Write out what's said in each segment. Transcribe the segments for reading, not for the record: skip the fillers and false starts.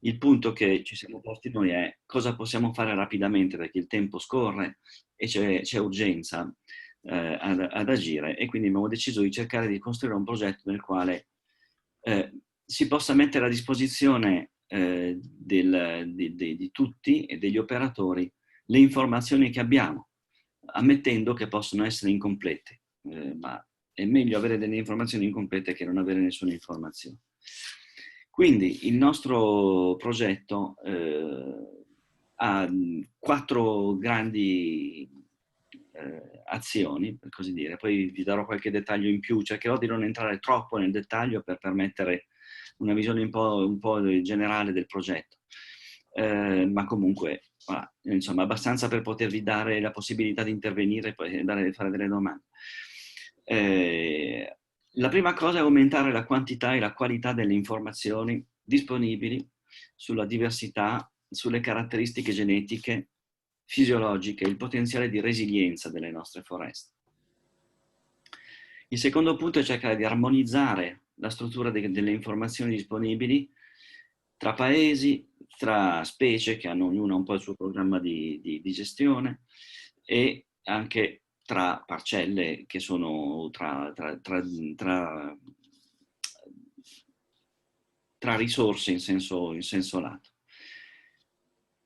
Il punto che ci siamo posti noi è cosa possiamo fare rapidamente perché il tempo scorre e c'è urgenza ad agire, e quindi abbiamo deciso di cercare di costruire un progetto nel quale si possa mettere a disposizione di tutti e degli operatori le informazioni che abbiamo, ammettendo che possono essere incomplete, ma è meglio avere delle informazioni incomplete che non avere nessuna informazione. Quindi il nostro progetto ha 4 grandi azioni, per così dire. Poi vi darò qualche dettaglio in più, cercherò di non entrare troppo nel dettaglio per permettere una visione un po' generale del progetto. Ma comunque, voilà, insomma, abbastanza per potervi dare la possibilità di intervenire e poi fare delle domande. La prima cosa è aumentare la quantità e la qualità delle informazioni disponibili sulla diversità, sulle caratteristiche genetiche, fisiologiche e il potenziale di resilienza delle nostre foreste. Il secondo punto è cercare di armonizzare la struttura delle informazioni disponibili tra paesi, tra specie che hanno ognuna un po' il suo programma di gestione, e anche tra parcelle che sono tra risorse in senso lato.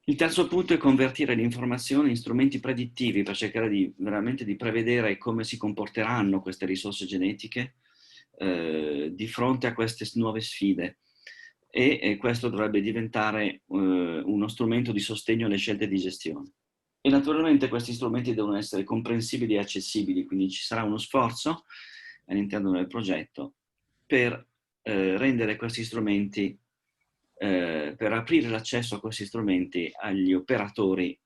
Il terzo punto è convertire le informazioni in strumenti predittivi per cercare veramente di prevedere come si comporteranno queste risorse genetiche di fronte a queste nuove sfide, e questo dovrebbe diventare uno strumento di sostegno alle scelte di gestione. E naturalmente questi strumenti devono essere comprensibili e accessibili, quindi ci sarà uno sforzo all'interno del progetto per rendere questi strumenti, per aprire l'accesso a questi strumenti agli operatori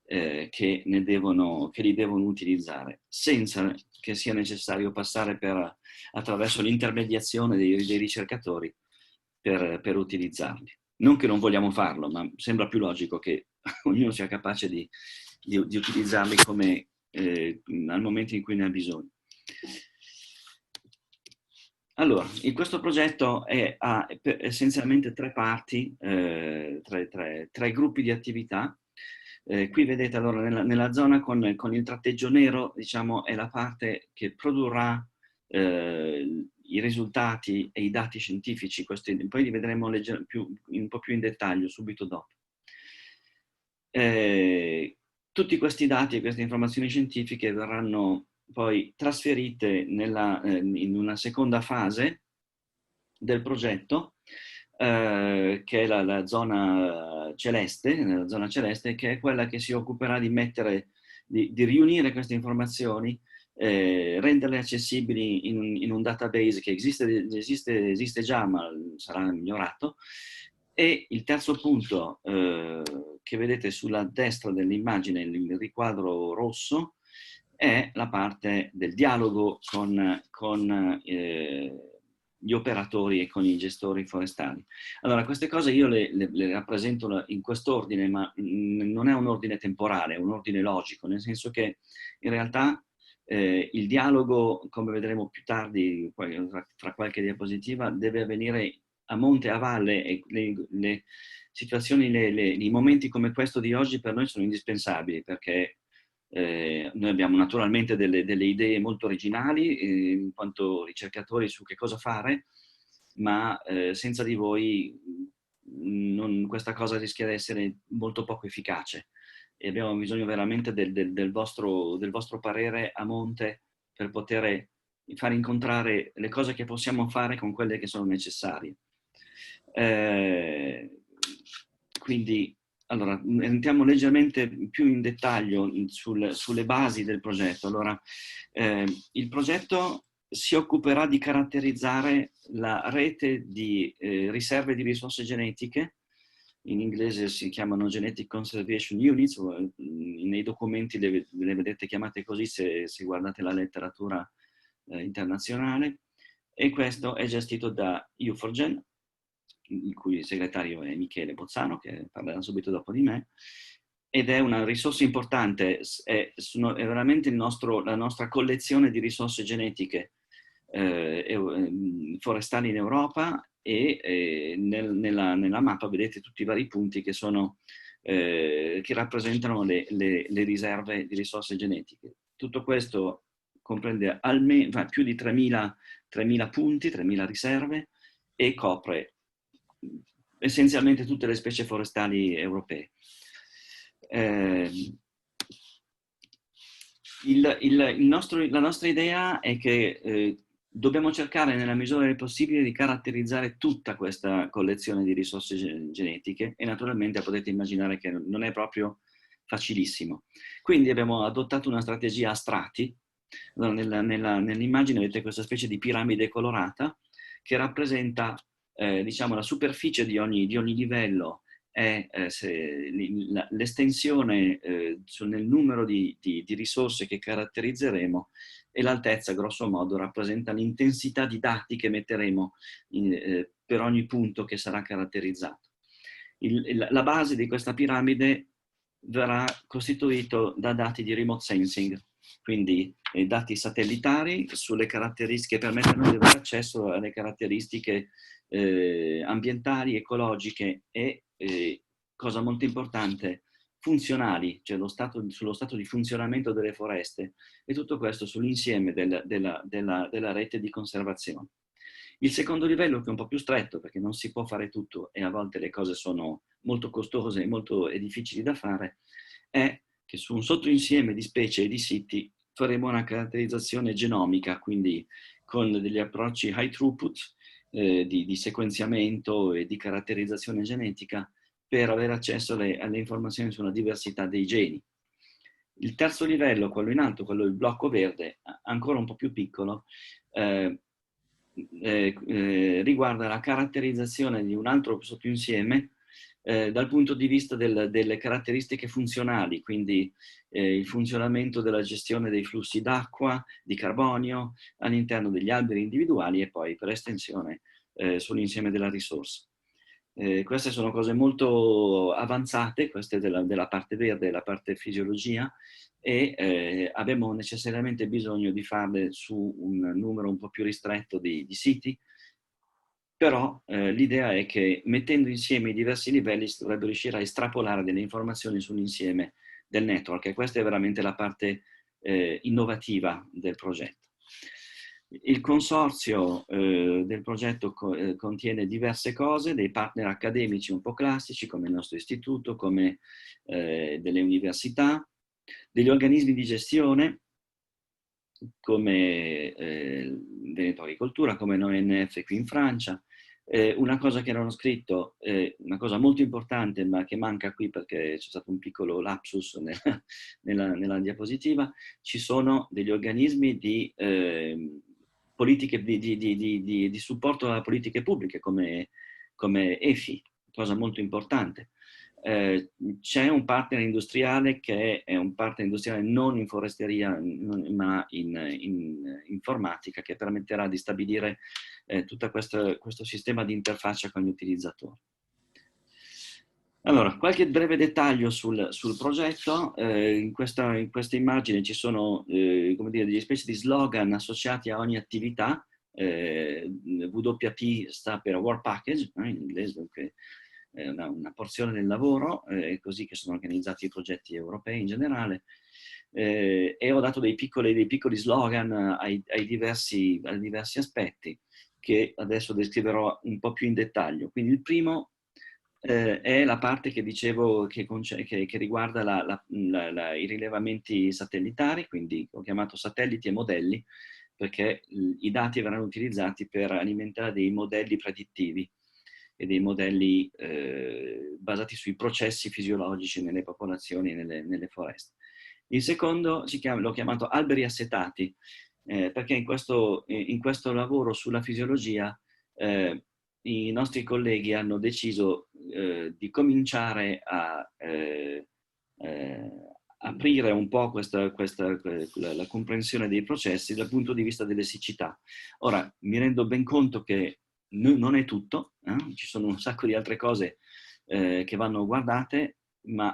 che li devono utilizzare, senza che sia necessario passare attraverso l'intermediazione dei ricercatori per utilizzarli. Non che non vogliamo farlo, ma sembra più logico che ognuno sia capace di utilizzarli al momento in cui ne ha bisogno. Allora, questo progetto ha essenzialmente 3 parti, 3 gruppi di attività. Qui vedete allora nella zona con il tratteggio nero, diciamo, è la parte che produrrà i risultati e i dati scientifici. Poi li vedremo un po' più in dettaglio subito dopo. Tutti questi dati e queste informazioni scientifiche verranno poi trasferite in una seconda fase del progetto, che è la zona celeste, che è quella che si occuperà di riunire queste informazioni, renderle accessibili in un database che esiste già, ma sarà migliorato. E il terzo punto che vedete sulla destra dell'immagine, il riquadro rosso, è la parte del dialogo con gli operatori e con i gestori forestali. Allora, queste cose io le rappresento in quest'ordine, ma non è un ordine temporale, è un ordine logico, nel senso che in realtà il dialogo, come vedremo più tardi, fra qualche diapositiva, deve avvenire a monte e a valle, e le situazioni, i momenti come questo di oggi per noi sono indispensabili, perché noi abbiamo naturalmente delle idee molto originali in quanto ricercatori su che cosa fare, ma senza di voi questa cosa rischia di essere molto poco efficace, e abbiamo bisogno veramente del vostro parere a monte per poter far incontrare le cose che possiamo fare con quelle che sono necessarie. Quindi, allora, entriamo leggermente più in dettaglio sulle basi del progetto. Allora, il progetto si occuperà di caratterizzare la rete di riserve di risorse genetiche. In inglese si chiamano Genetic Conservation Units, nei documenti le vedete chiamate così se guardate la letteratura internazionale, e questo è gestito da U4Gen, il cui segretario è Michele Bozzano, che parlerà subito dopo di me, ed è una risorsa importante, è veramente la nostra collezione di risorse genetiche forestali in Europa, nella mappa vedete tutti i vari punti che rappresentano le riserve di risorse genetiche. Tutto questo comprende più di 3.000 punti, 3.000 riserve, e copre essenzialmente tutte le specie forestali europee. La nostra idea è che dobbiamo cercare nella misura del possibile di caratterizzare tutta questa collezione di risorse genetiche, e naturalmente potete immaginare che non è proprio facilissimo. Quindi abbiamo adottato una strategia a strati. Allora, nell'immagine vedete questa specie di piramide colorata che rappresenta diciamo, la superficie di ogni livello è l'estensione nel numero di risorse che caratterizzeremo, e l'altezza, grosso modo, rappresenta l'intensità di dati che metteremo per ogni punto che sarà caratterizzato. La base di questa piramide verrà costituito da dati di remote sensing, quindi dati satellitari sulle caratteristiche che permettono di avere accesso alle caratteristiche ambientali, ecologiche e, cosa molto importante, funzionali, cioè sullo stato di funzionamento delle foreste, e tutto questo sull'insieme della rete di conservazione. Il secondo livello, che è un po' più stretto, perché non si può fare tutto e a volte le cose sono molto costose e difficili da fare, è che su un sottoinsieme di specie e di siti faremo una caratterizzazione genomica, quindi con degli approcci high throughput di sequenziamento e di caratterizzazione genetica, per avere accesso alle informazioni sulla diversità dei geni. Il terzo livello, quello in alto, quello del blocco verde, ancora un po' più piccolo, riguarda la caratterizzazione di un altro sottoinsieme dal punto di vista delle caratteristiche funzionali, quindi il funzionamento della gestione dei flussi d'acqua, di carbonio all'interno degli alberi individuali, e poi per estensione sull'insieme della risorsa. Queste sono cose molto avanzate, queste della parte verde, la parte fisiologia, e abbiamo necessariamente bisogno di farle su un numero un po' più ristretto di siti, però l'idea è che mettendo insieme i diversi livelli si dovrebbe riuscire a estrapolare delle informazioni sull'insieme del network, e questa è veramente la parte innovativa del progetto. Il consorzio del progetto contiene diverse cose, dei partner accademici un po' classici come il nostro istituto, come delle università, degli organismi di gestione come Veneto Agricoltura, come l'ONF qui in Francia. Una cosa che erano scritto, una cosa molto importante ma che manca qui perché c'è stato un piccolo lapsus nella diapositiva, ci sono degli organismi di politiche di supporto a politiche pubbliche come EFI, cosa molto importante. C'è un partner industriale che è un partner industriale non in foresteria ma in informatica, che permetterà di stabilire tutto questo sistema di interfaccia con gli utilizzatori. Allora, qualche breve dettaglio sul progetto. In questa immagine ci sono come dire, delle specie di slogan associati a ogni attività. WP sta per Work Package, in inglese, dunque una porzione del lavoro, così che sono organizzati i progetti europei in generale. E ho dato dei piccoli slogan ai diversi aspetti, che adesso descriverò un po' più in dettaglio. Quindi il primo è la parte che dicevo che riguarda i rilevamenti satellitari, quindi ho chiamato satelliti e modelli, perché i dati verranno utilizzati per alimentare dei modelli predittivi e dei modelli basati sui processi fisiologici nelle popolazioni e nelle foreste. Il secondo l'ho chiamato alberi assetati, perché in questo lavoro sulla fisiologia i nostri colleghi hanno deciso di cominciare a aprire un po' la comprensione dei processi dal punto di vista delle siccità. Ora, mi rendo ben conto che non è tutto, ci sono un sacco di altre cose che vanno guardate, ma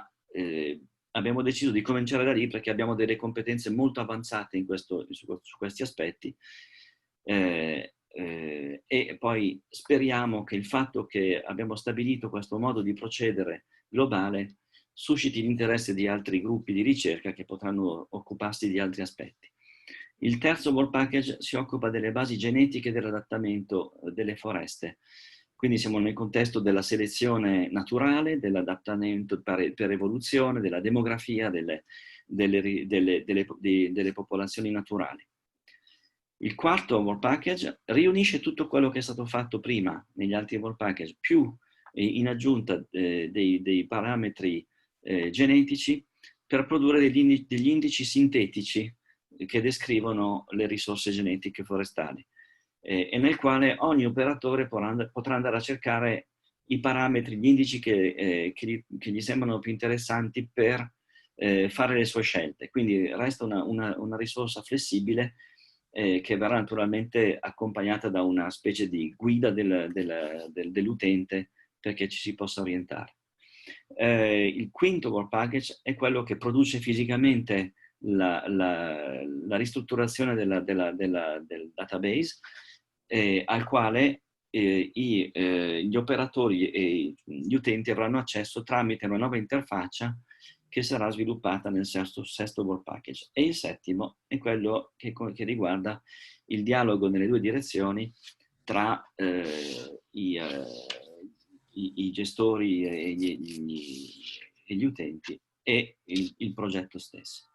abbiamo deciso di cominciare da lì perché abbiamo delle competenze molto avanzate su questi aspetti, e poi speriamo che il fatto che abbiamo stabilito questo modo di procedere globale susciti l'interesse di altri gruppi di ricerca che potranno occuparsi di altri aspetti. Il terzo World Package si occupa delle basi genetiche dell'adattamento delle foreste. Quindi siamo nel contesto della selezione naturale, dell'adattamento per evoluzione, della demografia delle popolazioni naturali. Il quarto World Package riunisce tutto quello che è stato fatto prima negli altri World Package, più in aggiunta dei parametri genetici per produrre degli indici sintetici che descrivono le risorse genetiche forestali e nel quale ogni operatore potrà andare a cercare i parametri, gli indici che gli sembrano più interessanti per fare le sue scelte. Quindi resta una risorsa flessibile che verrà naturalmente accompagnata da una specie di guida dell'utente perché ci si possa orientare. Il quinto World Package è quello che produce fisicamente la ristrutturazione del database al quale gli operatori e gli utenti avranno accesso tramite una nuova interfaccia che sarà sviluppata nel sesto World Package. E il settimo è quello che riguarda il dialogo nelle due direzioni tra i gestori e gli utenti e il progetto stesso.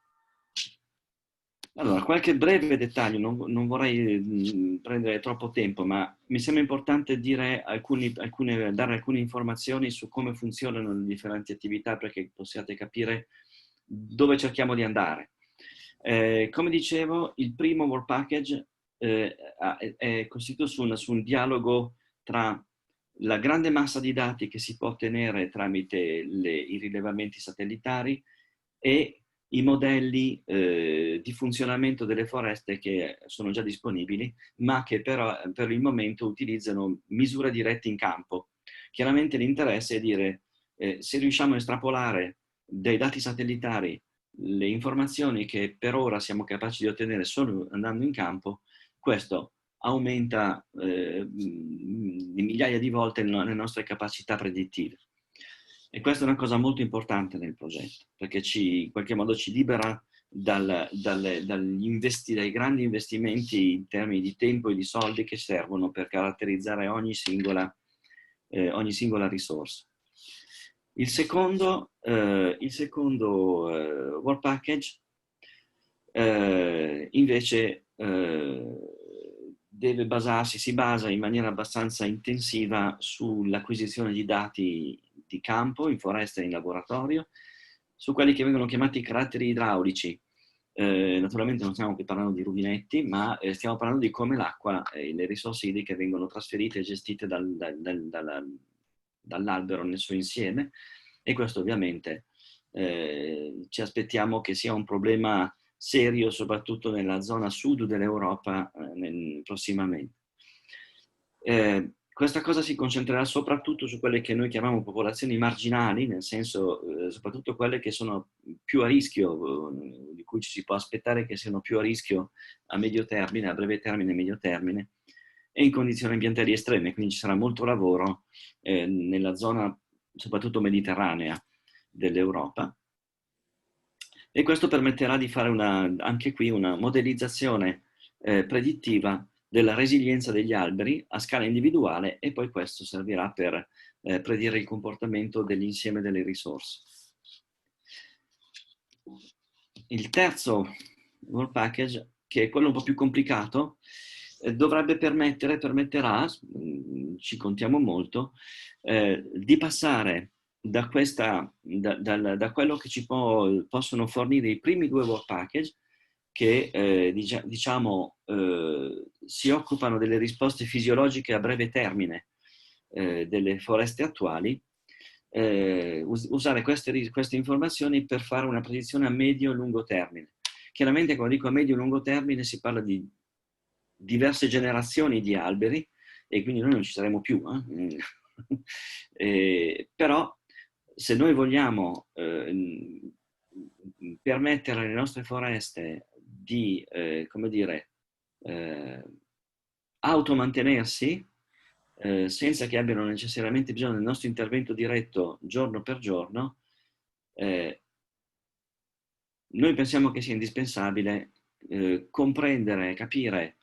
Allora, qualche breve dettaglio, non vorrei prendere troppo tempo, ma mi sembra importante dire dare alcune informazioni su come funzionano le differenti attività perché possiate capire dove cerchiamo di andare. Come dicevo, il primo World Package è costituito su un dialogo tra la grande massa di dati che si può ottenere tramite i rilevamenti satellitari e i modelli di funzionamento delle foreste che sono già disponibili, ma che però per il momento utilizzano misure dirette in campo. Chiaramente l'interesse è dire se riusciamo a estrapolare dai dati satellitari le informazioni che per ora siamo capaci di ottenere solo andando in campo, questo aumenta di migliaia di volte le nostre capacità predittive. E questa è una cosa molto importante nel progetto, perché in qualche modo ci libera dai grandi investimenti in termini di tempo e di soldi che servono per caratterizzare ogni singola risorsa. Il secondo World Package invece si basa in maniera abbastanza intensiva sull'acquisizione di dati di campo, in foresta e in laboratorio, su quelli che vengono chiamati caratteri idraulici. Naturalmente non stiamo qui parlando di rubinetti, ma stiamo parlando di come l'acqua e le risorse idriche vengono trasferite e gestite dall'albero nel suo insieme, e questo ovviamente ci aspettiamo che sia un problema serio, soprattutto nella zona sud dell'Europa prossimamente. Questa cosa si concentrerà soprattutto su quelle che noi chiamiamo popolazioni marginali, nel senso soprattutto quelle che sono più a rischio, di cui ci si può aspettare che siano più a rischio a medio termine, a breve termine e medio termine, e in condizioni ambientali estreme, quindi ci sarà molto lavoro nella zona soprattutto mediterranea dell'Europa. E questo permetterà di fare anche qui una modellizzazione predittiva della resilienza degli alberi a scala individuale, e poi questo servirà per predire il comportamento dell'insieme delle risorse. Il terzo World Package, che è quello un po' più complicato, permetterà, ci contiamo molto, di passare da quello che ci possono fornire i primi due World Package, che si occupano delle risposte fisiologiche a breve termine delle foreste attuali, usare queste informazioni per fare una predizione a medio e lungo termine. Chiaramente, quando dico a medio e lungo termine, si parla di diverse generazioni di alberi, e quindi noi non ci saremo più. Però, se noi vogliamo permettere alle nostre foreste di, come dire, automantenersi senza che abbiano necessariamente bisogno del nostro intervento diretto giorno per giorno, noi pensiamo che sia indispensabile comprendere, capire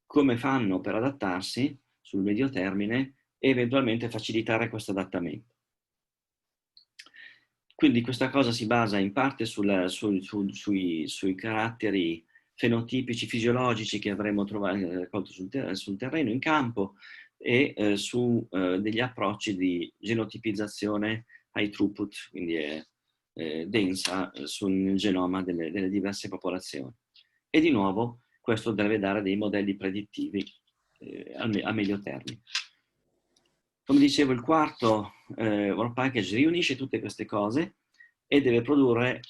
come fanno per adattarsi sul medio termine e eventualmente facilitare questo adattamento. Quindi questa cosa si basa in parte sui caratteri fenotipici, fisiologici che avremo raccolto sul terreno, in campo, e su degli approcci di genotipizzazione high throughput, quindi densa sul genoma delle diverse popolazioni. E di nuovo questo deve dare dei modelli predittivi a medio termine. Come dicevo, il quarto work package riunisce tutte queste cose e deve produrre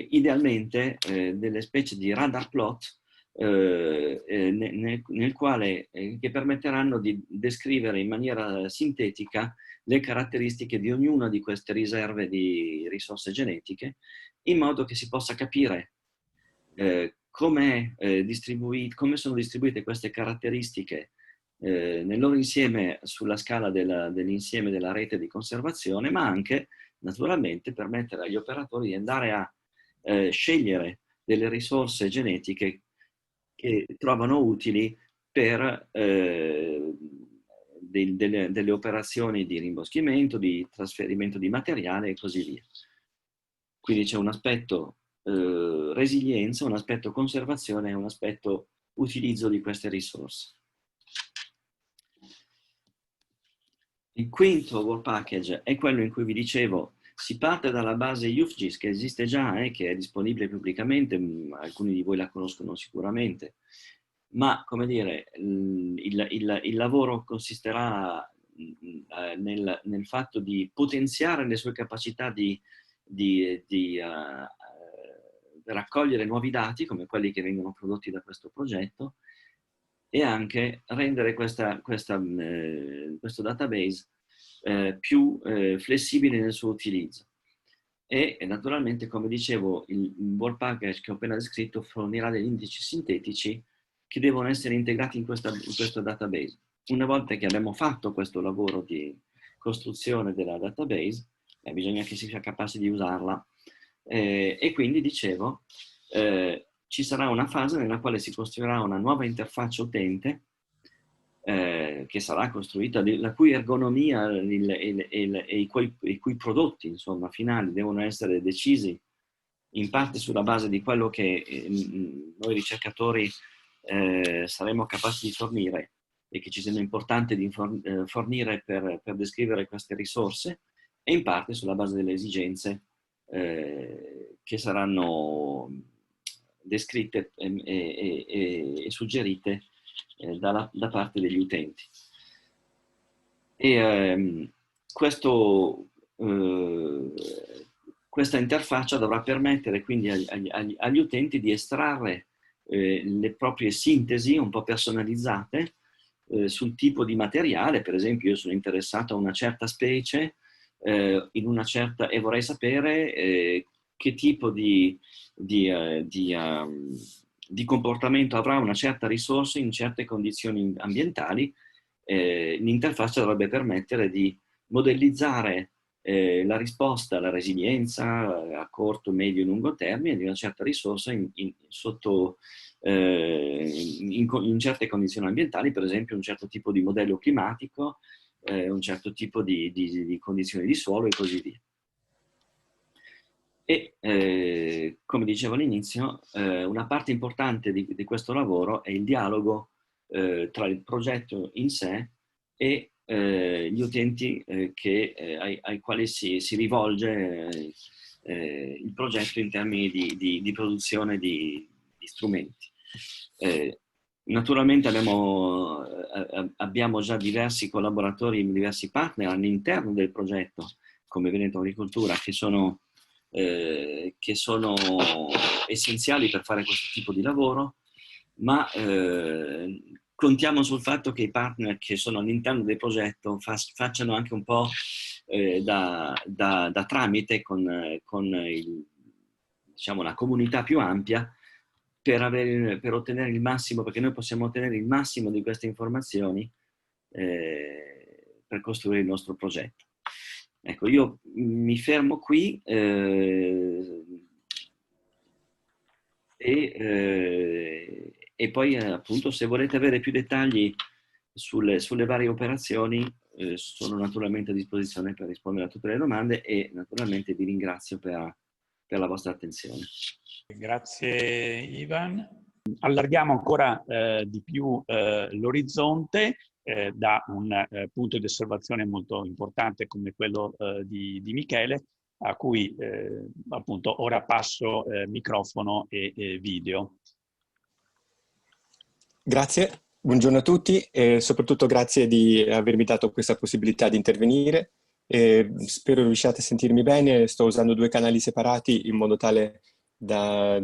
idealmente delle specie di radar plot nel quale, che permetteranno di descrivere in maniera sintetica le caratteristiche di ognuna di queste riserve di risorse genetiche, in modo che si possa capire come sono distribuite queste caratteristiche nel loro insieme sulla scala dell'insieme della rete di conservazione, ma anche naturalmente permettere agli operatori di andare a scegliere delle risorse genetiche che trovano utili per delle operazioni di rimboschimento, di trasferimento di materiale e così via. Quindi c'è un aspetto resilienza, un aspetto conservazione e un aspetto utilizzo di queste risorse. Il quinto work package è quello in cui vi dicevo, si parte dalla base UFGIS che esiste già e che è disponibile pubblicamente, alcuni di voi la conoscono sicuramente, ma come dire, il lavoro consisterà nel fatto di potenziare le sue capacità di raccogliere nuovi dati come quelli che vengono prodotti da questo progetto e anche rendere questo database più flessibile nel suo utilizzo. E naturalmente, come dicevo, il work package che ho appena descritto fornirà degli indici sintetici che devono essere integrati in questo database. Una volta che abbiamo fatto questo lavoro di costruzione della database, bisogna che si sia capaci di usarla. E quindi, dicevo, ci sarà una fase nella quale si costruirà una nuova interfaccia utente che sarà costruita, la cui ergonomia e i cui prodotti, insomma, finali devono essere decisi in parte sulla base di quello che noi ricercatori saremo capaci di fornire e che ci sembra importante di fornire per descrivere queste risorse, e in parte sulla base delle esigenze che saranno descritte e suggerite da parte degli utenti. E questa interfaccia dovrà permettere quindi agli utenti di estrarre le proprie sintesi un po' personalizzate sul tipo di materiale. Per esempio, io sono interessato a una certa specie e vorrei sapere che tipo di comportamento avrà una certa risorsa in certe condizioni ambientali. L'interfaccia dovrebbe permettere di modellizzare la risposta, la resilienza a corto, medio e lungo termine di una certa risorsa in certe condizioni ambientali, per esempio un certo tipo di modello climatico, un certo tipo di condizioni di suolo e così via. E come dicevo all'inizio, una parte importante di questo lavoro è il dialogo tra il progetto in sé e gli utenti ai quali si rivolge il progetto in termini di produzione di strumenti. Naturalmente abbiamo già diversi collaboratori, diversi partner all'interno del progetto, come Veneto Agricoltura, che sono essenziali per fare questo tipo di lavoro, ma contiamo sul fatto che i partner che sono all'interno del progetto facciano anche un po' da tramite con diciamo, la comunità più ampia, per ottenere il massimo, perché noi possiamo ottenere il massimo di queste informazioni per costruire il nostro progetto. Ecco, io mi fermo qui e poi appunto se volete avere più dettagli sulle varie operazioni sono naturalmente a disposizione per rispondere a tutte le domande e naturalmente vi ringrazio per la vostra attenzione. Grazie Ivan. Allarghiamo ancora di più l'orizzonte da un punto di osservazione molto importante come quello di Michele, a cui appunto ora passo microfono e video. Grazie, buongiorno a tutti e soprattutto grazie di avermi dato questa possibilità di intervenire. Spero riusciate a sentirmi bene, sto usando 2 canali separati in modo tale da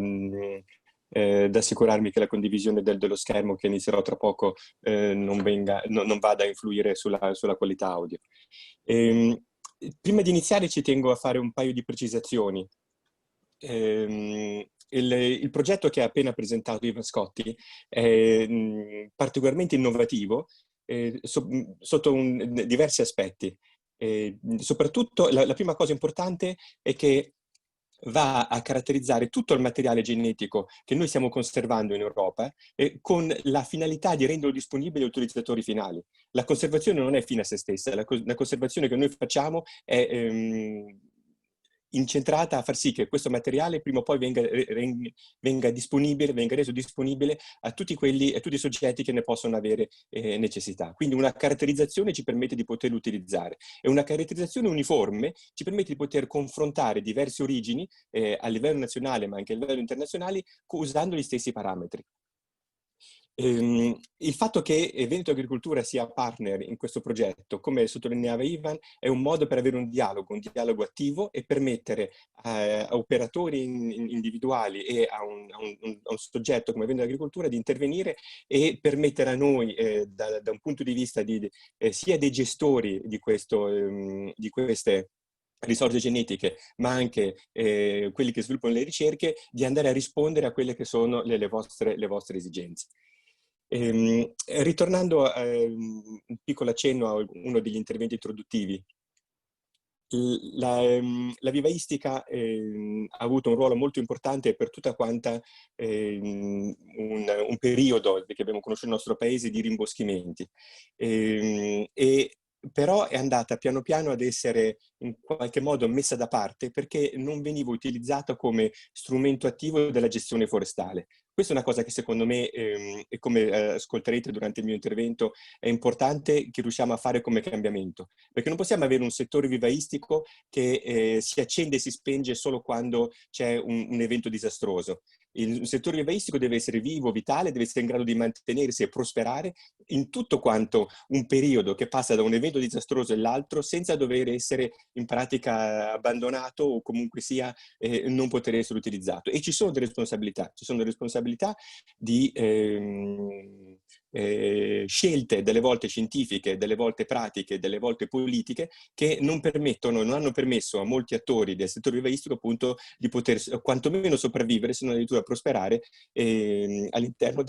assicurarmi che la condivisione dello schermo che inizierò tra poco non vada a influire sulla qualità audio. Prima di iniziare ci tengo a fare un paio di precisazioni. Il progetto che ha appena presentato Ivan Scotti è particolarmente innovativo sotto diversi aspetti. Soprattutto la prima cosa importante è che va a caratterizzare tutto il materiale genetico che noi stiamo conservando in Europa con la finalità di renderlo disponibile agli utilizzatori finali. La conservazione non è fine a se stessa, la conservazione che noi facciamo è incentrata a far sì che questo materiale prima o poi venga reso disponibile a tutti i soggetti che ne possono avere necessità. Quindi una caratterizzazione ci permette di poterlo utilizzare e una caratterizzazione uniforme ci permette di poter confrontare diverse origini a livello nazionale ma anche a livello internazionale usando gli stessi parametri. Il fatto che Veneto Agricoltura sia partner in questo progetto, come sottolineava Ivan, è un modo per avere un dialogo attivo e permettere a operatori individuali e a un soggetto come Veneto Agricoltura di intervenire e permettere a noi, da un punto di vista sia dei gestori di queste risorse genetiche, ma anche quelli che sviluppano le ricerche, di andare a rispondere a quelle che sono le vostre esigenze. Ritornando a un piccolo accenno a uno degli interventi introduttivi, la vivaistica ha avuto un ruolo molto importante per tutta quanta un periodo che abbiamo conosciuto nel nostro paese di rimboschimenti. Però è andata piano piano ad essere in qualche modo messa da parte perché non veniva utilizzata come strumento attivo della gestione forestale. Questa è una cosa che secondo me, e come ascolterete durante il mio intervento, è importante che riusciamo a fare come cambiamento, perché non possiamo avere un settore vivaistico che si accende e si spenge solo quando c'è un evento disastroso. Il settore vivaistico deve essere vivo, vitale, deve essere in grado di mantenersi e prosperare in tutto quanto un periodo che passa da un evento disastroso all'altro senza dover essere in pratica abbandonato o comunque sia non poter essere utilizzato. E ci sono delle responsabilità di scelte, delle volte scientifiche, delle volte pratiche, delle volte politiche, che non hanno permesso a molti attori del settore vivaistico appunto di poter quantomeno sopravvivere, se non addirittura prosperare all'interno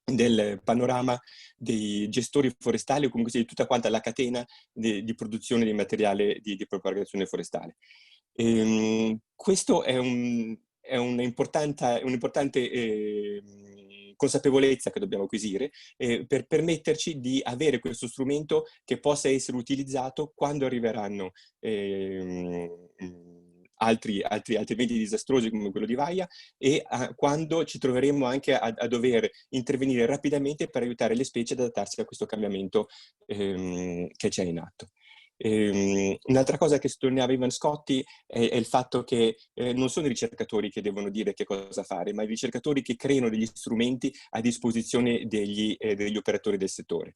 del panorama dei gestori forestali o comunque di tutta quanta la catena di produzione di materiale di propagazione forestale. Questo è un'importante consapevolezza che dobbiamo acquisire per permetterci di avere questo strumento che possa essere utilizzato quando arriveranno altri eventi disastrosi come quello di Vaia e quando ci troveremo anche a dover intervenire rapidamente per aiutare le specie ad adattarsi a questo cambiamento che c'è in atto. Un'altra cosa che sottolineava Ivan Scotti è il fatto che non sono i ricercatori che devono dire che cosa fare, ma i ricercatori che creano degli strumenti a disposizione degli operatori del settore.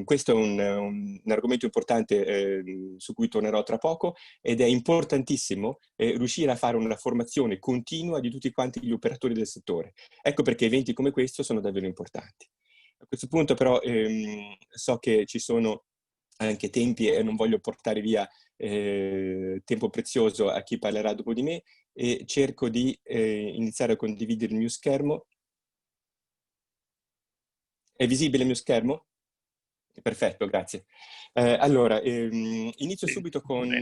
Questo è un argomento importante su cui tornerò tra poco ed è importantissimo riuscire a fare una formazione continua di tutti quanti gli operatori del settore. Ecco perché eventi come questo sono davvero importanti. A questo punto però so che ci sono anche tempi e non voglio portare via tempo prezioso a chi parlerà dopo di me e cerco di iniziare a condividere il mio schermo. È visibile il mio schermo? Perfetto, grazie. Allora, inizio subito con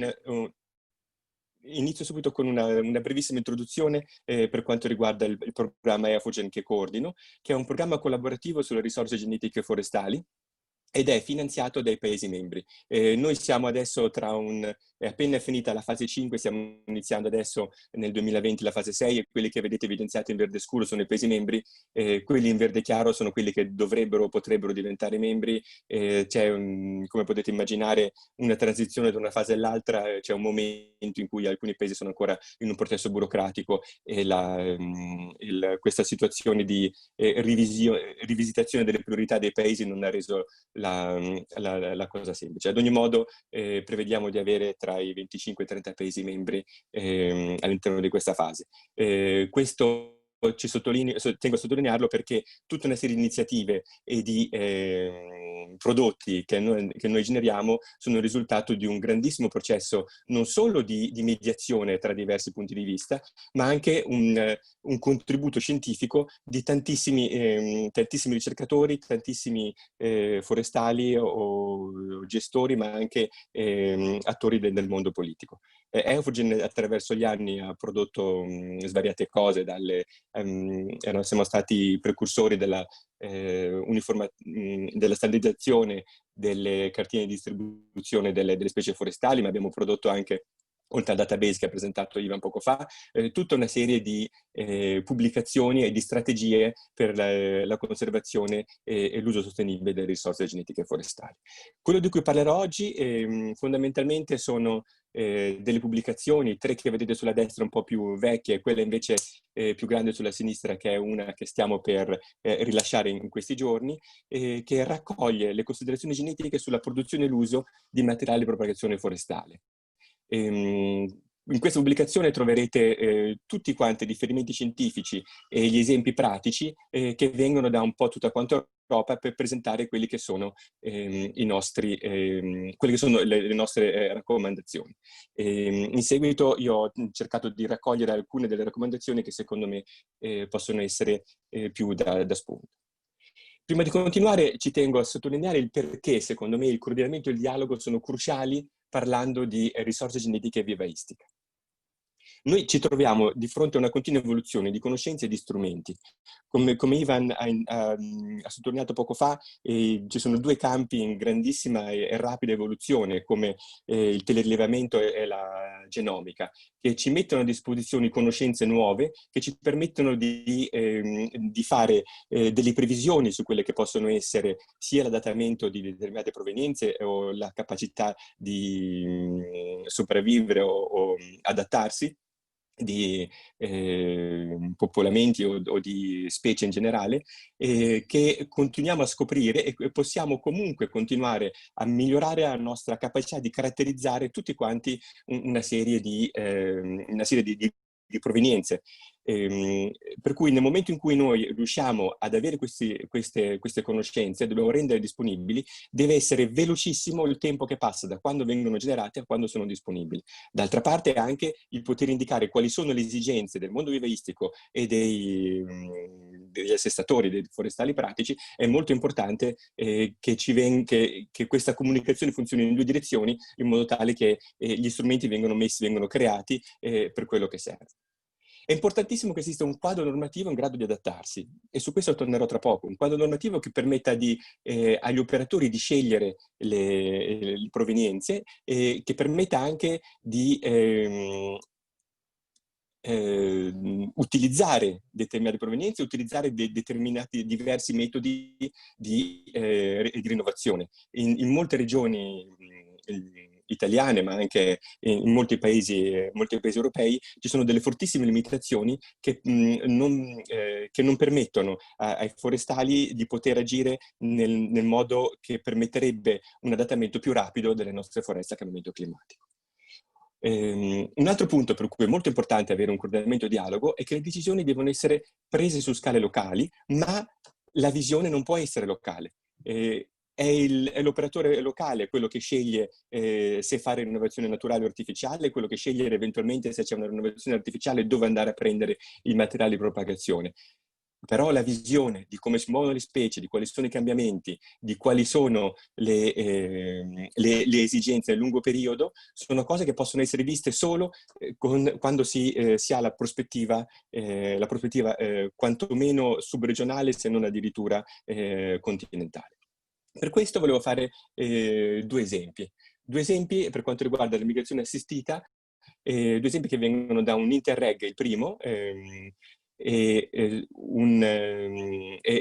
una brevissima introduzione per quanto riguarda il programma EAFOGEN che coordino, che è un programma collaborativo sulle risorse genetiche forestali ed è finanziato dai Paesi membri. Noi siamo adesso è appena finita la fase 5, stiamo iniziando adesso nel 2020 la fase 6 e quelli che vedete evidenziati in verde scuro sono i Paesi membri, quelli in verde chiaro sono quelli che dovrebbero o potrebbero diventare membri. C'è, come potete immaginare, una transizione da una fase all'altra, c'è un momento in cui alcuni Paesi sono ancora in un processo burocratico e questa situazione di rivisitazione delle priorità dei Paesi non ha reso la cosa semplice. Ad ogni modo prevediamo di avere tra i 25 e i 30 Paesi membri all'interno di questa fase. Questo tengo a sottolinearlo perché tutta una serie di iniziative e di prodotti che noi generiamo sono il risultato di un grandissimo processo non solo di mediazione tra diversi punti di vista, ma anche un contributo scientifico di tantissimi ricercatori, tantissimi forestali o gestori, ma anche attori del mondo politico. EAFOGEN attraverso gli anni ha prodotto svariate cose, siamo stati precursori della standardizzazione delle cartine di distribuzione delle specie forestali, ma abbiamo prodotto anche, oltre al database che ha presentato Ivan poco fa, tutta una serie di pubblicazioni e di strategie per la conservazione e l'uso sostenibile delle risorse genetiche forestali. Quello di cui parlerò oggi fondamentalmente sono delle pubblicazioni, 3 che vedete sulla destra un po' più vecchie, quella invece più grande sulla sinistra, che è una che stiamo per rilasciare in questi giorni, che raccoglie le considerazioni genetiche sulla produzione e l'uso di materiali di propagazione forestale. In questa pubblicazione troverete tutti quanti i riferimenti scientifici e gli esempi pratici che vengono da un po' tutta quanta Europa per presentare quelli che sono le nostre raccomandazioni. In seguito io ho cercato di raccogliere alcune delle raccomandazioni che secondo me possono essere più da spunto. Prima di continuare ci tengo a sottolineare il perché secondo me il coordinamento e il dialogo sono cruciali parlando di risorse genetiche vivaistiche. Noi ci troviamo di fronte a una continua evoluzione di conoscenze e di strumenti. Come Ivan ha sottolineato poco fa, ci sono 2 campi in grandissima e rapida evoluzione, come il telerilevamento e la genomica, che ci mettono a disposizione conoscenze nuove, che ci permettono di fare delle previsioni su quelle che possono essere sia l'adattamento di determinate provenienze o la capacità di sopravvivere o adattarsi di popolamenti o di specie in generale, che continuiamo a scoprire e possiamo comunque continuare a migliorare la nostra capacità di caratterizzare tutti quanti una serie di provenienze. Per cui nel momento in cui noi riusciamo ad avere queste conoscenze, dobbiamo rendere disponibili, deve essere velocissimo il tempo che passa da quando vengono generate a quando sono disponibili. D'altra parte anche il poter indicare quali sono le esigenze del mondo vivaistico e degli assestatori, dei forestali pratici, è molto importante che questa comunicazione funzioni in 2 direzioni, in modo tale che gli strumenti vengono creati per quello che serve. È importantissimo che esista un quadro normativo in grado di adattarsi, e su questo tornerò tra poco, un quadro normativo che permetta agli operatori di scegliere le provenienze e che permetta anche di utilizzare determinate provenienze, utilizzare determinati diversi metodi di rinnovazione. In molte regioni italiane, ma anche in molti paesi europei, ci sono delle fortissime limitazioni che non permettono ai forestali di poter agire nel modo che permetterebbe un adattamento più rapido delle nostre foreste al cambiamento climatico. Un altro punto per cui è molto importante avere un coordinamento dialogo è che le decisioni devono essere prese su scale locali, ma la visione non può essere locale. è l'operatore locale quello che sceglie se fare rinnovazione naturale o artificiale, quello che sceglie eventualmente se c'è una rinnovazione artificiale dove andare a prendere il materiale di propagazione. Però la visione di come si muovono le specie, di quali sono i cambiamenti, di quali sono le esigenze nel lungo periodo, sono cose che possono essere viste solo quando si ha la prospettiva quantomeno subregionale, se non addirittura continentale. Per questo volevo fare due esempi. Due esempi per quanto riguarda la migrazione assistita, due esempi che vengono da un Interreg, il primo, e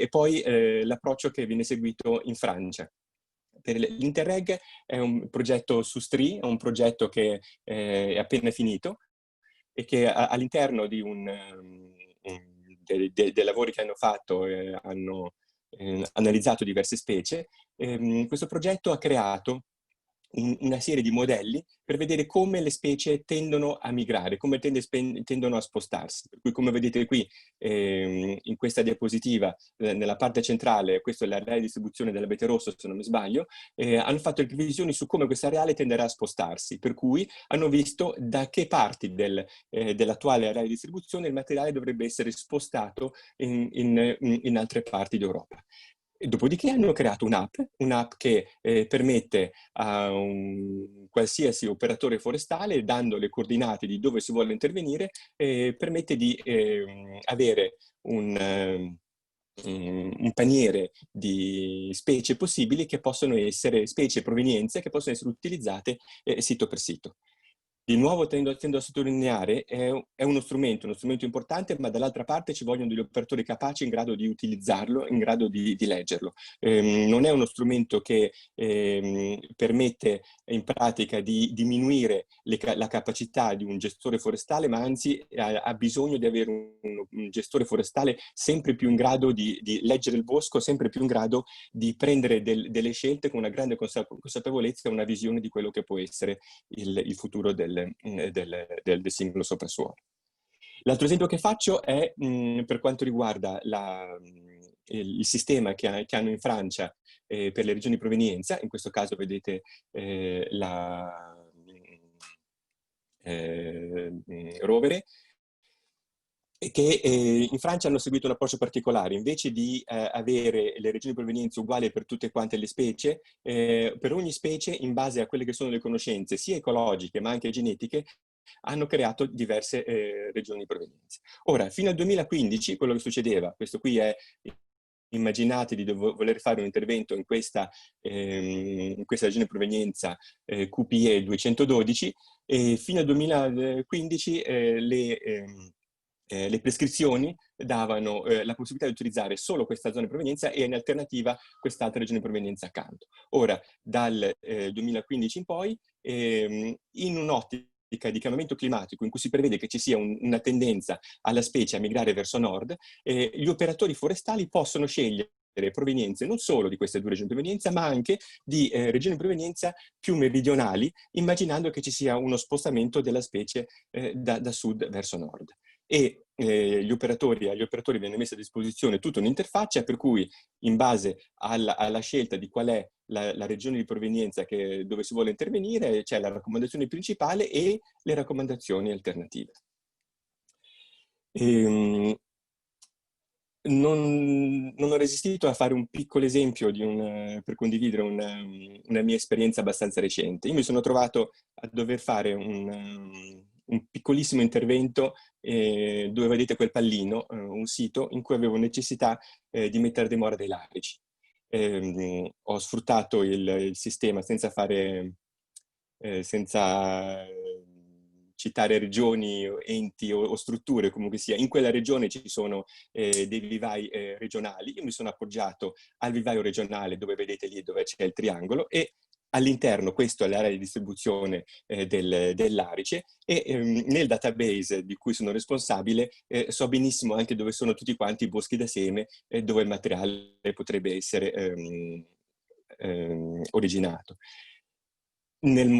poi l'approccio che viene seguito in Francia. L'Interreg è un progetto su STRI, è un progetto che è appena finito e che all'interno di dei lavori che hanno fatto hanno analizzato diverse specie. Questo progetto ha creato una serie di modelli per vedere come le specie tendono a migrare, come tendono a spostarsi. Per cui, come vedete qui in questa diapositiva, nella parte centrale, questo è l'areale di distribuzione dell'abete rosso, se non mi sbaglio, hanno fatto le previsioni su come questo areale tenderà a spostarsi, per cui hanno visto da che parti dell'attuale areale di distribuzione il materiale dovrebbe essere spostato in altre parti d'Europa. Dopodiché hanno creato un'app che permette a un qualsiasi operatore forestale, dando le coordinate di dove si vuole intervenire, permette di avere un paniere di specie possibili che possono essere, specie e provenienze che possono essere utilizzate sito per sito. Di nuovo tendo a sottolineare, è uno strumento importante, ma dall'altra parte ci vogliono degli operatori capaci in grado di utilizzarlo, in grado di leggerlo. Non è uno strumento che permette in pratica di diminuire la capacità di un gestore forestale, ma anzi ha bisogno di avere un gestore forestale sempre più in grado di leggere il bosco, sempre più in grado di prendere delle scelte con una grande consapevolezza e una visione di quello che può essere il futuro del singolo soprassuolo. L'altro esempio che faccio è per quanto riguarda il sistema che hanno in Francia per le regioni di provenienza. In questo caso vedete Rovere, che in Francia hanno seguito un approccio particolare. Invece di avere le regioni di provenienza uguali per tutte quante le specie, per ogni specie, in base a quelle che sono le conoscenze sia ecologiche ma anche genetiche, hanno creato diverse regioni di provenienza. Ora, fino al 2015, quello che succedeva, questo qui è, immaginate di voler fare un intervento in questa regione di provenienza QPE 212, e fino al 2015 le prescrizioni davano la possibilità di utilizzare solo questa zona di provenienza e in alternativa quest'altra regione di provenienza accanto. Ora, dal 2015 in poi, in un'ottica di cambiamento climatico in cui si prevede che ci sia una tendenza alla specie a migrare verso nord, gli operatori forestali possono scegliere provenienze non solo di queste due regioni di provenienza, ma anche di regioni di provenienza più meridionali, immaginando che ci sia uno spostamento della specie da sud verso nord. E agli operatori viene messa a disposizione tutta un'interfaccia per cui, in base alla scelta di qual è la regione di provenienza dove si vuole intervenire, c'è la raccomandazione principale e le raccomandazioni alternative. Non ho resistito a fare un piccolo esempio per condividere una mia esperienza abbastanza recente. Io mi sono trovato a dover fare un piccolissimo intervento dove vedete quel pallino, un sito in cui avevo necessità di mettere a dimora dei larici. Ho sfruttato il sistema senza citare regioni, enti o strutture, comunque sia. In quella regione ci sono dei vivai regionali. Io mi sono appoggiato al vivaio regionale dove vedete lì dove c'è il triangolo e all'interno, questo è l'area di distribuzione dell'arice e nel database di cui sono responsabile so benissimo anche dove sono tutti quanti i boschi da seme dove il materiale potrebbe essere originato.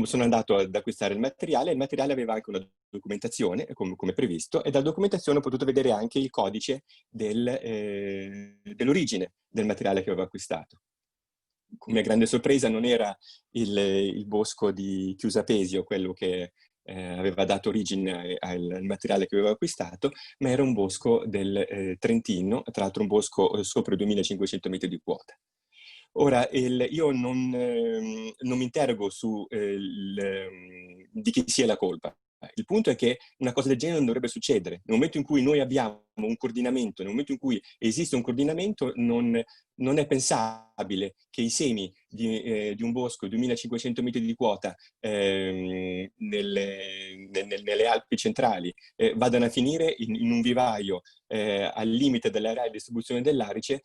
Sono andato ad acquistare il materiale aveva anche una documentazione, come previsto, e dalla documentazione ho potuto vedere anche il codice dell'origine del materiale che avevo acquistato. come grande sorpresa non era il bosco di Chiusapesio, quello che aveva dato origine al materiale che avevo acquistato, ma era un bosco del Trentino, tra l'altro un bosco sopra i 2500 metri di quota. Ora, io non mi interrogo su di chi sia la colpa. Il punto è che una cosa del genere non dovrebbe succedere. Nel momento in cui noi abbiamo un coordinamento, nel momento in cui esiste un coordinamento, non è pensabile che i semi di un bosco di 2500 metri di quota nelle Alpi centrali vadano a finire in un vivaio al limite dell'area di distribuzione dell'Arice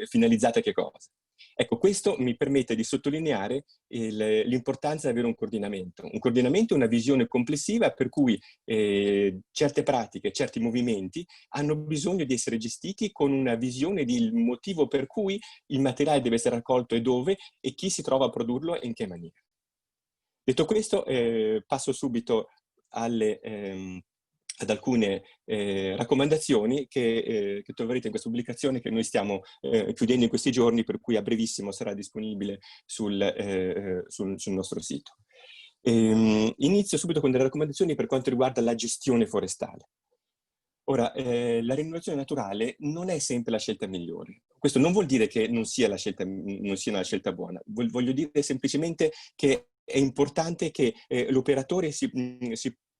finalizzata a che cosa? Ecco, questo mi permette di sottolineare l'importanza di avere un coordinamento. Un coordinamento è una visione complessiva per cui certe pratiche, certi movimenti hanno bisogno di essere gestiti con una visione del motivo per cui il materiale deve essere raccolto e dove, e chi si trova a produrlo e in che maniera. Detto questo, passo subito ad alcune raccomandazioni che troverete in questa pubblicazione che noi stiamo chiudendo in questi giorni, per cui a brevissimo sarà disponibile sul nostro sito. Inizio subito con delle raccomandazioni per quanto riguarda la gestione forestale. Ora, la rinnovazione naturale non è sempre la scelta migliore. Questo non vuol dire che non sia una scelta buona, voglio dire semplicemente che è importante che l'operatore si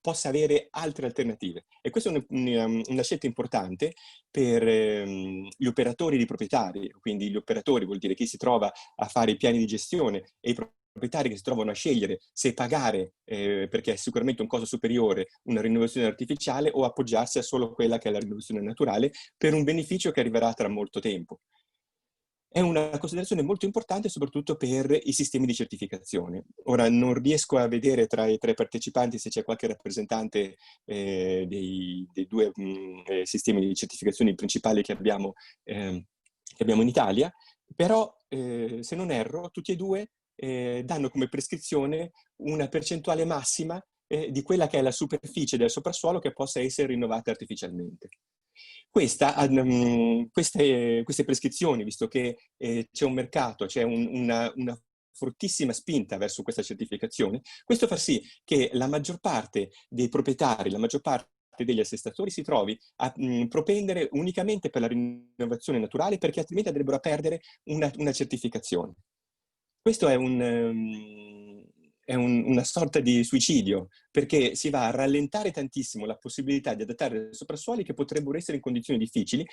possa avere altre alternative. E questa è una scelta importante per gli operatori di proprietari, quindi gli operatori vuol dire chi si trova a fare i piani di gestione e i proprietari che si trovano a scegliere se pagare, perché è sicuramente un costo superiore, una rinnovazione artificiale o appoggiarsi a solo quella che è la rinnovazione naturale per un beneficio che arriverà tra molto tempo. È una considerazione molto importante soprattutto per i sistemi di certificazione. Ora non riesco a vedere tra i tre partecipanti se c'è qualche rappresentante dei due sistemi di certificazione principali che abbiamo in Italia, però se non erro tutti e due danno come prescrizione una percentuale massima di quella che è la superficie del soprassuolo che possa essere rinnovata artificialmente. Queste prescrizioni, visto che c'è un mercato, c'è una fortissima spinta verso questa certificazione, questo fa sì che la maggior parte dei proprietari, la maggior parte degli assestatori si trovi a propendere unicamente per la rinnovazione naturale, perché altrimenti andrebbero a perdere una certificazione. Questo è una sorta di suicidio, perché si va a rallentare tantissimo la possibilità di adattare soprassuoli che potrebbero essere in condizioni difficili,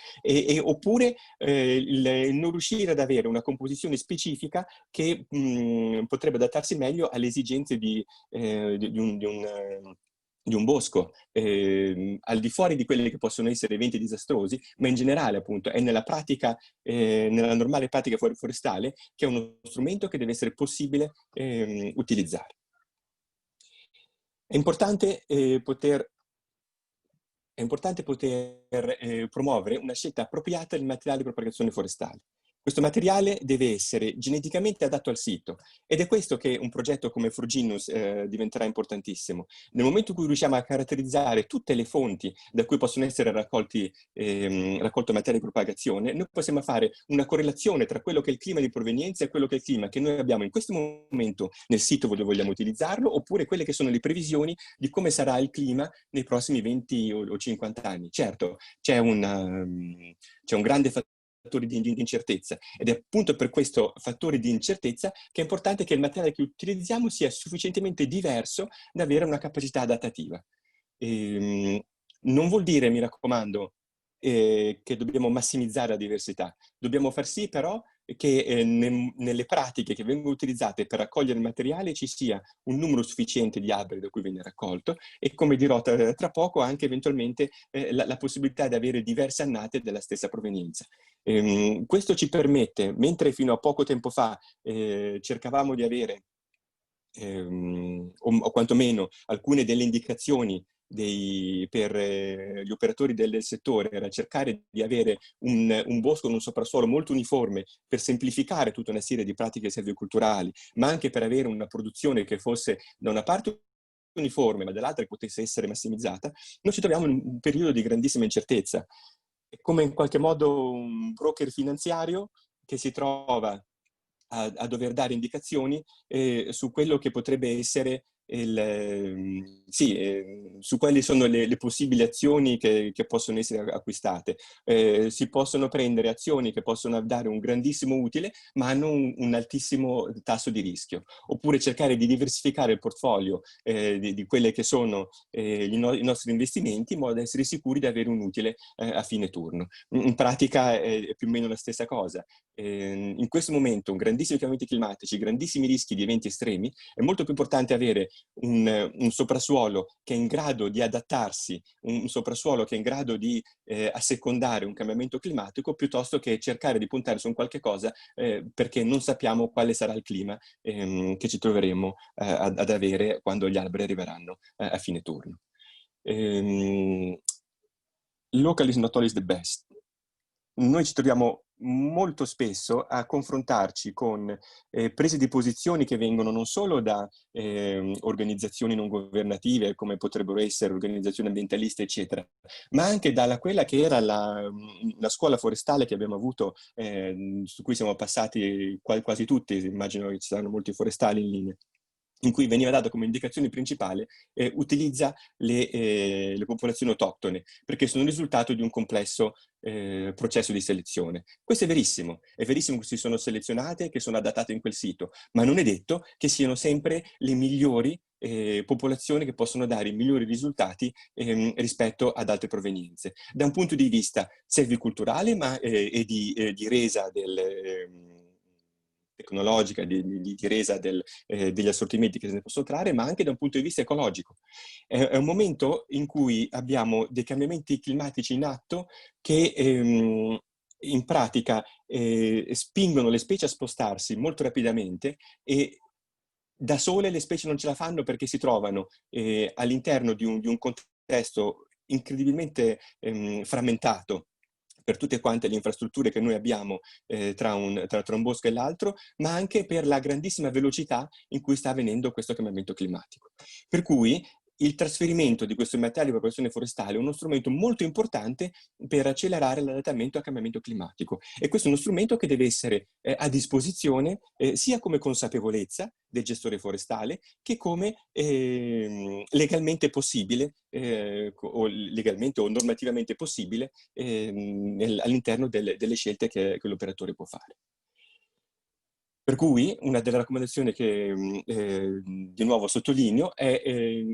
oppure il non riuscire ad avere una composizione specifica che potrebbe adattarsi meglio alle esigenze di un bosco, al di fuori di quelli che possono essere eventi disastrosi, ma in generale appunto è nella pratica, nella normale pratica forestale, che è uno strumento che deve essere possibile utilizzare. È importante poter promuovere una scelta appropriata del materiale di propagazione forestale. Questo materiale deve essere geneticamente adatto al sito, ed è questo che un progetto come Fruginus diventerà importantissimo. Nel momento in cui riusciamo a caratterizzare tutte le fonti da cui possono essere raccolto materiale di propagazione, noi possiamo fare una correlazione tra quello che è il clima di provenienza e quello che è il clima che noi abbiamo in questo momento nel sito dove vogliamo utilizzarlo, oppure quelle che sono le previsioni di come sarà il clima nei prossimi 20 o 50 anni. Certo, c'è un grande fattore di incertezza, ed è appunto per questo fattore di incertezza che è importante che il materiale che utilizziamo sia sufficientemente diverso da avere una capacità adattativa. Non vuol dire, mi raccomando, che dobbiamo massimizzare la diversità. Dobbiamo far sì però che nelle pratiche che vengono utilizzate per raccogliere il materiale ci sia un numero sufficiente di alberi da cui viene raccolto, e come dirò tra poco anche eventualmente la possibilità di avere diverse annate della stessa provenienza. Questo ci permette, mentre fino a poco tempo fa cercavamo di avere o quantomeno alcune delle indicazioni per gli operatori del settore era cercare di avere un bosco con un soprassuolo molto uniforme per semplificare tutta una serie di pratiche silvicolturali, ma anche per avere una produzione che fosse da una parte uniforme ma dall'altra che potesse essere massimizzata. Noi ci troviamo in un periodo di grandissima incertezza. È come in qualche modo un broker finanziario che si trova a dover dare indicazioni su quello che potrebbe essere su quali sono le possibili azioni che possono essere acquistate. Si possono prendere azioni che possono dare un grandissimo utile, ma hanno un altissimo tasso di rischio. Oppure cercare di diversificare il portfolio di quelle che sono i nostri investimenti, in modo da essere sicuri di avere un utile a fine turno. In pratica è più o meno la stessa cosa. In questo momento, grandissimi cambiamenti climatici, grandissimi rischi di eventi estremi, è molto più importante avere un soprassuolo che è in grado di adattarsi, un soprassuolo che è in grado di assecondare un cambiamento climatico, piuttosto che cercare di puntare su un qualche cosa perché non sappiamo quale sarà il clima che ci troveremo ad avere quando gli alberi arriveranno a fine turno. Local is not always the best. Noi ci troviamo molto spesso a confrontarci con prese di posizioni che vengono non solo da organizzazioni non governative, come potrebbero essere organizzazioni ambientaliste, eccetera, ma anche dalla quella che era la scuola forestale che abbiamo avuto, su cui siamo passati quasi tutti, immagino che ci saranno molti forestali in linea, in cui veniva data come indicazione principale utilizza le popolazioni autoctone, perché sono il risultato di un complesso processo di selezione. Questo è verissimo che si sono selezionate, che sono adattate in quel sito, ma non è detto che siano sempre le migliori popolazioni che possono dare i migliori risultati rispetto ad altre provenienze. Da un punto di vista selvicolturale e di resa tecnologica, di resa degli assortimenti che se ne possono trarre, ma anche da un punto di vista ecologico. È un momento in cui abbiamo dei cambiamenti climatici in atto che in pratica spingono le specie a spostarsi molto rapidamente e da sole le specie non ce la fanno perché si trovano all'interno di un contesto incredibilmente frammentato per tutte quante le infrastrutture che noi abbiamo tra un bosco e l'altro, ma anche per la grandissima velocità in cui sta avvenendo questo cambiamento climatico. Per cui il trasferimento di questo materiale di propagazione forestale è uno strumento molto importante per accelerare l'adattamento al cambiamento climatico. E questo è uno strumento che deve essere a disposizione sia come consapevolezza del gestore forestale che come legalmente possibile o legalmente o normativamente possibile all'interno delle scelte che l'operatore può fare. Per cui una delle raccomandazioni che di nuovo sottolineo è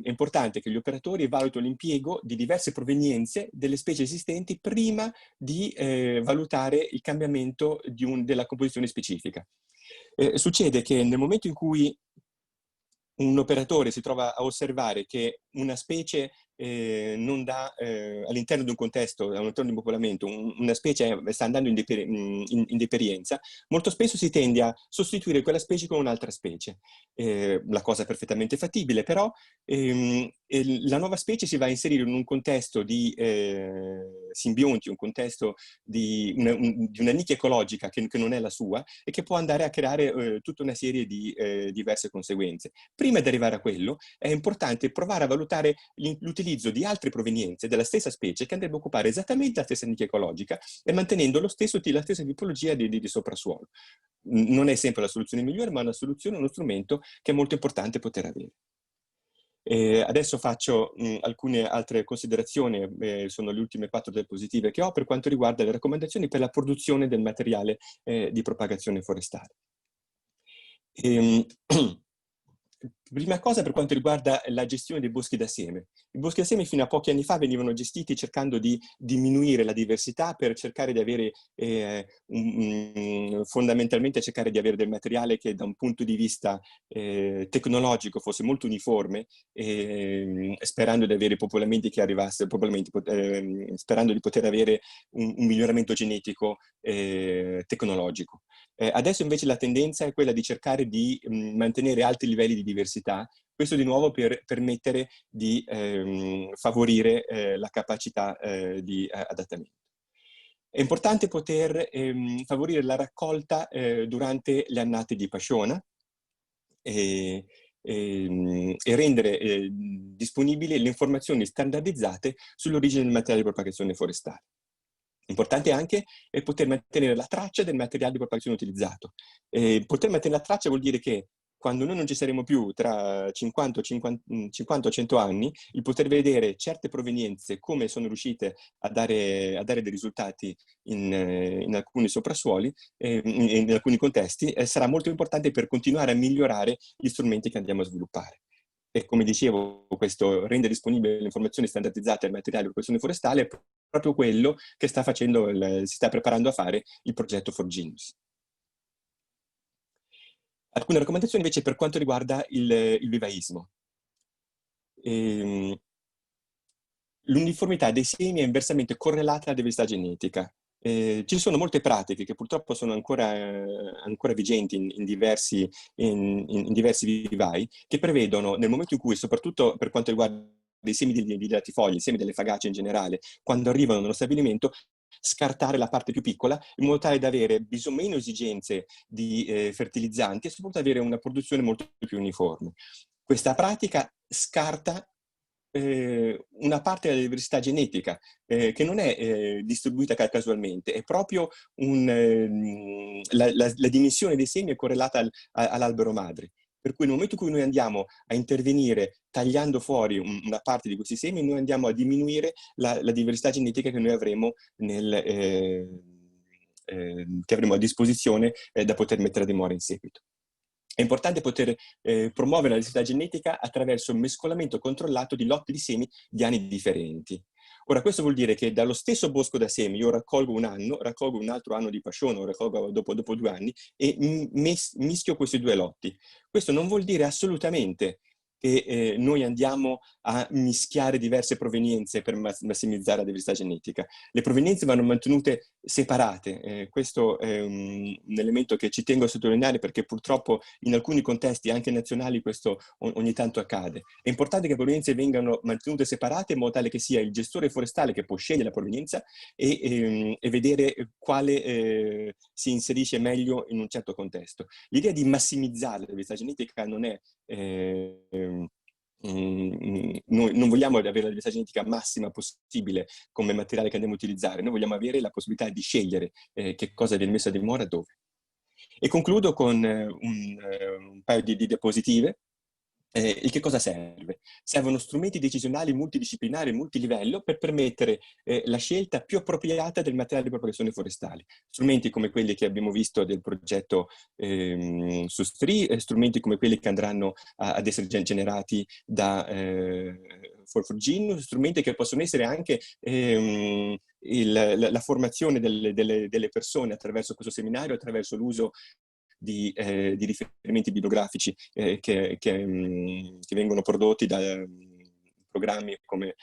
importante che gli operatori valutino l'impiego di diverse provenienze delle specie esistenti prima di valutare il cambiamento della composizione specifica. Succede che nel momento in cui un operatore si trova a osservare che una specie non dà all'interno di un contesto, all'interno di un popolamento, una specie sta andando in deperienza, molto spesso si tende a sostituire quella specie con un'altra specie. La cosa è perfettamente fattibile, però la nuova specie si va a inserire in un contesto di simbionti, un contesto di una nicchia ecologica che non è la sua e che può andare a creare tutta una serie di diverse conseguenze. Prima di arrivare a quello è importante provare a valutare l'utilizzo di altre provenienze della stessa specie che andrebbe a occupare esattamente la stessa nicchia ecologica e mantenendo la stessa tipologia di soprassuolo. Non è sempre la soluzione migliore, ma è una soluzione, uno strumento che è molto importante poter avere. Adesso faccio alcune altre considerazioni, sono le ultime 4 diapositive che ho per quanto riguarda le raccomandazioni per la produzione del materiale di propagazione forestale. Prima cosa per quanto riguarda la gestione dei boschi da seme. I boschi da seme fino a pochi anni fa venivano gestiti cercando di diminuire la diversità per cercare di avere, fondamentalmente cercare di avere del materiale che da un punto di vista tecnologico fosse molto uniforme, sperando di avere popolamenti che arrivassero, sperando di poter avere un miglioramento genetico tecnologico. Adesso invece la tendenza è quella di cercare di mantenere alti livelli di diversità, questo di nuovo per permettere di favorire la capacità di adattamento. È importante poter favorire la raccolta durante le annate di pasciona e rendere disponibili le informazioni standardizzate sull'origine del materiale di propagazione forestale. Importante anche poter mantenere la traccia del materiale di propagazione utilizzato. Poter mantenere la traccia vuol dire che quando noi non ci saremo più tra 50 o 100 anni, il poter vedere certe provenienze, come sono riuscite a dare dei risultati in alcuni soprassuoli, in alcuni contesti, sarà molto importante per continuare a migliorare gli strumenti che andiamo a sviluppare. E come dicevo, questo rendere disponibile le informazioni standardizzate al materiale di propagazione forestale è proprio quello che si sta preparando a fare il progetto For Genius. Alcune raccomandazioni invece per quanto riguarda il vivaismo. L'uniformità dei semi è inversamente correlata alla diversità genetica. Ci sono molte pratiche che purtroppo sono ancora vigenti in diversi vivai, che prevedono nel momento in cui, soprattutto per quanto riguarda i semi di latifoglie, i semi delle fagacee in generale, quando arrivano nello stabilimento, scartare la parte più piccola in modo tale da avere meno esigenze di fertilizzanti e soprattutto avere una produzione molto più uniforme. Questa pratica scarta una parte della diversità genetica che non è distribuita casualmente, è proprio la dimensione dei semi è correlata all'albero madre. Per cui nel momento in cui noi andiamo a intervenire tagliando fuori una parte di questi semi, noi andiamo a diminuire la diversità genetica che noi avremo che avremo a disposizione da poter mettere a dimora in seguito. È importante poter promuovere la diversità genetica attraverso il mescolamento controllato di lotti di semi di anni differenti. Ora, questo vuol dire che dallo stesso bosco da semi io raccolgo un anno, raccolgo un altro anno di pascione, o raccolgo dopo 2 anni e mischio questi 2 lotti. Questo non vuol dire assolutamente che noi andiamo a mischiare diverse provenienze per massimizzare la diversità genetica. Le provenienze vanno mantenute separate. Questo è un elemento che ci tengo a sottolineare perché purtroppo in alcuni contesti, anche nazionali, questo ogni tanto accade. È importante che le provenienze vengano mantenute separate in modo tale che sia il gestore forestale che può scegliere la provenienza e vedere quale si inserisce meglio in un certo contesto. L'idea di massimizzare la diversità genetica non è noi non vogliamo avere la diversità genetica massima possibile come materiale che andiamo a utilizzare, noi vogliamo avere la possibilità di scegliere che cosa viene messo a dimora dove. E concludo con un paio di diapositive. E che cosa serve? Servono strumenti decisionali multidisciplinari e multilivello per permettere la scelta più appropriata del materiale di propagazione forestale. Strumenti come quelli che abbiamo visto del progetto SUS3, strumenti come quelli che andranno ad essere generati da For Genius, strumenti che possono essere anche la formazione delle persone attraverso questo seminario, attraverso l'uso di riferimenti bibliografici che vengono prodotti da programmi come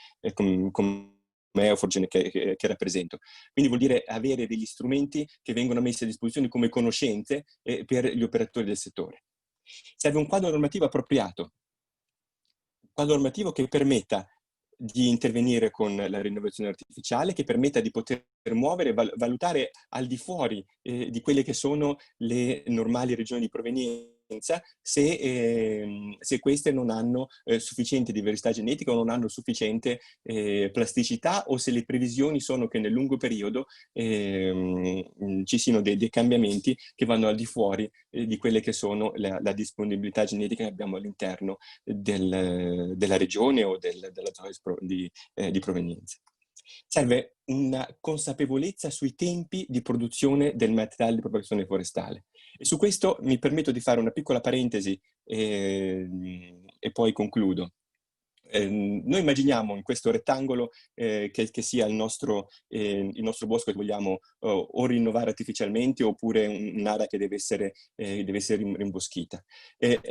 Eoforgen che rappresento. Quindi vuol dire avere degli strumenti che vengono messi a disposizione come conoscenze per gli operatori del settore. Serve un quadro normativo appropriato, un quadro normativo che permetta di intervenire con la rinnovazione artificiale, che permetta di poter muovere, valutare al di fuori di quelle che sono le normali regioni di provenienza, se queste non hanno sufficiente diversità genetica o non hanno sufficiente plasticità, o se le previsioni sono che nel lungo periodo ci siano dei cambiamenti che vanno al di fuori di quelle che sono la disponibilità genetica che abbiamo all'interno della regione o della zona di provenienza. Serve una consapevolezza sui tempi di produzione del materiale di propagazione forestale. E su questo mi permetto di fare una piccola parentesi e poi concludo. Noi immaginiamo in questo rettangolo che sia il nostro bosco che vogliamo o rinnovare artificialmente oppure un'area che deve essere rimboschita.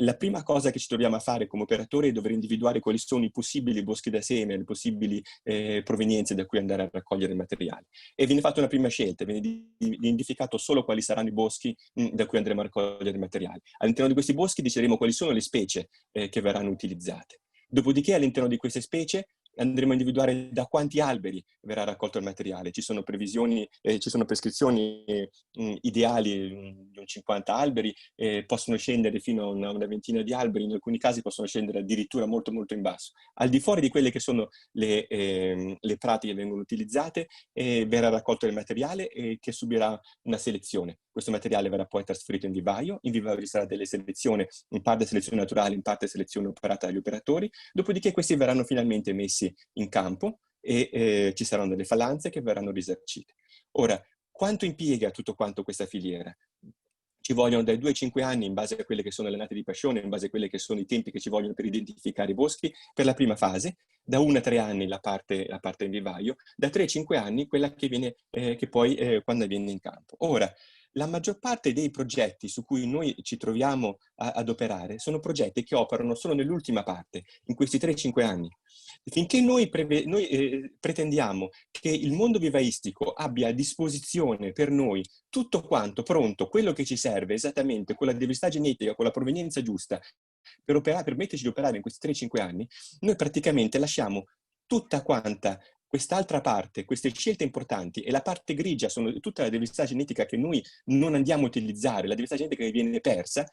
La prima cosa che ci troviamo a fare come operatori è dover individuare quali sono i possibili boschi da seme, le possibili provenienze da cui andare a raccogliere il materiale. E viene fatta una prima scelta, viene identificato solo quali saranno i boschi da cui andremo a raccogliere il materiale. All'interno di questi boschi decideremo quali sono le specie che verranno utilizzate. Dopodiché all'interno di queste specie andremo a individuare da quanti alberi verrà raccolto il materiale. Ci sono previsioni, ci sono prescrizioni ideali di un 50 alberi, possono scendere fino a una ventina di alberi, in alcuni casi possono scendere addirittura molto molto in basso. Al di fuori di quelle che sono le pratiche che vengono utilizzate, verrà raccolto il materiale che subirà una selezione. Questo materiale verrà poi trasferito in vivaio ci sarà delle selezioni, in parte selezione naturale, in parte selezione operata dagli operatori, dopodiché questi verranno finalmente messi in campo e ci saranno delle falanze che verranno risarcite. Ora, quanto impiega tutto quanto questa filiera? Ci vogliono dai 2 ai 5 anni, in base a quelle che sono le annate di passione, in base a quelli che sono i tempi che ci vogliono per identificare i boschi, per la prima fase, da 1 a 3 anni la parte in vivaio, da 3 a 5 anni quella che viene, che poi quando viene in campo. Ora, la maggior parte dei progetti su cui noi ci troviamo ad operare sono progetti che operano solo nell'ultima parte, in questi 3-5 anni. Finché noi pretendiamo che il mondo vivaistico abbia a disposizione per noi tutto quanto pronto, quello che ci serve esattamente, con la diversità genetica, con la provenienza giusta, per permetterci di operare in questi 3-5 anni, noi praticamente lasciamo tutta quanta quest'altra parte, queste scelte importanti, e la parte grigia sono tutta la diversità genetica che noi non andiamo a utilizzare, la diversità genetica che viene persa,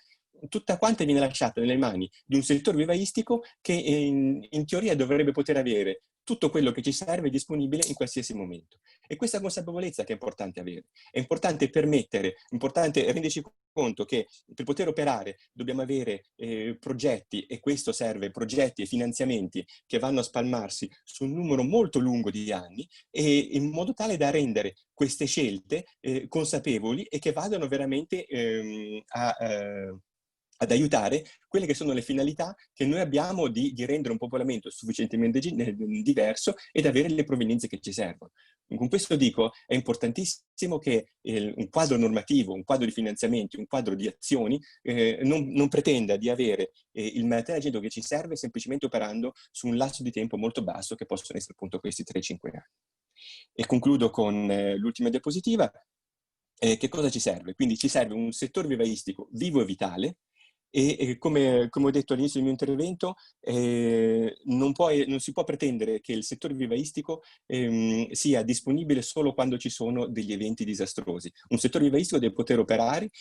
tutta quanta viene lasciata nelle mani di un settore vivaistico che in teoria dovrebbe poter avere tutto quello che ci serve disponibile in qualsiasi momento. E questa consapevolezza che è importante avere. È importante importante renderci conto che per poter operare dobbiamo avere progetti, e questo serve, progetti e finanziamenti che vanno a spalmarsi su un numero molto lungo di anni, e in modo tale da rendere queste scelte consapevoli e che vadano veramente ad aiutare quelle che sono le finalità che noi abbiamo di rendere un popolamento sufficientemente diverso ed avere le provenienze che ci servono. Con questo dico, è importantissimo che un quadro normativo, un quadro di finanziamenti, un quadro di azioni non pretenda di avere il materiale genetico che ci serve semplicemente operando su un lasso di tempo molto basso, che possono essere appunto questi 3-5 anni. E concludo con l'ultima diapositiva. Che cosa ci serve? Quindi ci serve un settore vivaistico vivo e vitale, e come ho detto all'inizio del mio intervento, non si può pretendere che il settore vivaistico sia disponibile solo quando ci sono degli eventi disastrosi. Un settore vivaistico deve poter operare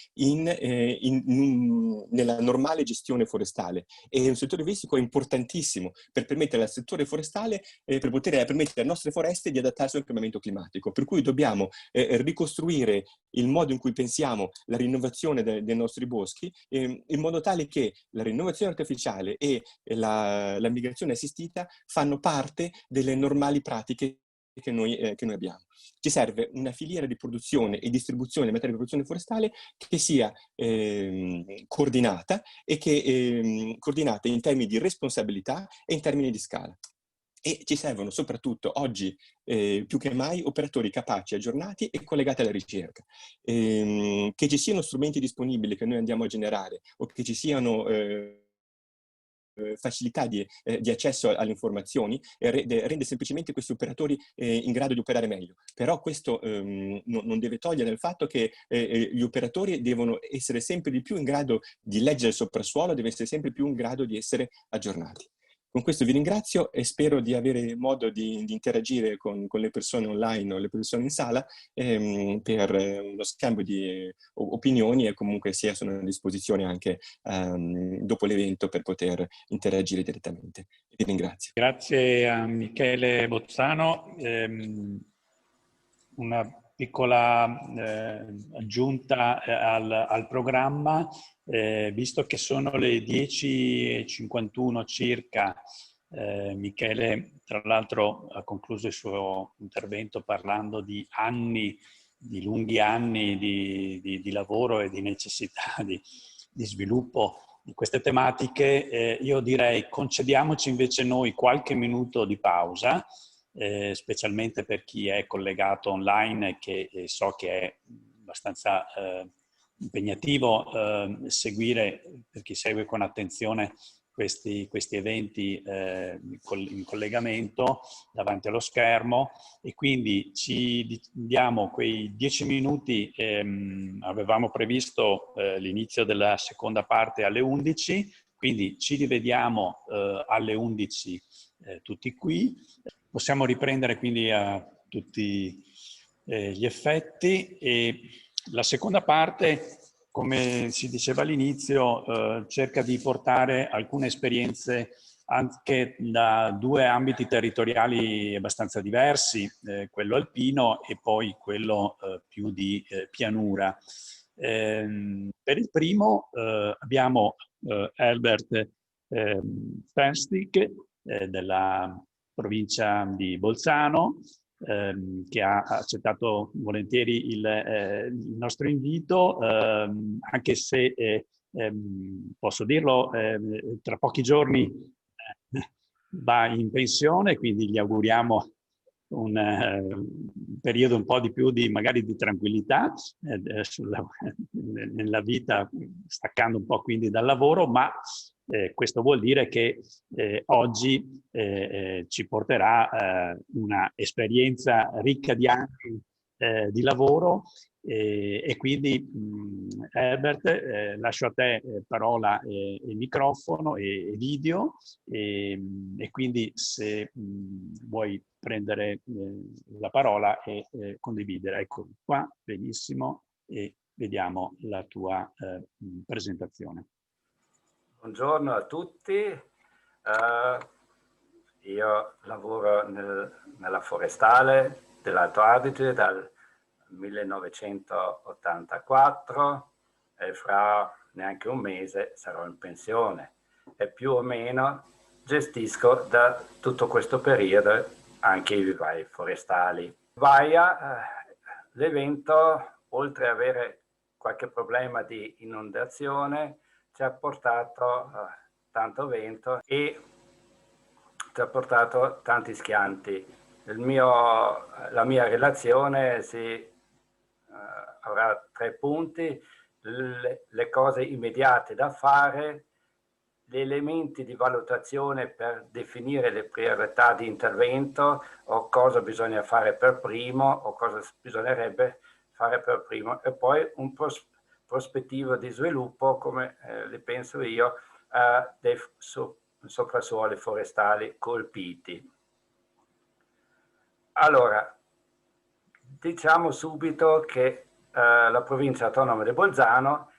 nella normale gestione forestale, e un settore vivaistico è importantissimo per permettere al settore forestale, per poter permettere alle nostre foreste di adattarsi al cambiamento climatico. Per cui dobbiamo ricostruire il modo in cui pensiamo la rinnovazione dei nostri boschi, in modo tale che la rinnovazione artificiale e la migrazione assistita fanno parte delle normali pratiche che noi abbiamo. Ci serve una filiera di produzione e distribuzione di materia di produzione forestale che sia coordinata, e che coordinata in termini di responsabilità e in termini di scala. E ci servono soprattutto oggi più che mai operatori capaci, aggiornati e collegati alla ricerca. Che ci siano strumenti disponibili che noi andiamo a generare, o che ci siano facilità di accesso alle informazioni, rende semplicemente questi operatori in grado di operare meglio. Però questo non deve togliere il fatto che gli operatori devono essere sempre di più in grado di leggere il soprassuolo, deve essere sempre più in grado di essere aggiornati. Con questo vi ringrazio e spero di avere modo di interagire con le persone online o le persone in sala per uno scambio di opinioni, e comunque sono a disposizione anche dopo l'evento per poter interagire direttamente. Vi ringrazio. Grazie a Michele Bozzano. Una piccola aggiunta al programma. Visto che sono le 10:51 circa, Michele tra l'altro ha concluso il suo intervento parlando di lunghi anni di lavoro e di necessità di sviluppo di queste tematiche. Io direi concediamoci invece noi qualche minuto di pausa, specialmente per chi è collegato online e che so che è abbastanza impegnativo seguire, per chi segue con attenzione questi eventi in collegamento davanti allo schermo, e quindi ci diamo quei 10 minuti. Avevamo previsto l'inizio della seconda parte alle 11, Quindi ci rivediamo alle 11 tutti qui. Possiamo riprendere quindi a tutti gli effetti, e la seconda parte, come si diceva all'inizio, cerca di portare alcune esperienze anche da due ambiti territoriali abbastanza diversi, quello alpino e poi quello più di pianura. Per il primo abbiamo Herbert Fenstick della provincia di Bolzano, che ha accettato volentieri il nostro invito, anche se posso dirlo, tra pochi giorni va in pensione, quindi gli auguriamo un periodo un po' di più magari di tranquillità nella vita, staccando un po' quindi dal lavoro, ma questo vuol dire che oggi ci porterà una esperienza ricca di anni di lavoro, e quindi Herbert, lascio a te parola e microfono e video, e quindi se vuoi prendere la parola e condividere. Ecco qua, benissimo, e vediamo la tua presentazione. Buongiorno a tutti, io lavoro nella forestale dell'Alto Adige dal 1984 e fra neanche un mese sarò in pensione, e più o meno gestisco da tutto questo periodo anche i vivai forestali. Vaia, l'evento, oltre ad avere qualche problema di inondazione, ci ha portato tanto vento e ci ha portato tanti schianti. La mia relazione avrà 3 punti: le cose immediate da fare, gli elementi di valutazione per definire le priorità di intervento, o cosa bisogna fare per primo o cosa bisognerebbe fare per primo, e poi un prospettivo di sviluppo, come le penso io, dei soprassuoli forestali colpiti. Allora, diciamo subito che la provincia autonoma di Bolzano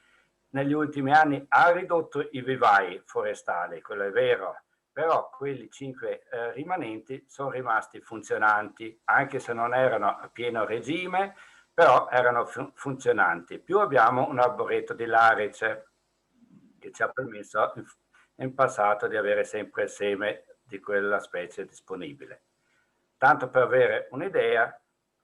negli ultimi anni ha ridotto i vivai forestali, quello è vero, però quelli 5 rimanenti sono rimasti funzionanti, anche se non erano a pieno regime, però erano funzionanti. Più abbiamo un arboreto di larice che ci ha permesso in passato di avere sempre il seme di quella specie disponibile. Tanto per avere un'idea,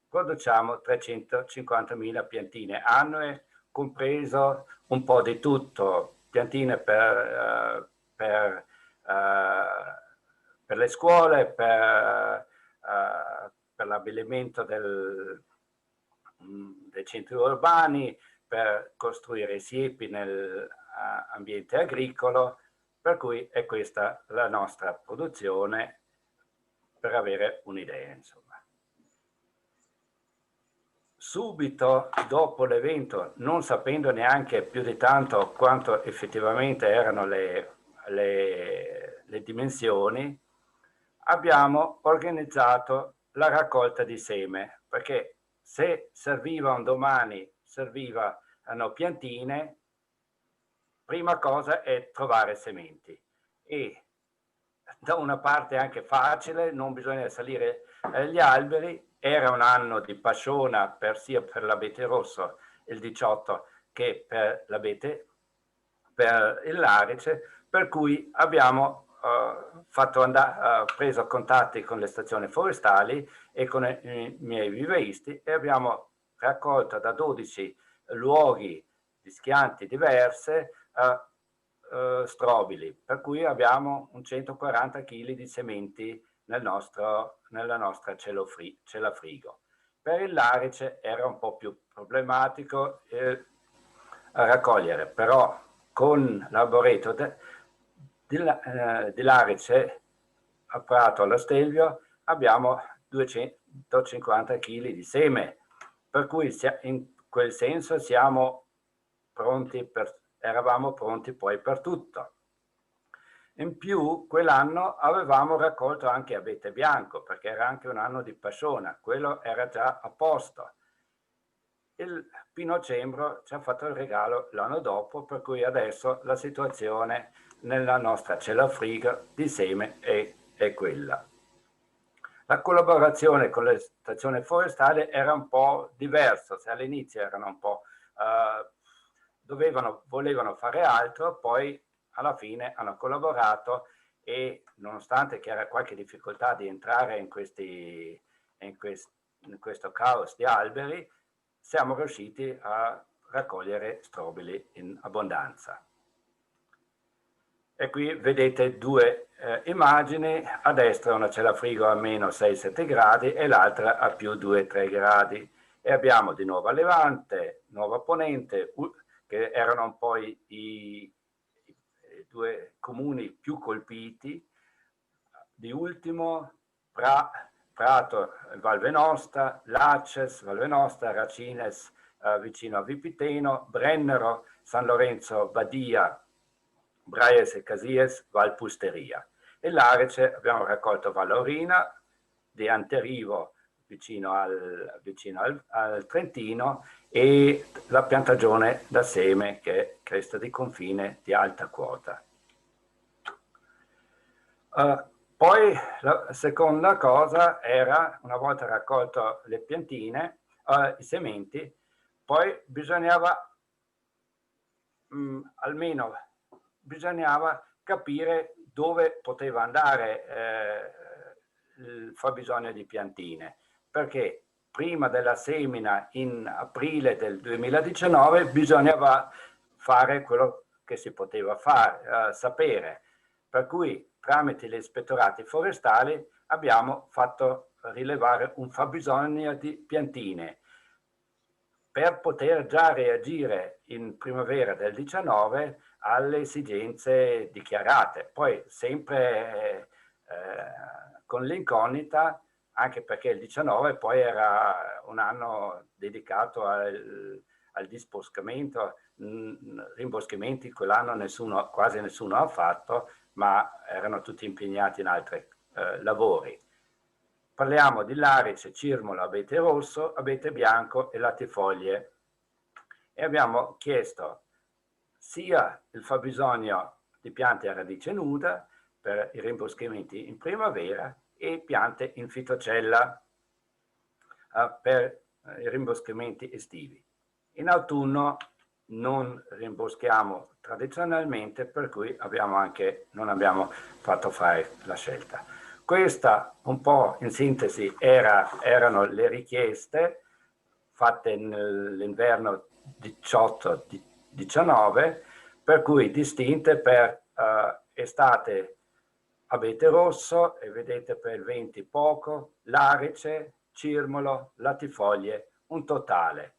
produciamo 350.000 piantine annue, compreso un po' di tutto, piantine per le scuole, per l'ambellimento dei centri urbani, per costruire i siepi nell'ambiente agricolo, per cui è questa la nostra produzione, per avere un'idea, insomma. Subito dopo l'evento, non sapendo neanche più di tanto quanto effettivamente erano le dimensioni, abbiamo organizzato la raccolta di seme, perché se serviva un domani, servivano piantine, prima cosa è trovare sementi, e da una parte anche facile, non bisogna salire gli alberi. Era un anno di pasciona sia per l'abete rosso il 18 che per il larice, per cui abbiamo preso contatti con le stazioni forestali e con i miei vivaisti, e abbiamo raccolto da 12 luoghi di schianti diverse strobili, per cui abbiamo un 140 kg di sementi nella nostra celafrigo. Per il larice era un po' più problematico a raccogliere, però con l'arboreto di larice a Prato alla Stelvio abbiamo 250 kg di seme, per cui in quel senso eravamo pronti poi per tutto. In più, quell'anno avevamo raccolto anche abete bianco, perché era anche un anno di Pasciona, quello era già a posto. Il Pinocembro ci ha fatto il regalo l'anno dopo, per cui adesso la situazione nella nostra cella frigo di seme è quella. La collaborazione con le stazioni forestali era un po' diversa, se all'inizio erano un po' volevano fare altro, poi alla fine hanno collaborato e nonostante c'era qualche difficoltà di entrare in questo caos di alberi, siamo riusciti a raccogliere strobili in abbondanza. E qui vedete due immagini, a destra una cella frigo a meno 6-7 gradi e l'altra a più 2-3 gradi. E abbiamo di nuovo a Levante, nuovo a Ponente, che erano un po' i due comuni più colpiti. Di ultimo Prato, Val Venosta, Laces, Val Venosta, Racines vicino a Vipiteno, Brennero, San Lorenzo, Badia, Braies e Casies, Val Pusteria. E l'Arice abbiamo raccolto Vallorina, di Anterivo vicino al Trentino e la piantagione da seme che è cresta di confine di alta quota. Poi la seconda cosa era, una volta raccolto le piantine, i sementi, poi bisognava bisognava capire dove poteva andare il fabbisogno di piantine, perché prima della semina in aprile del 2019 bisognava fare quello che si poteva sapere, per cui tramite gli ispettorati forestali abbiamo fatto rilevare un fabbisogno di piantine per poter già reagire in primavera del 19 alle esigenze dichiarate. Poi sempre con l'incognita, anche perché il 19 poi era un anno dedicato al disboscamento, rimboschimenti quell'anno quasi nessuno ha fatto, ma erano tutti impegnati in altri lavori. Parliamo di larice, cirmolo, abete rosso, abete bianco e latifoglie. E abbiamo chiesto sia il fabbisogno di piante a radice nuda per i rimboschimenti in primavera e piante in fitocella per i rimboschimenti estivi. In autunno non rimboschiamo tradizionalmente, per cui non abbiamo fatto fare la scelta. Questa un po' in sintesi erano le richieste fatte nell'inverno 18-19, per cui distinte per estate abete rosso, e vedete per il 20 poco, larice, cirmolo, latifoglie, un totale.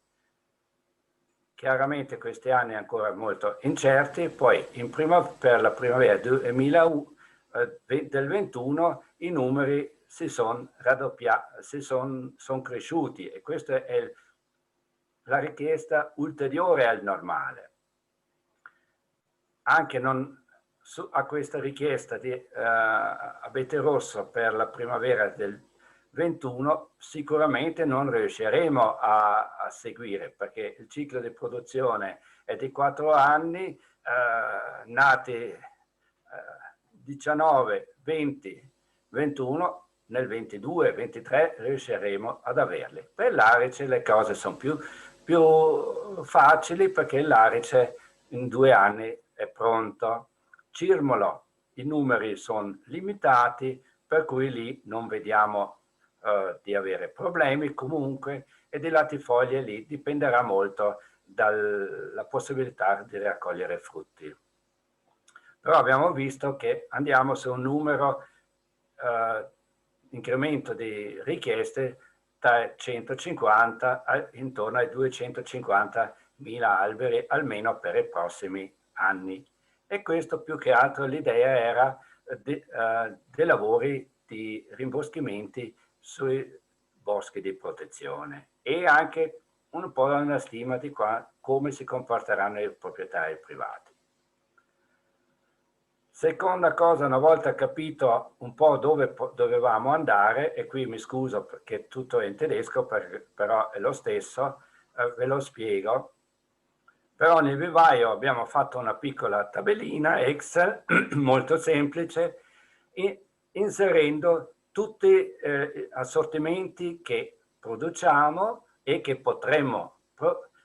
Chiaramente questi anni ancora molto incerti, poi per la primavera del 21 i numeri si sono raddoppiati, son cresciuti, e questa è la richiesta ulteriore al normale. Anche a questa richiesta di abete rosso per la primavera del 21 sicuramente non riusciremo a seguire, perché il ciclo di produzione è di 4 anni, nati 19, 20, 21, nel 22, 23 riusciremo ad averli. Per l'arice le cose sono più facili, perché l'arice in 2 anni è pronto. Cirmolo, i numeri sono limitati, per cui lì non vediamo di avere problemi comunque, e di latifoglie lì dipenderà molto dalla possibilità di raccogliere frutti. Però abbiamo visto che andiamo su un numero incremento di richieste da 150 intorno ai 250.000 alberi almeno per i prossimi anni. E questo più che altro l'idea era dei lavori di rimboschimenti sui boschi di protezione, e anche un po' una stima di come si comporteranno i proprietari privati. Seconda cosa, una volta capito un po' dove dovevamo andare, e qui mi scuso perché tutto è in tedesco, però è lo stesso, ve lo spiego. Per ogni vivaio abbiamo fatto una piccola tabellina Excel molto semplice, inserendo tutti gli assortimenti che produciamo e che potremmo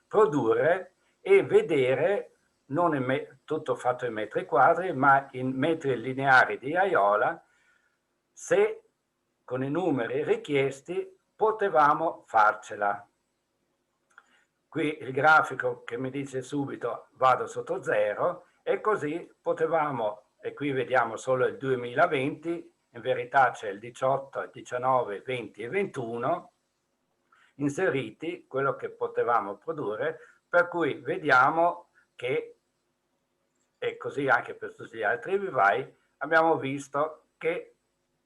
produrre, e vedere, non tutto fatto in metri quadri, ma in metri lineari di Aiola, se con i numeri richiesti potevamo farcela. Qui il grafico che mi dice subito vado sotto 0, e così potevamo, e qui vediamo solo il 2020, in verità c'è il 18, il 19, 20 e 21 inseriti, quello che potevamo produrre, per cui vediamo che, e così anche per tutti gli altri vivai, abbiamo visto che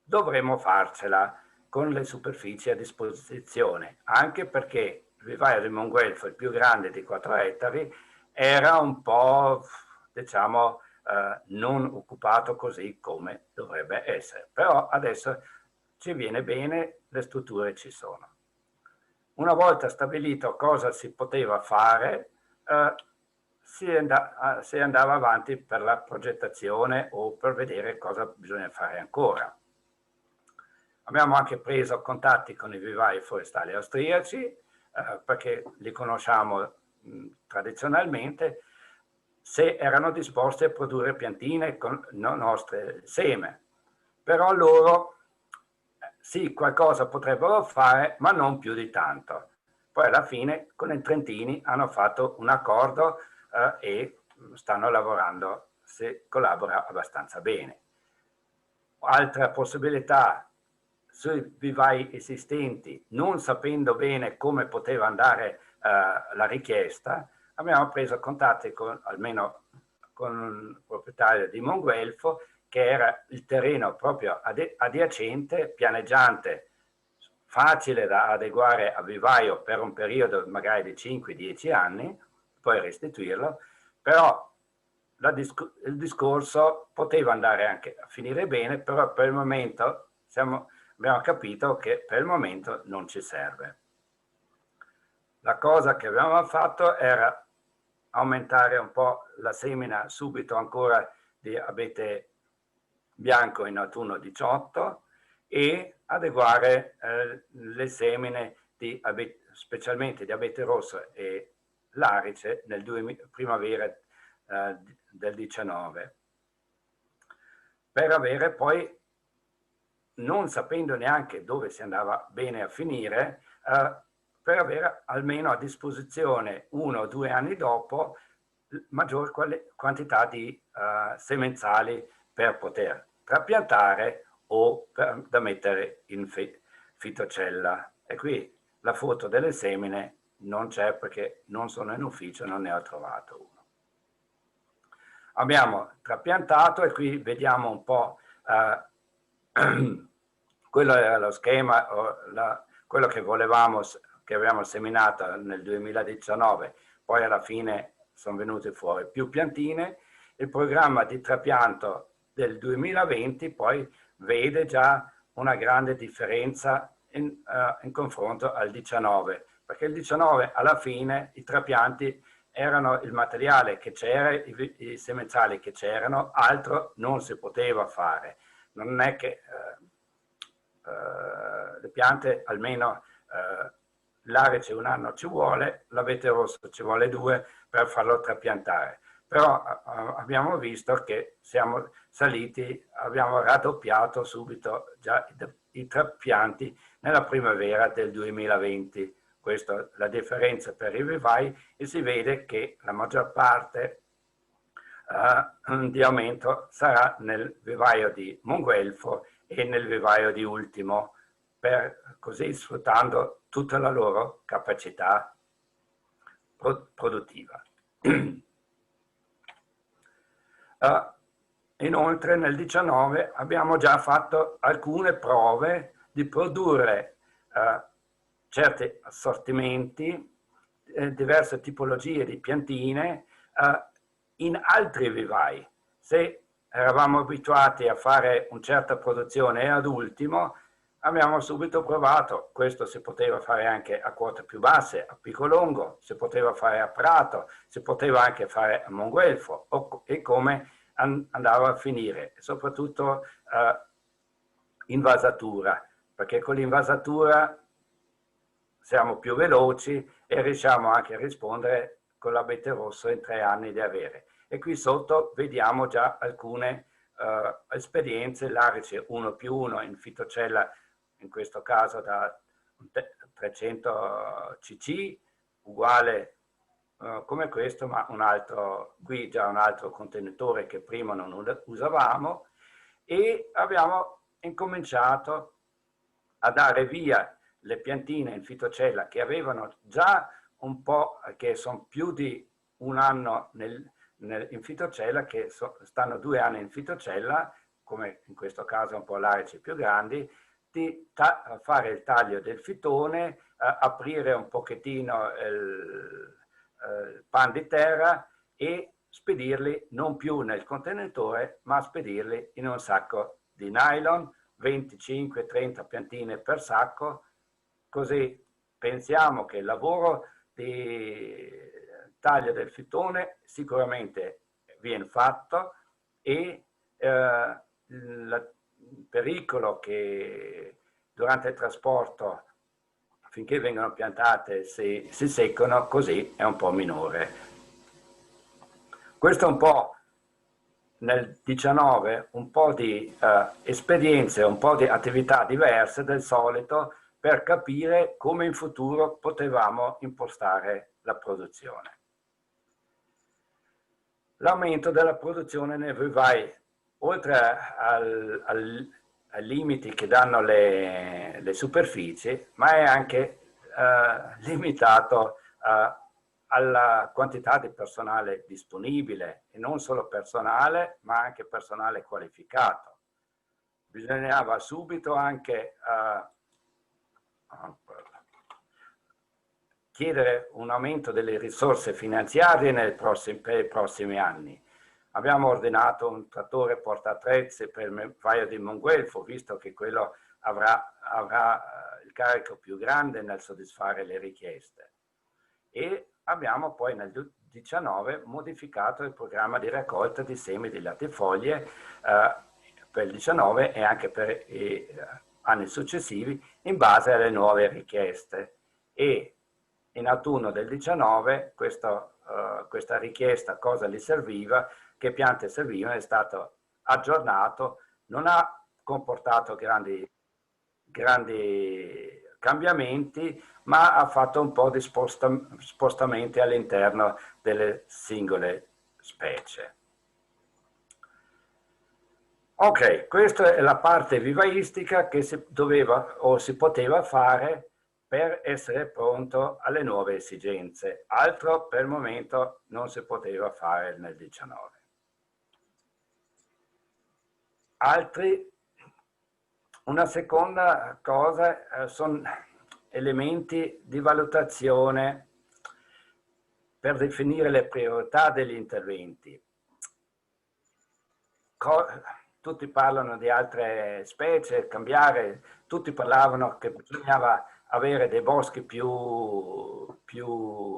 dovremo farcela con le superfici a disposizione, anche perché il vivaio di Monguelfo, il più grande di 4 ettari, era un po', diciamo, non occupato così come dovrebbe essere. Però adesso ci viene bene, le strutture ci sono. Una volta stabilito cosa si poteva fare, si andava avanti per la progettazione o per vedere cosa bisogna fare ancora. Abbiamo anche preso contatti con i vivai forestali austriaci, perché li conosciamo tradizionalmente, se erano disposti a produrre piantine con le nostre seme. Però loro sì, qualcosa potrebbero fare, ma non più di tanto. Poi alla fine con i trentini hanno fatto un accordo e stanno lavorando, si collabora abbastanza bene. Altra possibilità, sui vivai esistenti, non sapendo bene come poteva andare la richiesta, abbiamo preso contatti almeno con un proprietario di Monguelfo, che era il terreno proprio adiacente, pianeggiante, facile da adeguare a vivaio per un periodo magari di 5-10 anni, poi restituirlo, però il discorso poteva andare anche a finire bene, però per il momento abbiamo capito che per il momento non ci serve. La cosa che abbiamo fatto era aumentare un po' la semina subito ancora di abete bianco in autunno 18 e adeguare le semine specialmente di abete rosso e larice nel primavera del 19, per avere poi, non sapendo neanche dove si andava bene a finire, per avere almeno a disposizione 1 o 2 anni dopo maggior quantità di semenzali per poter trapiantare o da mettere in fitocella. E qui la foto delle semine non c'è perché non sono in ufficio, non ne ho trovato uno. Abbiamo trapiantato e qui vediamo un po', quello era lo schema, quello che volevamo, che abbiamo seminato nel 2019, poi alla fine sono venute fuori più piantine. Il programma di trapianto del 2020 poi vede già una grande differenza in confronto al 19, perché il 19 alla fine i trapianti erano il materiale che c'era, i semenzali che c'erano, altro non si poteva fare. Non è che le piante, almeno l'arice un anno ci vuole, l'abete rosso ci vuole 2 per farlo trapiantare. Però abbiamo visto che siamo saliti, abbiamo raddoppiato subito già i trapianti nella primavera del 2020. Questa è la differenza per i vivai e si vede che la maggior parte di aumento sarà nel vivaio di Monguelfo e nel vivaio di Ultimo, così sfruttando tutta la loro capacità produttiva. Inoltre nel 19 abbiamo già fatto alcune prove di produrre certi assortimenti, diverse tipologie di piantine in altri vivai. Se eravamo abituati a fare una certa produzione e ad ultimo abbiamo subito provato, questo si poteva fare anche a quote più basse, a Picco Longo, si poteva fare a Prato, si poteva anche fare a Monguelfo, e come andava a finire, soprattutto invasatura, perché con l'invasatura siamo più veloci e riusciamo anche a rispondere con l'abete rosso in 3 anni di avere. E qui sotto vediamo già alcune esperienze, l'Arice 1+1 in fitocella, in questo caso da 300 cc, uguale come questo, ma un altro, qui già un altro contenitore che prima non usavamo, e abbiamo incominciato a dare via le piantine in fitocella che avevano già un po', che sono più di un anno in fitocella, che stanno 2 anni in fitocella, come in questo caso un po' l'arice più grandi, di fare il taglio del fitone, aprire un pochettino il pan di terra e spedirli non più nel contenitore, ma spedirli in un sacco di nylon, 25-30 piantine per sacco, così pensiamo che il lavoro di taglio del fitone sicuramente viene fatto e il pericolo che durante il trasporto, finché vengono piantate, si seccano, così è un po' minore. Questo è un po' nel 19, un po' di esperienze, un po' di attività diverse del solito per capire come in futuro potevamo impostare la produzione. L'aumento della produzione nei vivai, oltre ai limiti che danno le superfici, ma è anche limitato alla quantità di personale disponibile, e non solo personale, ma anche personale qualificato. Bisognava subito anche chiedere un aumento delle risorse finanziarie per i prossimi anni. Abbiamo ordinato un trattore portaattrezzi per il Vaio di Monguelfo, visto che quello avrà il carico più grande nel soddisfare le richieste. E abbiamo poi nel 2019 modificato il programma di raccolta di semi di latifoglie per il 2019 e anche per gli anni successivi in base alle nuove richieste. E in autunno del 2019 questa richiesta, cosa gli serviva, che piante servivano, è stato aggiornato, non ha comportato grandi cambiamenti, ma ha fatto un po' di spostamenti all'interno delle singole specie. Ok, questa è la parte vivaistica che si doveva o si poteva fare per essere pronto alle nuove esigenze. Altro per il momento non si poteva fare nel 19. Una seconda cosa sono elementi di valutazione per definire le priorità degli interventi. Tutti parlano di altre specie, cambiare, tutti parlavano che bisognava avere dei boschi più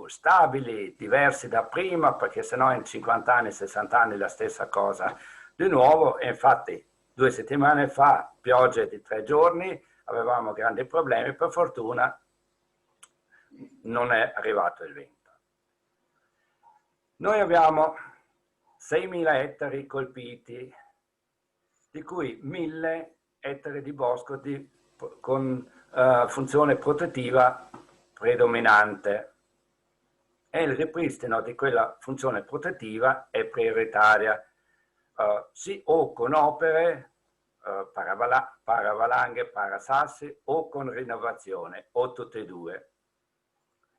stabili, diversi da prima, perché sennò in 50 anni, 60 anni la stessa cosa di nuovo. E infatti 2 settimane fa, piogge di 3 giorni, avevamo grandi problemi, per fortuna non è arrivato il vento. Noi abbiamo 6.000 ettari colpiti, di cui 1.000 ettari di bosco con funzione protettiva predominante, e il ripristino di quella funzione protettiva è prioritaria, sì, o con opere, paravalanghe, parasassi, o con rinnovazione, o tutte e due.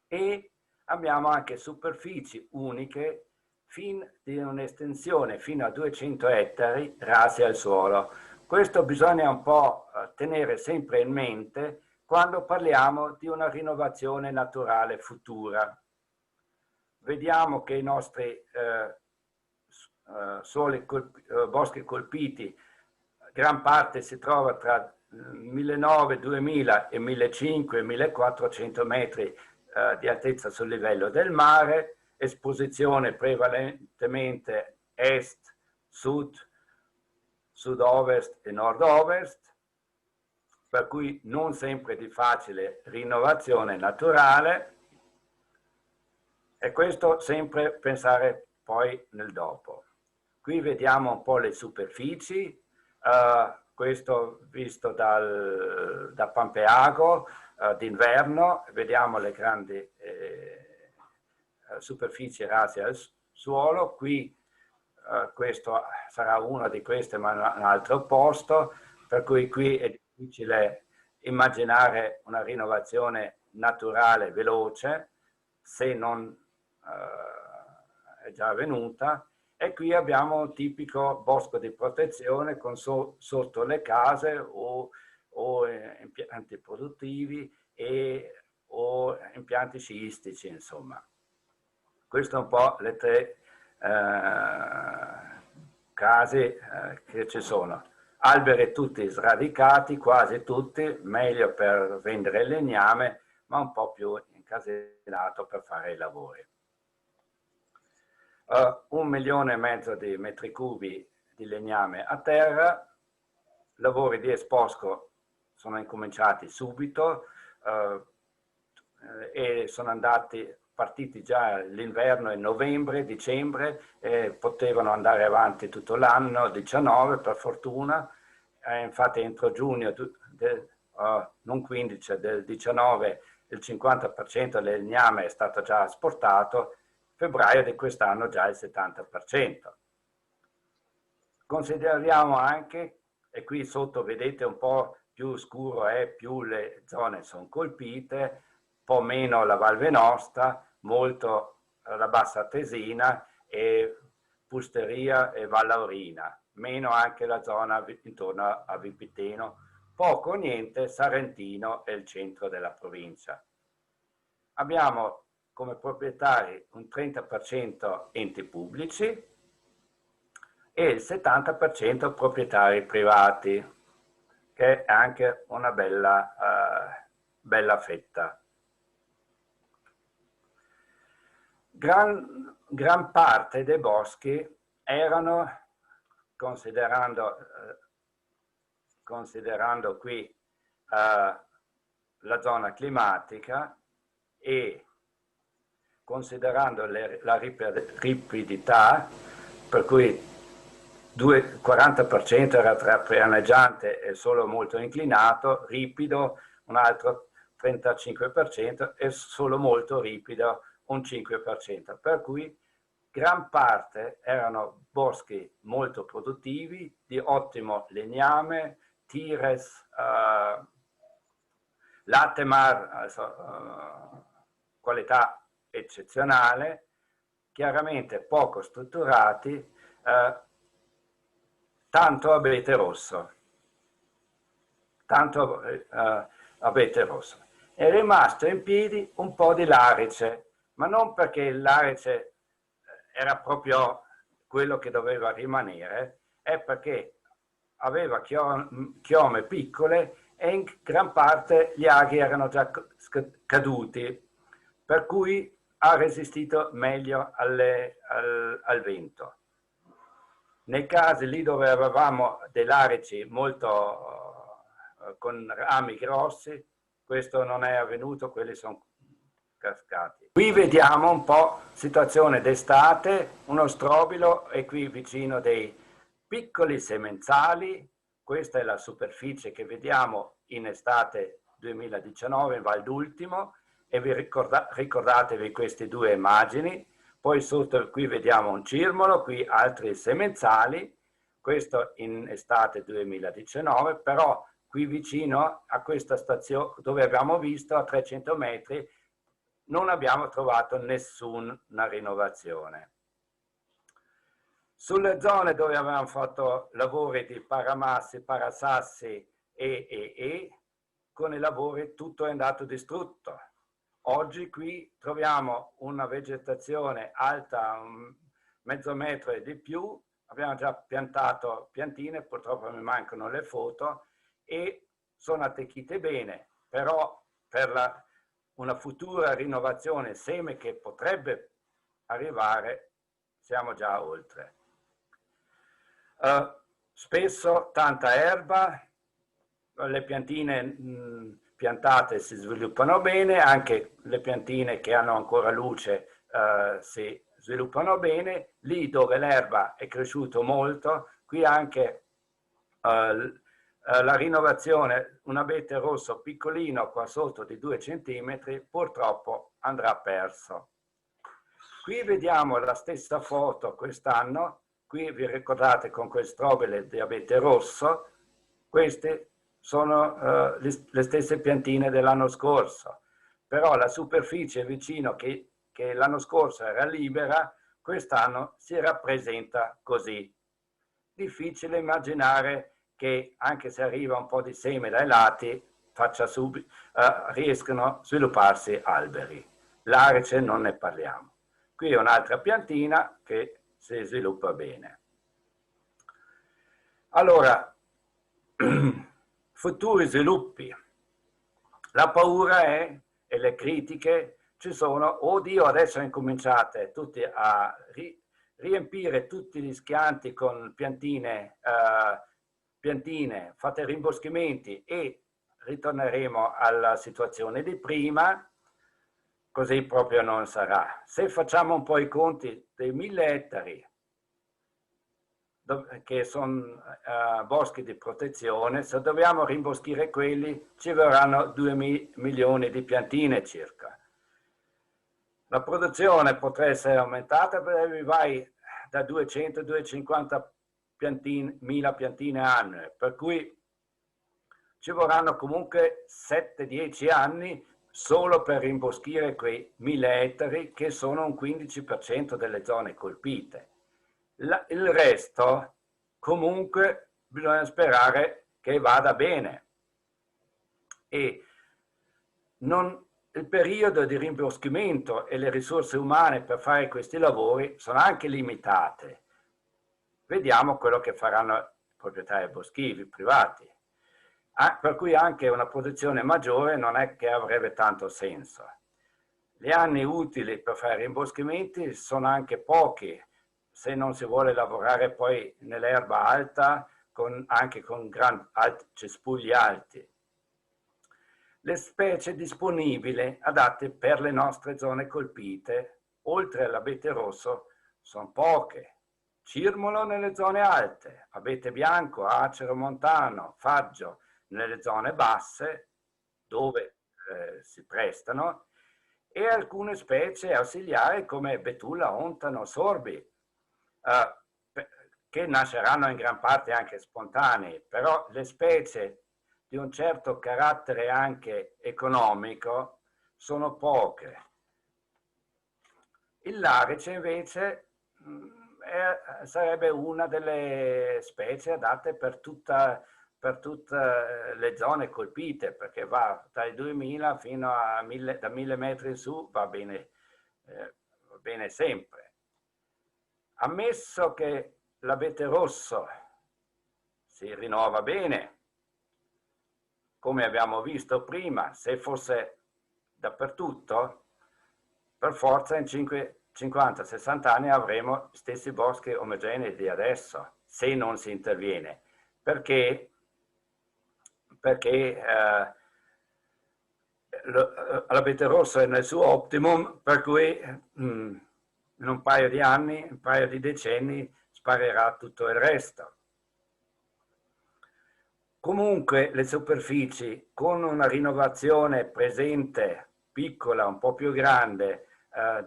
E abbiamo anche superfici uniche di un'estensione fino a 200 ettari rasi al suolo. Questo bisogna un po' tenere sempre in mente quando parliamo di una rinnovazione naturale futura. Vediamo che i nostri boschi colpiti, gran parte si trova tra 1900, 2000 e 1500 e 1400 metri di altezza sul livello del mare, esposizione prevalentemente est, sud, sud-ovest e nord-ovest, per cui non sempre di facile rinnovazione naturale, e questo sempre pensare poi nel dopo. Qui vediamo un po' le superfici, questo visto da Pampeago d'inverno, vediamo le grandi superfici rase al suolo. Qui questo sarà una di queste, ma un altro posto, per cui qui è difficile immaginare una rinnovazione naturale veloce se non è già avvenuta. E qui abbiamo un tipico bosco di protezione con sotto le case o impianti produttivi o impianti sciistici, insomma. Queste sono un po' le tre casi che ci sono. Alberi tutti sradicati, quasi tutti, meglio per vendere il legname, ma un po' più incasinato per fare i lavori. 1,5 milioni di metri cubi di legname a terra, lavori di esposco sono incominciati subito e sono partiti già l'inverno in novembre, dicembre, potevano andare avanti tutto l'anno, 19 per fortuna, infatti entro giugno, non 15, del 19, il 50% del legname è stato già esportato, febbraio di quest'anno già il 70%. Consideriamo anche, e qui sotto vedete un po' più scuro più le zone sono colpite, un po' meno la Val Venosta, molto la Bassa Tesina e Pusteria e Val Laurina, meno anche la zona intorno a Vipiteno, poco o niente Sarentino e il centro della provincia. Abbiamo come proprietari un 30% enti pubblici e il 70% proprietari privati, che è anche una bella fetta. Gran parte dei boschi erano, considerando qui la zona climatica e considerando la ripidità, per cui il 40% era pianeggiante e solo molto inclinato, ripido, un altro 35% e solo molto ripido, un 5%, per cui gran parte erano boschi molto produttivi, di ottimo legname, tires, latemar, qualità eccezionale, chiaramente poco strutturati, tanto abete rosso. È rimasto in piedi un po' di larice, ma non perché il larice era proprio quello che doveva rimanere, è perché aveva chiome piccole e in gran parte gli aghi erano già caduti, per cui ha resistito meglio al vento. Nei casi lì dove avevamo dei larici molto con rami grossi, questo non è avvenuto, quelli sono cascati. Qui vediamo un po' situazione d'estate, uno strobilo e qui vicino dei piccoli semenzali. Questa è la superficie che vediamo in estate 2019 in Val d'Ultimo e ricordatevi queste due immagini. Poi sotto qui vediamo un cirmolo, qui altri semenzali, questo in estate 2019, però qui vicino a questa stazione dove abbiamo visto a 300 metri non abbiamo trovato nessuna rinnovazione. Sulle zone dove avevamo fatto lavori di paramassi, parasassi e con i lavori tutto è andato distrutto. Oggi qui troviamo una vegetazione alta mezzo metro e di più, abbiamo già piantato piantine, purtroppo mi mancano le foto, e sono attecchite bene, però per una futura rinnovazione seme che potrebbe arrivare siamo già oltre. Spesso tanta erba, le piantine piantate si sviluppano bene, anche le piantine che hanno ancora luce si sviluppano bene. Lì dove l'erba è cresciuto molto, qui anche la rinnovazione, un abete rosso piccolino qua sotto di 2 centimetri, purtroppo andrà perso. Qui vediamo la stessa foto quest'anno. Qui vi ricordate con quel strobile di abete rosso, queste sono le stesse piantine dell'anno scorso, però la superficie vicino che l'anno scorso era libera, quest'anno si rappresenta così. Difficile immaginare che anche se arriva un po' di seme dai lati, riescano a svilupparsi alberi. L'arice non ne parliamo. Qui è un'altra piantina che si sviluppa bene. Allora, futuri sviluppi. La paura è, e le critiche ci sono, oddio, adesso incominciate tutti a riempire tutti gli schianti con piantine, fate rimboschimenti e ritorneremo alla situazione di prima. Così proprio non sarà. Se facciamo un po' i conti dei 1000 ettari, che sono boschi di protezione, se dobbiamo rimboschire quelli ci vorranno 2 milioni di piantine circa. La produzione potrà essere aumentata perché vai da 200 a 250 mila piantine annue, per cui ci vorranno comunque 7-10 anni solo per rimboschire quei 1000 ettari che sono un 15% delle zone colpite. Il resto comunque bisogna sperare che vada bene. E il periodo di rimboschimento e le risorse umane per fare questi lavori sono anche limitate. Vediamo quello che faranno i proprietari boschivi privati. Per cui anche una produzione maggiore non è che avrebbe tanto senso. Gli anni utili per fare rimboschimenti sono anche pochi, se non si vuole lavorare poi nell'erba alta, anche con cespugli alti. Le specie disponibili adatte per le nostre zone colpite, oltre all'abete rosso, sono poche. Cirmolo nelle zone alte, abete bianco, acero montano, faggio nelle zone basse, dove si prestano, e alcune specie ausiliari come betulla, ontano, sorbi, che nasceranno in gran parte anche spontanei, però le specie di un certo carattere anche economico sono poche. Il larice invece sarebbe una delle specie adatte per tutte le zone colpite, perché va dai 2000 fino a 1000, da 1000 metri in su va bene sempre. Ammesso che l'abete rosso si rinnova bene, come abbiamo visto prima, se fosse dappertutto, per forza in 50-60 anni avremo gli stessi boschi omogenei di adesso, se non si interviene. Perché l'abete rosso è nel suo optimum, per cui in un paio di anni, un paio di decenni, sparerà tutto il resto. Comunque le superfici con una rinnovazione presente, piccola, un po' più grande,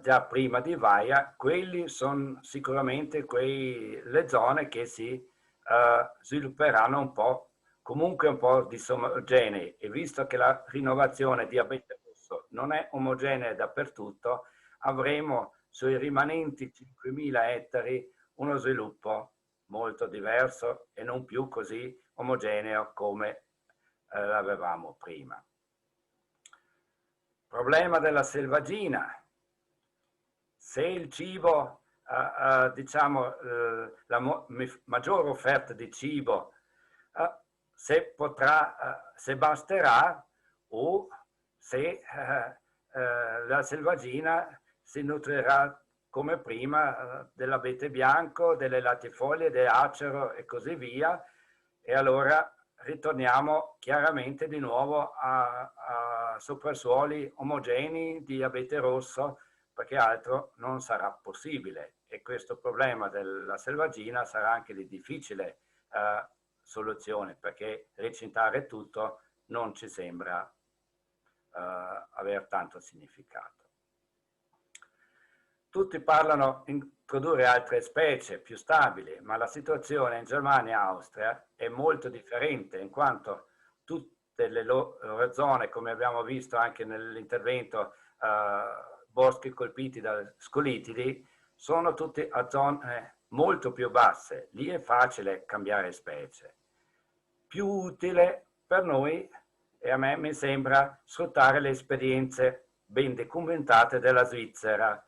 già prima di Vaia, quelli sono sicuramente le zone che si svilupperanno un po', comunque un po' disomogenei, e visto che la rinnovazione di abete rosso non è omogenea dappertutto, avremo sui rimanenti 5.000 ettari uno sviluppo molto diverso e non più così omogeneo come l'avevamo prima. Problema della selvaggina. Se il cibo diciamo, la maggiore offerta di cibo, se basterà, o se la selvaggina si nutrirà come prima dell'abete bianco, delle latifoglie, dell'acero e così via, e allora ritorniamo chiaramente di nuovo a soprassuoli omogenei di abete rosso, perché altro non sarà possibile, e questo problema della selvaggina sarà anche di difficile soluzione, perché recintare tutto non ci sembra aver tanto significato. Tutti parlano di introdurre altre specie più stabili, ma la situazione in Germania e Austria è molto differente, in quanto tutte le loro zone, come abbiamo visto anche nell'intervento boschi colpiti da scolitidi, sono tutte a zone molto più basse. Lì è facile cambiare specie. Più utile per noi, e a me mi sembra, sfruttare le esperienze ben documentate della Svizzera,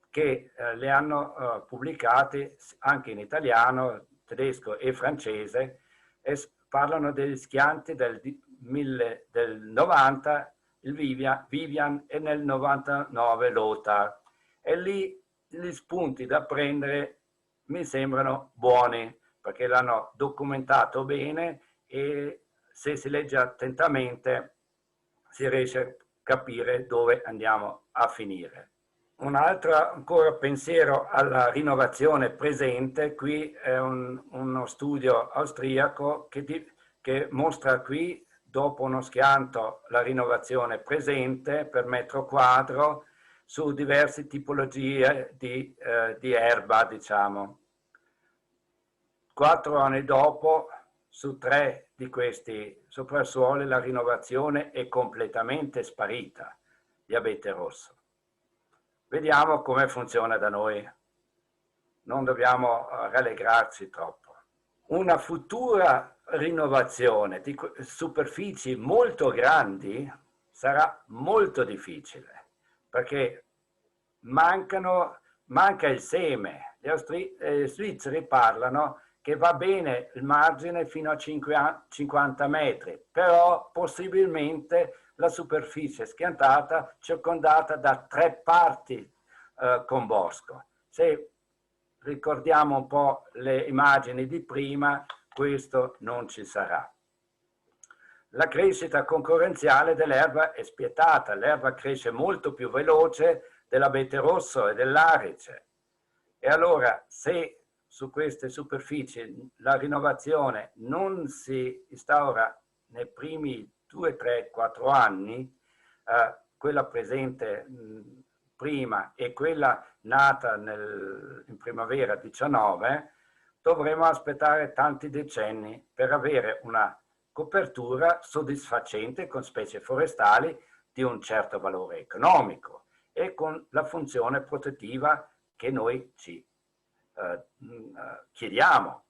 che le hanno pubblicate anche in italiano, tedesco e francese, e parlano degli schianti del 90, il Vivian, e nel 99 l'Ota. E lì gli spunti da prendere mi sembrano buoni, perché l'hanno documentato bene, e se si legge attentamente si riesce a capire dove andiamo a finire. Un altro ancora pensiero alla rinnovazione presente. Qui è uno studio austriaco che mostra qui, dopo uno schianto, la rinnovazione presente per metro quadro su diverse tipologie di erba, diciamo. 4 anni dopo, su 3 di questi soprassuoli la rinnovazione è completamente sparita di abete rosso. Vediamo come funziona da noi. Non dobbiamo rallegrarci troppo. Una futura rinnovazione di superfici molto grandi sarà molto difficile, perché manca il seme. Gli svizzeri parlano che va bene il margine fino a 50 metri, però possibilmente la superficie schiantata circondata da 3 parti con bosco. Se ricordiamo un po' le immagini di prima, questo non ci sarà. La crescita concorrenziale dell'erba è spietata, l'erba cresce molto più veloce dell'abete rosso e dell'arice. E allora, se su queste superfici la rinnovazione non si instaura nei primi 2, 3, 4 anni, quella presente prima e quella nata in primavera 19, dovremo aspettare tanti decenni per avere una copertura soddisfacente con specie forestali di un certo valore economico e con la funzione protettiva che noi ci chiediamo.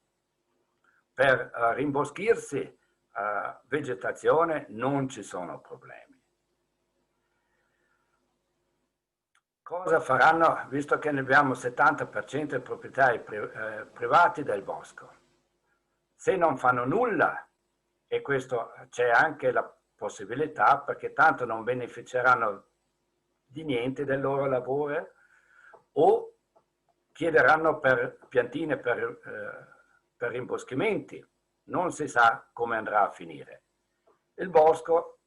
Per rimboschirsi, vegetazione, non ci sono problemi. Cosa faranno, visto che ne abbiamo 70% di proprietari privati del bosco? Se non fanno nulla, e questo c'è anche la possibilità, perché tanto non beneficeranno di niente del loro lavoro, o chiederanno per piantine per rimboschimenti, non si sa come andrà a finire. Il bosco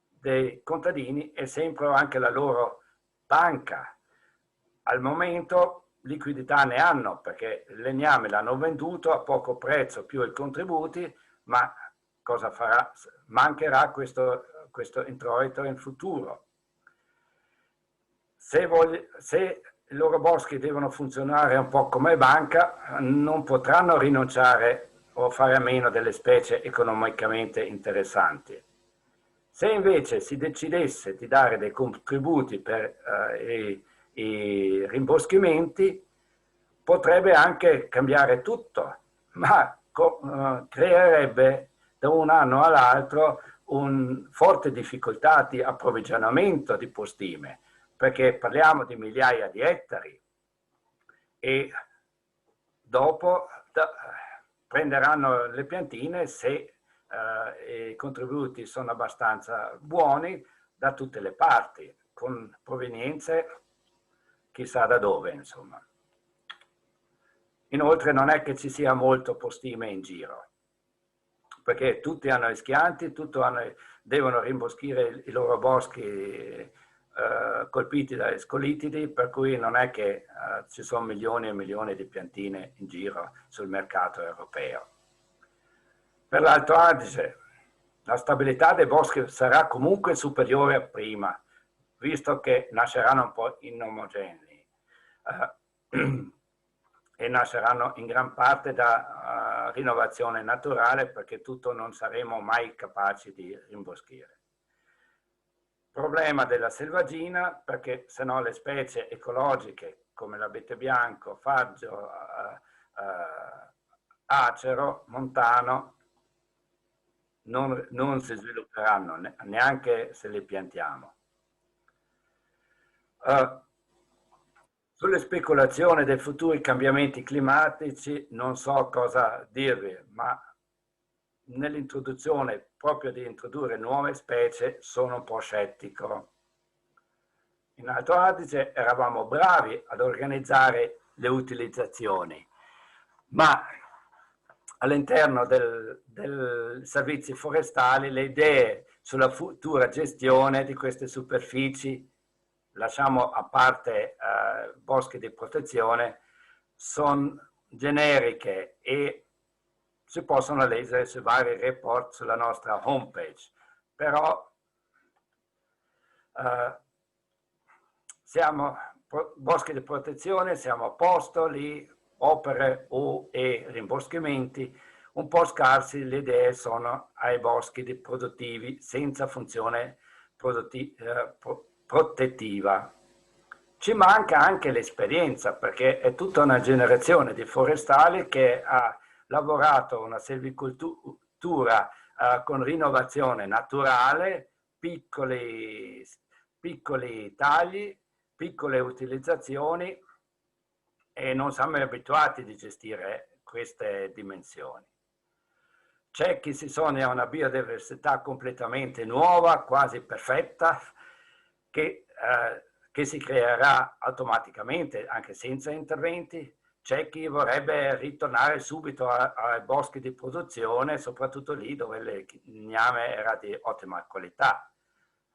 dei contadini è sempre anche la loro banca. Al momento liquidità ne hanno, perché il legname l'hanno venduto a poco prezzo più i contributi, ma cosa farà? Mancherà questo introito in futuro. Se i loro boschi devono funzionare un po' come banca, non potranno rinunciare o fare a meno delle specie economicamente interessanti. Se invece si decidesse di dare dei contributi per i rimboschimenti, potrebbe anche cambiare tutto, ma creerebbe da un anno all'altro una forte difficoltà di approvvigionamento di postime, perché parliamo di migliaia di ettari. e dopo prenderanno le piantine se i contributi sono abbastanza buoni da tutte le parti, con provenienze chissà da dove, insomma. Inoltre non è che ci sia molto postime in giro, perché tutti hanno ischianti, devono rimboschire i loro boschi colpiti dalle scolitidi, per cui non è che ci sono milioni e milioni di piantine in giro sul mercato europeo. Per l'Alto Adige la stabilità dei boschi sarà comunque superiore a prima, visto che nasceranno un po' inomogenei e nasceranno in gran parte da rinnovazione naturale, perché tutto non saremo mai capaci di rimboschire. Problema della selvaggina, perché se no le specie ecologiche come l'abete bianco, faggio, acero, montano non si svilupperanno neanche se le piantiamo. Sulle speculazioni dei futuri cambiamenti climatici non so cosa dirvi, ma nell'introduzione proprio di introdurre nuove specie sono un po' scettico. In Alto Adige eravamo bravi ad organizzare le utilizzazioni, ma all'interno dei servizi forestali le idee sulla futura gestione di queste superfici, lasciamo a parte boschi di protezione, sono generiche e si possono leggere su vari report sulla nostra homepage. Però siamo boschi di protezione, siamo a posto lì, opere e rimboschimenti un po' scarsi, le idee sono ai boschi di produttivi senza funzione protettiva. Ci manca anche l'esperienza, perché è tutta una generazione di forestali che ha lavorato una selvicoltura con rinnovazione naturale, piccoli tagli, piccole utilizzazioni, e non siamo abituati a gestire queste dimensioni. C'è chi si sogna una biodiversità completamente nuova, quasi perfetta, che si creerà automaticamente anche senza interventi. C'è chi vorrebbe ritornare subito ai boschi di produzione, soprattutto lì dove il legname era di ottima qualità.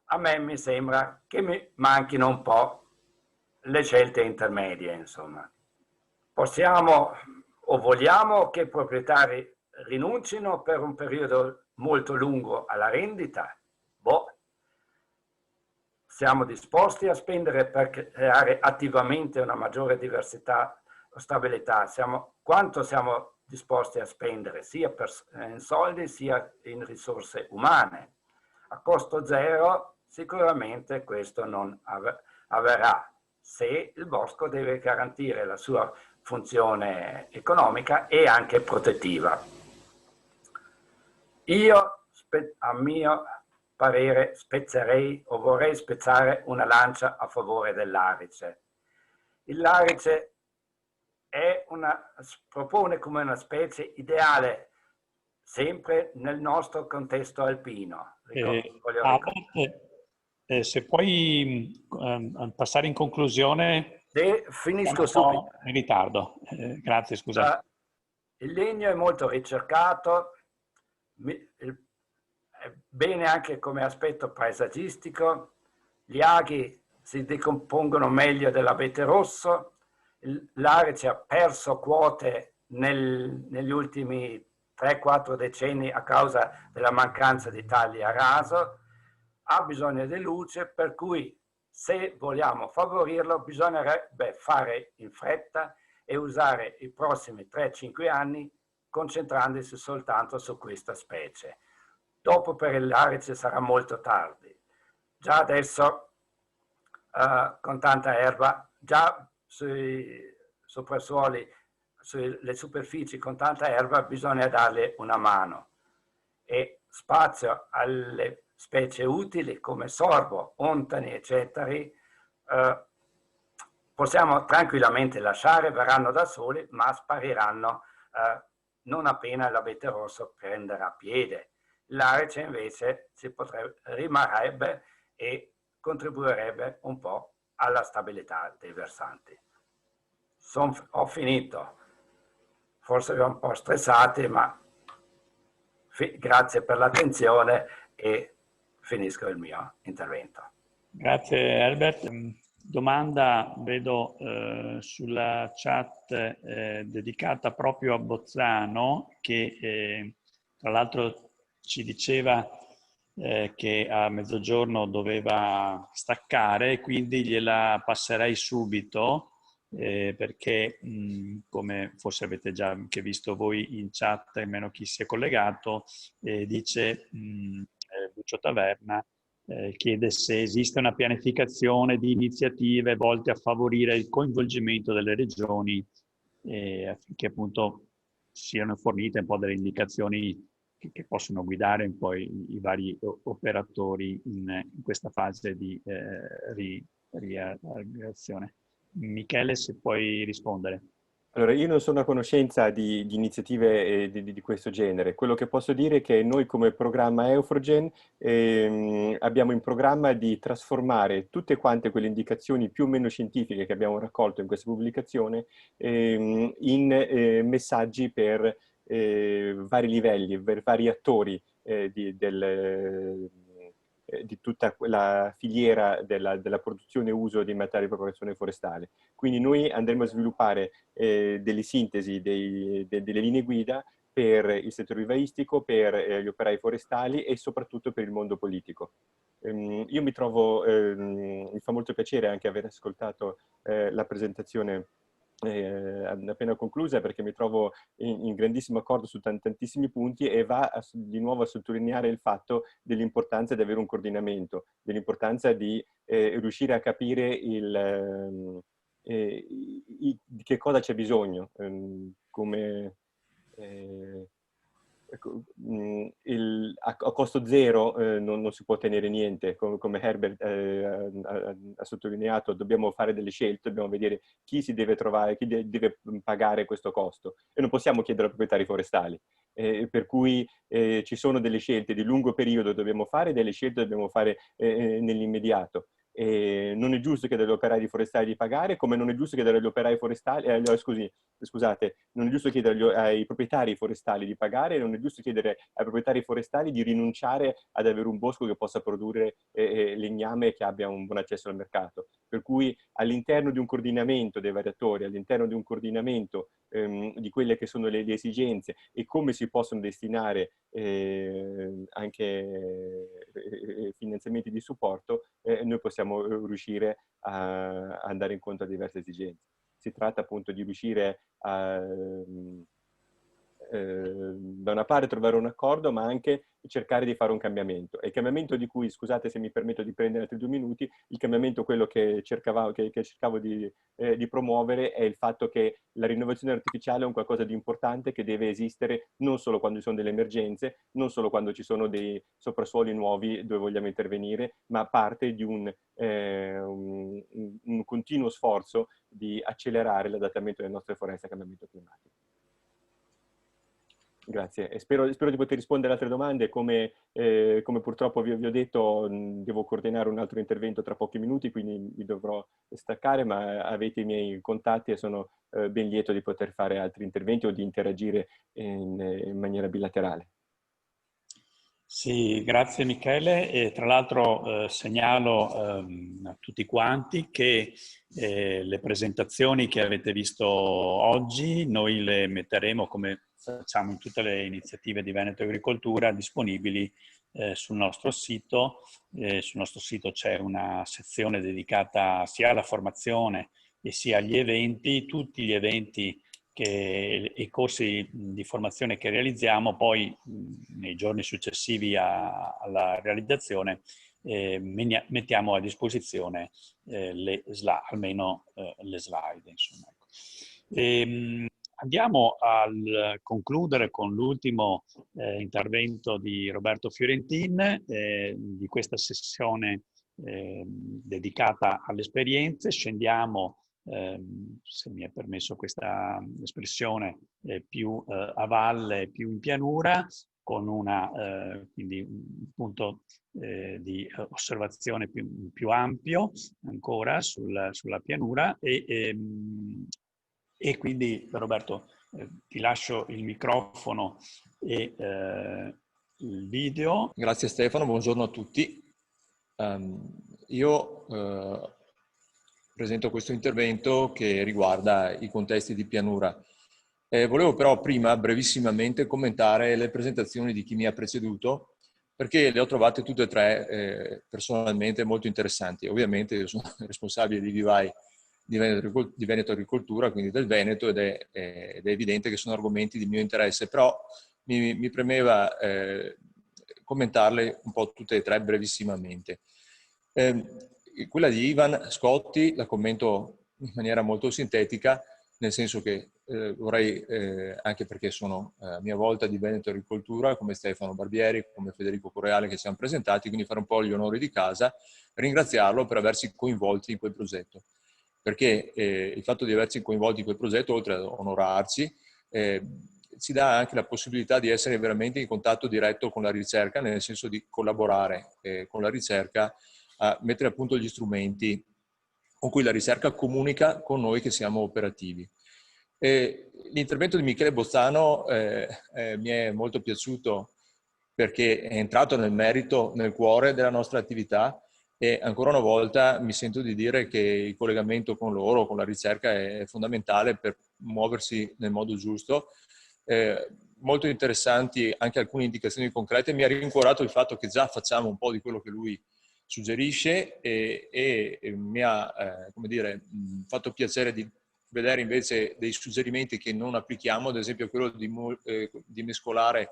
A me mi sembra che mi manchino un po' le scelte intermedie, insomma. Possiamo o vogliamo che i proprietari rinuncino per un periodo molto lungo alla rendita? Boh. Siamo disposti a spendere per creare attivamente una maggiore diversità o stabilità? Quanto siamo disposti a spendere, sia in soldi sia in risorse umane? A costo zero sicuramente questo non avverrà, se il bosco deve garantire la sua funzione economica e anche protettiva. Io, a mio parere, spezzerei o vorrei spezzare una lancia a favore dell'Arice. Il Larice propone come una specie ideale sempre nel nostro contesto alpino. Se puoi passare in conclusione. Finisco subito. In ritardo, grazie, scusa. Il legno è molto ricercato, è bene anche come aspetto paesaggistico, gli aghi si decompongono meglio dell'abete rosso, l'Arice ha perso quote negli ultimi 3-4 decenni a causa della mancanza di tagli a raso, ha bisogno di luce, per cui se vogliamo favorirlo bisognerebbe fare in fretta e usare i prossimi 3-5 anni concentrandosi soltanto su questa specie. Dopo per l'Arice sarà molto tardi. Già adesso con tanta erba, già sui soprassuoli, sulle superfici con tanta erba bisogna darle una mano, e spazio alle specie utili come sorbo, ontani, eccetera, possiamo tranquillamente lasciare, verranno da soli, ma spariranno non appena l'abete rosso prenderà piede. L'Arice invece rimarrebbe e contribuirebbe un po' alla stabilità dei versanti. Ho finito, forse vi ho un po' stressati, ma grazie per l'attenzione e finisco il mio intervento. Grazie Herbert. Domanda, vedo sulla chat dedicata proprio a Bozzano, che tra l'altro ci diceva che a mezzogiorno doveva staccare, quindi gliela passerei subito, perché come forse avete già anche visto voi in chat, almeno chi si è collegato, dice Lucio Taverna, chiede se esiste una pianificazione di iniziative volte a favorire il coinvolgimento delle regioni affinché appunto siano fornite un po' delle indicazioni che possono guidare un po' i vari operatori in questa fase di riazione. Michele, se puoi rispondere. Allora, io non sono a conoscenza di iniziative di questo genere. Quello che posso dire è che noi come programma Eufrogen abbiamo in programma di trasformare tutte quante quelle indicazioni più o meno scientifiche che abbiamo raccolto in questa pubblicazione in messaggi per vari livelli, per vari attori di tutta la filiera della produzione e uso di materiali di propagazione forestale. Quindi noi andremo a sviluppare delle sintesi, delle linee guida per il settore vivaistico, per gli operai forestali e soprattutto per il mondo politico. Io mi trovo, mi fa molto piacere anche aver ascoltato la presentazione appena conclusa, perché mi trovo in grandissimo accordo su tantissimi punti e va di nuovo a sottolineare il fatto dell'importanza di avere un coordinamento, dell'importanza di riuscire a capire di che cosa c'è bisogno, come a costo zero non si può ottenere niente, come Herbert ha sottolineato. Dobbiamo fare delle scelte, dobbiamo vedere chi si deve trovare, chi deve pagare questo costo, e non possiamo chiedere ai proprietari forestali, per cui ci sono delle scelte di lungo periodo che dobbiamo fare, delle scelte che dobbiamo fare nell'immediato. Non è giusto chiedere agli operai forestali di pagare, come non è giusto chiedere agli operai forestali, scusate, non è giusto chiedere ai proprietari forestali di pagare, non è giusto chiedere ai proprietari forestali di rinunciare ad avere un bosco che possa produrre legname e che abbia un buon accesso al mercato. Per cui all'interno di un coordinamento dei vari attori, all'interno di un coordinamento di quelle che sono le esigenze e come si possono destinare anche finanziamenti di supporto, noi possiamo riuscire a andare incontro a diverse esigenze. Si tratta appunto di riuscire a, da una parte trovare un accordo, ma anche cercare di fare un cambiamento. E il cambiamento di cui, scusate se mi permetto di prendere altri 2 minuti, il cambiamento, quello che cercavo di promuovere, è il fatto che la rinnovazione artificiale è un qualcosa di importante che deve esistere non solo quando ci sono delle emergenze, non solo quando ci sono dei soprassuoli nuovi dove vogliamo intervenire, ma parte di un continuo sforzo di accelerare l'adattamento delle nostre foreste al cambiamento climatico. Grazie, e spero di poter rispondere ad altre domande. Come purtroppo vi ho detto, devo coordinare un altro intervento tra pochi minuti, quindi mi dovrò staccare, ma avete i miei contatti e sono ben lieto di poter fare altri interventi o di interagire in maniera bilaterale. Sì, grazie Michele. E tra l'altro segnalo a tutti quanti che le presentazioni che avete visto oggi noi le metteremo, come facciamo in tutte le iniziative di Veneto Agricoltura, disponibili sul nostro sito. Sul nostro sito c'è una sezione dedicata sia alla formazione e sia agli eventi. Tutti gli eventi e i corsi di formazione che realizziamo poi nei giorni successivi alla realizzazione mettiamo a disposizione almeno le slide. Insomma. Andiamo a concludere con l'ultimo intervento di Roberto Fiorentin di questa sessione dedicata alle esperienze. Scendiamo se mi è permesso questa espressione, più a valle, più in pianura, con quindi un punto di osservazione più ampio ancora sulla pianura e quindi Roberto ti lascio il microfono e il video. Grazie Stefano, buongiorno a tutti. Io presento questo intervento che riguarda i contesti di pianura. Volevo però prima brevissimamente commentare le presentazioni di chi mi ha preceduto, perché le ho trovate tutte e tre personalmente molto interessanti. Ovviamente io sono responsabile di Vivai di Veneto Agricoltura, quindi del Veneto, ed è evidente che sono argomenti di mio interesse, però mi premeva commentarle un po' tutte e tre brevissimamente. Quella di Ivan Scotti la commento in maniera molto sintetica, nel senso che vorrei, anche perché sono a mia volta di Veneto Agricoltura, come Stefano Barbieri, come Federico Correale che siamo presentati, quindi fare un po' gli onori di casa, ringraziarlo per aversi coinvolti in quel progetto. Perché il fatto di aversi coinvolti in quel progetto, oltre ad onorarci, ci dà anche la possibilità di essere veramente in contatto diretto con la ricerca, nel senso di collaborare con la ricerca a mettere a punto gli strumenti con cui la ricerca comunica con noi che siamo operativi. L'intervento di Michele Bozzano mi è molto piaciuto perché è entrato nel merito, nel cuore della nostra attività, e ancora una volta mi sento di dire che il collegamento con loro, con la ricerca, è fondamentale per muoversi nel modo giusto. Molto interessanti anche alcune indicazioni concrete. Mi ha rincuorato il fatto che già facciamo un po' di quello che lui suggerisce e mi ha come dire, fatto piacere di vedere invece dei suggerimenti che non applichiamo, ad esempio quello di mescolare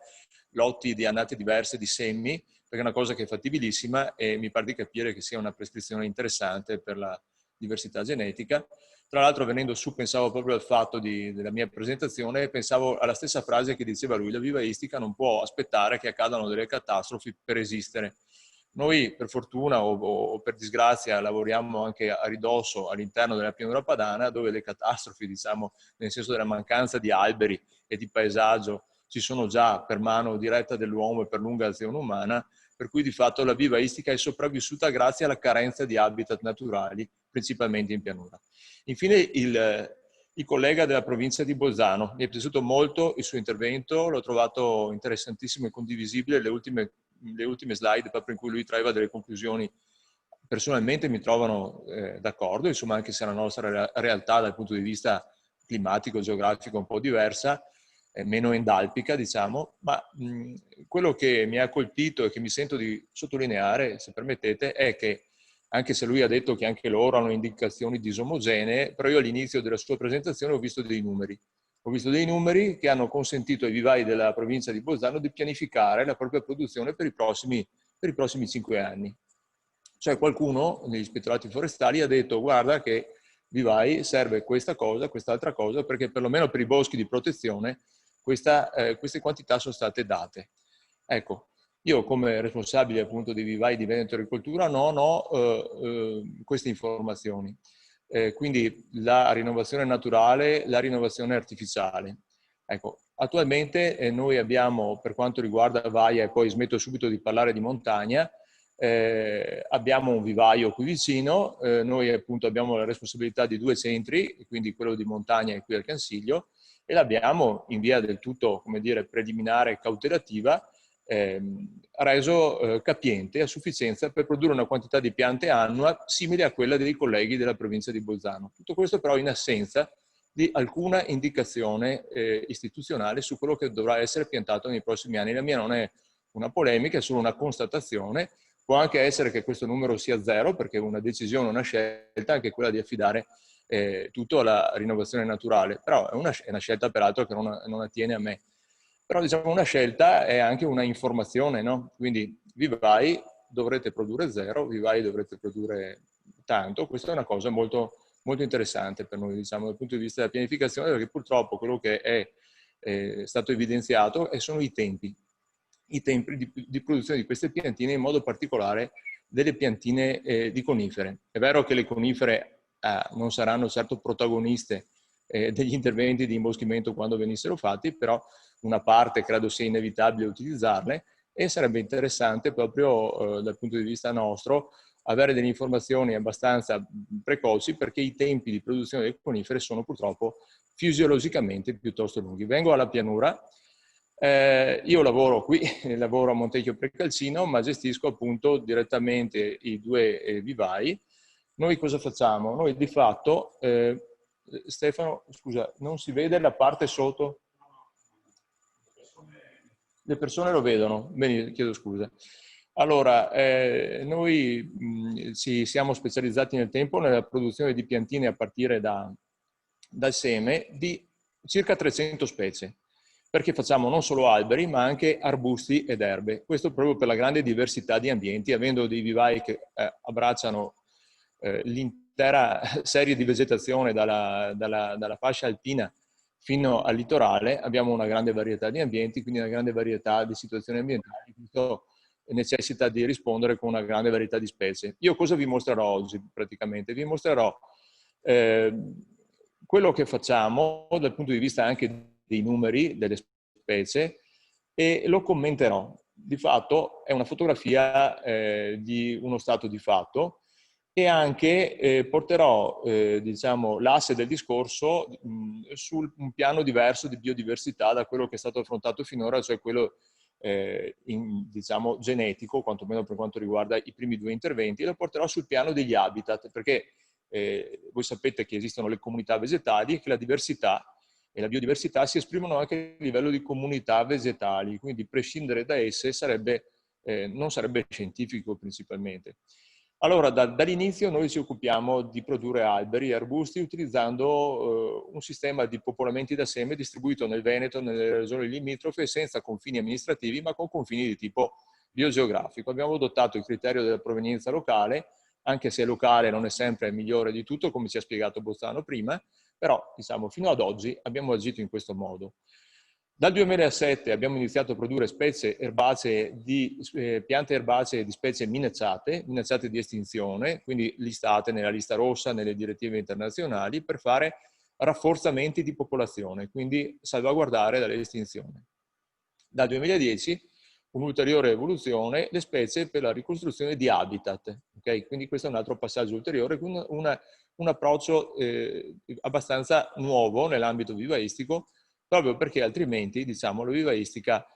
lotti di annate diverse di semi, perché è una cosa che è fattibilissima e mi pare di capire che sia una prescrizione interessante per la diversità genetica. Tra l'altro, venendo su, pensavo proprio al fatto della mia presentazione, pensavo alla stessa frase che diceva lui: la vivaistica non può aspettare che accadano delle catastrofi per esistere. Noi, per fortuna o per disgrazia, lavoriamo anche a ridosso all'interno della pianura padana, dove le catastrofi, diciamo, nel senso della mancanza di alberi e di paesaggio, ci sono già per mano diretta dell'uomo e per lunga azione umana, per cui di fatto la vivaistica è sopravvissuta grazie alla carenza di habitat naturali, principalmente in pianura. Infine il collega della provincia di Bolzano, mi è piaciuto molto il suo intervento, l'ho trovato interessantissimo e condivisibile, le ultime slide proprio in cui lui traeva delle conclusioni personalmente mi trovano d'accordo, insomma, anche se la nostra realtà dal punto di vista climatico, geografico è un po' diversa, meno endalpica, diciamo, ma quello che mi ha colpito e che mi sento di sottolineare, se permettete, è che anche se lui ha detto che anche loro hanno indicazioni disomogenee, però io all'inizio della sua presentazione ho visto dei numeri. Ho visto dei numeri che hanno consentito ai vivai della provincia di Bolzano di pianificare la propria produzione per i prossimi 5 anni. Cioè qualcuno negli ispettorati forestali ha detto: guarda che vivai serve questa cosa, quest'altra cosa, perché perlomeno per i boschi di protezione queste quantità sono state date. Ecco, io come responsabile appunto di Vivai di Veneto Agricoltura non ho queste informazioni. Quindi la rinnovazione naturale, la rinnovazione artificiale. Ecco, attualmente noi abbiamo, per quanto riguarda Vaia, e poi smetto subito di parlare di montagna, abbiamo un vivaio qui vicino, noi appunto abbiamo la responsabilità di 2 centri, quindi quello di montagna e qui al Cansiglio, e l'abbiamo in via del tutto, come dire, preliminare e cautelativa, reso capiente a sufficienza per produrre una quantità di piante annua simile a quella dei colleghi della provincia di Bolzano. Tutto questo però in assenza di alcuna indicazione istituzionale su quello che dovrà essere piantato nei prossimi anni. La mia non è una polemica, è solo una constatazione. Può anche essere che questo numero sia 0, perché una decisione, una scelta, anche quella di affidare tutto alla rinnovazione naturale, però è una scelta peraltro che non attiene a me. Però diciamo una scelta è anche una informazione, no? Quindi vivai dovrete produrre 0, vivai dovrete produrre tanto. Questa è una cosa molto, molto interessante per noi, diciamo, dal punto di vista della pianificazione, perché purtroppo quello che è stato evidenziato sono i tempi di produzione di queste piantine, in modo particolare delle piantine di conifere. È vero che le conifere non saranno certo protagoniste degli interventi di imboschimento quando venissero fatti, però una parte credo sia inevitabile utilizzarle, e sarebbe interessante proprio dal punto di vista nostro avere delle informazioni abbastanza precoci, perché i tempi di produzione delle conifere sono purtroppo fisiologicamente piuttosto lunghi. Vengo alla pianura. Io lavoro qui, lavoro a Montecchio Precalcino, ma gestisco appunto direttamente i due vivai. Noi cosa facciamo? Noi di fatto, Stefano, scusa, non si vede la parte sotto? Le persone lo vedono, bene, chiedo scusa. Allora, noi siamo specializzati nel tempo nella produzione di piantine a partire dal seme di circa 300 specie, perché facciamo non solo alberi ma anche arbusti ed erbe. Questo proprio per la grande diversità di ambienti, avendo dei vivai che abbracciano l'intera serie di vegetazione dalla fascia alpina fino al litorale. Abbiamo una grande varietà di ambienti, quindi una grande varietà di situazioni ambientali. Questo necessita di rispondere con una grande varietà di specie. Io cosa vi mostrerò oggi praticamente? Vi mostrerò quello che facciamo dal punto di vista anche dei numeri delle specie, e lo commenterò. Di fatto è una fotografia di uno stato di fatto, e anche porterò diciamo, l'asse del discorso su un piano diverso di biodiversità da quello che è stato affrontato finora, cioè quello diciamo, genetico, quantomeno per quanto riguarda i primi due interventi, e lo porterò sul piano degli habitat, perché voi sapete che esistono le comunità vegetali e che la diversità e la biodiversità si esprimono anche a livello di comunità vegetali, quindi prescindere da esse non sarebbe scientifico principalmente. Allora, dall'inizio noi ci occupiamo di produrre alberi e arbusti utilizzando un sistema di popolamenti da seme distribuito nel Veneto, nelle regioni limitrofe, senza confini amministrativi, ma con confini di tipo biogeografico. Abbiamo adottato il criterio della provenienza locale, anche se locale non è sempre il migliore di tutto, come ci ha spiegato Bozzano prima, però diciamo, fino ad oggi abbiamo agito in questo modo. Dal 2007 abbiamo iniziato a produrre specie erbacee piante erbacee di specie minacciate di estinzione, quindi listate nella lista rossa, nelle direttive internazionali, per fare rafforzamenti di popolazione, quindi salvaguardare dall'estinzione. Dal 2010 un'ulteriore evoluzione, le specie per la ricostruzione di habitat. Okay? Quindi questo è un altro passaggio ulteriore, un approccio abbastanza nuovo nell'ambito vivaistico, proprio perché altrimenti, diciamo, la vivaistica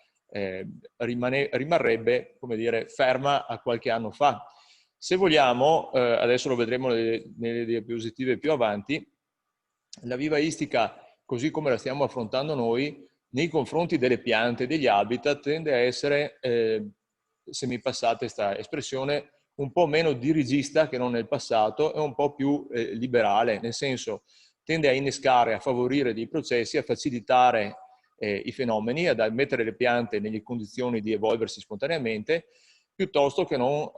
rimarrebbe, come dire, ferma a qualche anno fa. Se vogliamo, adesso lo vedremo nelle diapositive più avanti, la vivaistica, così come la stiamo affrontando noi, nei confronti delle piante e degli habitat, tende a essere, se mi passate questa espressione, un po' meno dirigista che non nel passato, e un po' più liberale, nel senso tende a innescare, a favorire dei processi, a facilitare i fenomeni, ad mettere le piante nelle condizioni di evolversi spontaneamente, piuttosto che non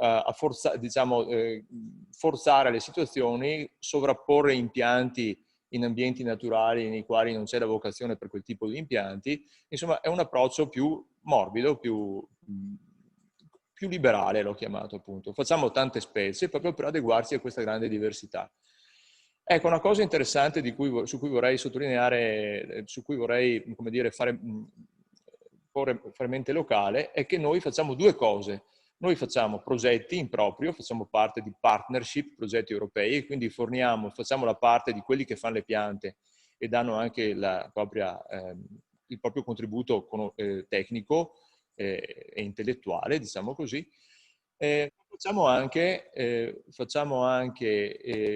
forzare le situazioni, sovrapporre impianti in ambienti naturali nei quali non c'è la vocazione per quel tipo di impianti. Insomma, è un approccio più morbido, più liberale, l'ho chiamato appunto. Facciamo tante specie proprio per adeguarsi a questa grande diversità. Ecco, una cosa interessante su cui vorrei sottolineare, su cui vorrei, come dire, fare mente locale, è che noi facciamo due cose. Noi facciamo progetti in proprio, facciamo parte di partnership, progetti europei, quindi facciamo la parte di quelli che fanno le piante e danno anche il proprio contributo tecnico e intellettuale, diciamo così. Facciamo anche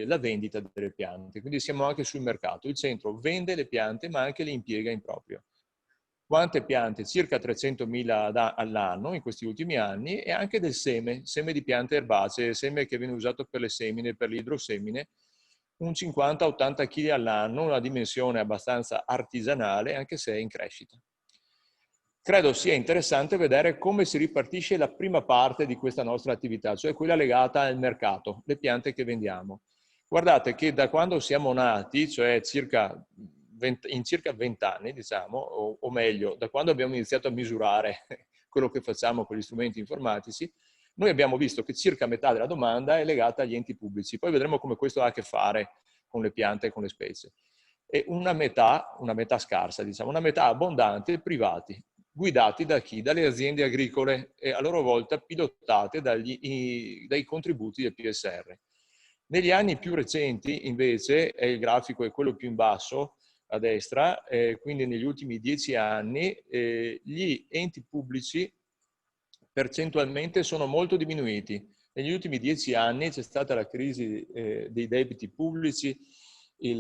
la vendita delle piante, quindi siamo anche sul mercato. Il centro vende le piante ma anche le impiega in proprio. Quante piante? Circa 300.000 all'anno in questi ultimi anni, e anche del seme di piante erbacee, seme che viene usato per le semine, per l'idrosemine, un 50-80 kg all'anno, una dimensione abbastanza artigianale, anche se è in crescita. Credo sia interessante vedere come si ripartisce la prima parte di questa nostra attività, cioè quella legata al mercato, le piante che vendiamo. Guardate che da quando siamo nati, cioè in circa 20 anni, diciamo, o meglio, da quando abbiamo iniziato a misurare quello che facciamo con gli strumenti informatici, Noi abbiamo visto che circa metà della domanda è legata agli enti pubblici, poi vedremo come questo ha a che fare con le piante e con le specie. E una metà scarsa, diciamo, una metà abbondante privati, guidati da chi? Dalle aziende agricole e a loro volta pilotate dai contributi del PSR. Negli anni più recenti, invece, il grafico è quello più in basso, a destra, quindi negli ultimi 10 anni, gli enti pubblici percentualmente sono molto diminuiti. Negli ultimi 10 anni c'è stata la crisi dei debiti pubblici, il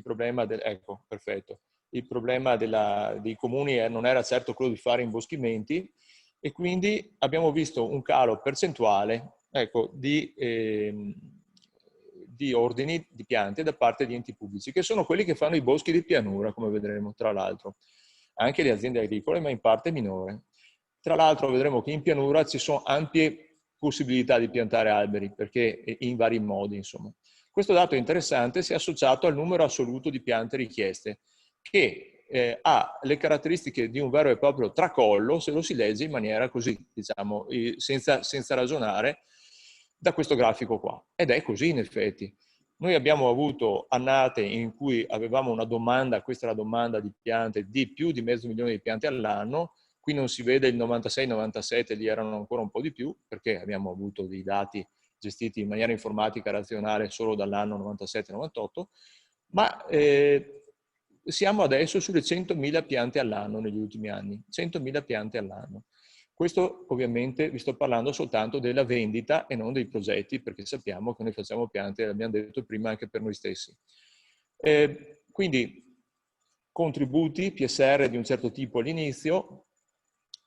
problema ecco, perfetto. Il problema dei comuni non era certo quello di fare imboschimenti e quindi abbiamo visto un calo percentuale, ecco, di ordini di piante da parte di enti pubblici, che sono quelli che fanno i boschi di pianura, come vedremo tra l'altro. Anche le aziende agricole, ma in parte minore. Tra l'altro vedremo che in pianura ci sono ampie possibilità di piantare alberi, perché in vari modi, insomma. Questo dato è interessante se associato al numero assoluto di piante richieste, che ha le caratteristiche di un vero e proprio tracollo, se lo si legge in maniera così, diciamo, senza ragionare, da questo grafico qua. Ed è così in effetti. Noi abbiamo avuto annate in cui avevamo una domanda, questa è la domanda di piante, di più di 500.000 di piante all'anno. Qui non si vede il 96-97, lì erano ancora un po' di più, perché abbiamo avuto dei dati gestiti in maniera informatica razionale solo dall'anno 97-98, ma siamo adesso sulle 100.000 piante all'anno negli ultimi anni, 100.000 piante all'anno. Questo ovviamente vi sto parlando soltanto della vendita e non dei progetti, perché sappiamo che noi facciamo piante, l'abbiamo detto prima, anche per noi stessi. Quindi contributi, PSR di un certo tipo all'inizio,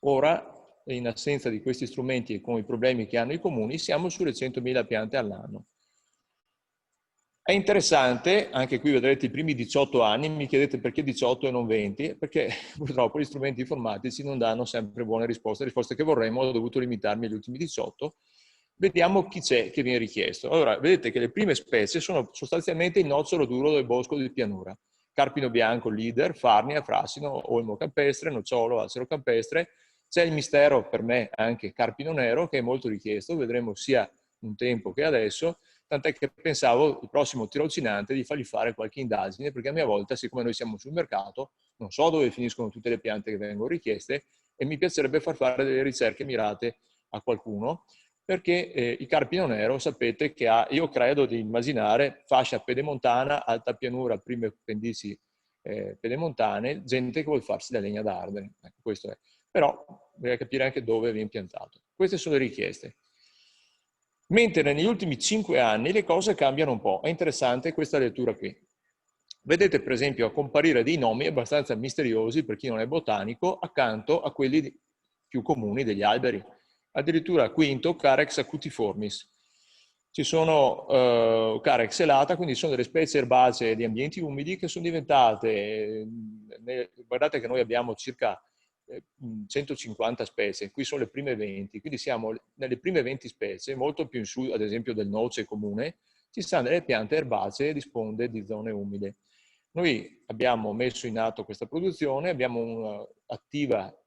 ora in assenza di questi strumenti e con i problemi che hanno i comuni siamo sulle 100.000 piante all'anno. È interessante, anche qui vedrete i primi 18 anni, mi chiedete perché 18 e non 20, perché purtroppo gli strumenti informatici non danno sempre buone risposte, risposte che vorremmo, ho dovuto limitarmi agli ultimi 18. Vediamo chi c'è che viene richiesto. Allora, vedete che le prime specie sono sostanzialmente il nocciolo duro del bosco di pianura. Carpino bianco, leader, farnia, frassino, olmo campestre, nocciolo, acero campestre. C'è il mistero, per me, anche carpino nero, che è molto richiesto, vedremo sia un tempo che adesso, tant'è che pensavo il prossimo tirocinante di fargli fare qualche indagine, perché a mia volta, siccome noi siamo sul mercato, non so dove finiscono tutte le piante che vengono richieste e mi piacerebbe far fare delle ricerche mirate a qualcuno, perché il carpino nero sapete che ha, io credo di immaginare, fascia pedemontana, alta pianura, prime pendici pedemontane, gente che vuole farsi la legna d'ardere. Ecco, questo è. Però bisogna capire anche dove viene piantato. Queste sono le richieste. Mentre negli ultimi 5 anni le cose cambiano un po'. È interessante questa lettura qui. Vedete per esempio comparire dei nomi abbastanza misteriosi per chi non è botanico accanto a quelli più comuni degli alberi. Addirittura quinto, Carex acutiformis. Ci sono Carex elata, quindi sono delle specie erbacee di ambienti umidi che sono diventate, guardate che noi abbiamo circa 150 specie, qui sono le prime 20, quindi siamo nelle prime 20 specie, molto più in su ad esempio del noce comune, ci stanno delle piante erbacee di sponde di zone umide. Noi abbiamo messo in atto questa produzione, abbiamo un'attiva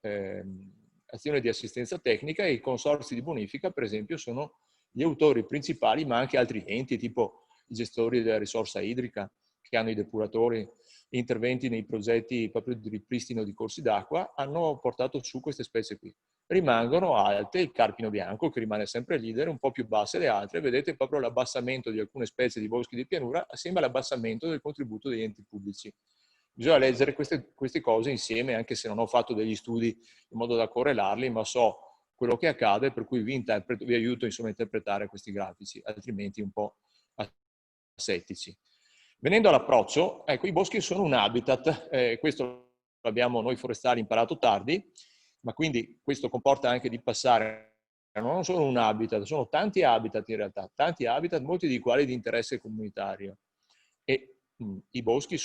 azione di assistenza tecnica e i consorzi di bonifica per esempio sono gli autori principali, ma anche altri enti tipo i gestori della risorsa idrica che hanno i depuratori, interventi nei progetti proprio di ripristino di corsi d'acqua, hanno portato su queste specie qui. Rimangono alte il carpino bianco che rimane sempre leader, un po' più basse le altre, vedete proprio l'abbassamento di alcune specie di boschi di pianura assieme all'abbassamento del contributo degli enti pubblici. Bisogna leggere queste cose insieme, anche se non ho fatto degli studi in modo da correlarli, ma so quello che accade, per cui vi aiuto insomma a interpretare questi grafici, altrimenti un po' asettici. Venendo all'approccio, ecco, i boschi sono un habitat, questo l'abbiamo noi forestali imparato tardi, ma quindi questo comporta anche di passare, non solo un habitat, sono tanti habitat in realtà, tanti habitat, molti di quali di interesse comunitario. E i boschi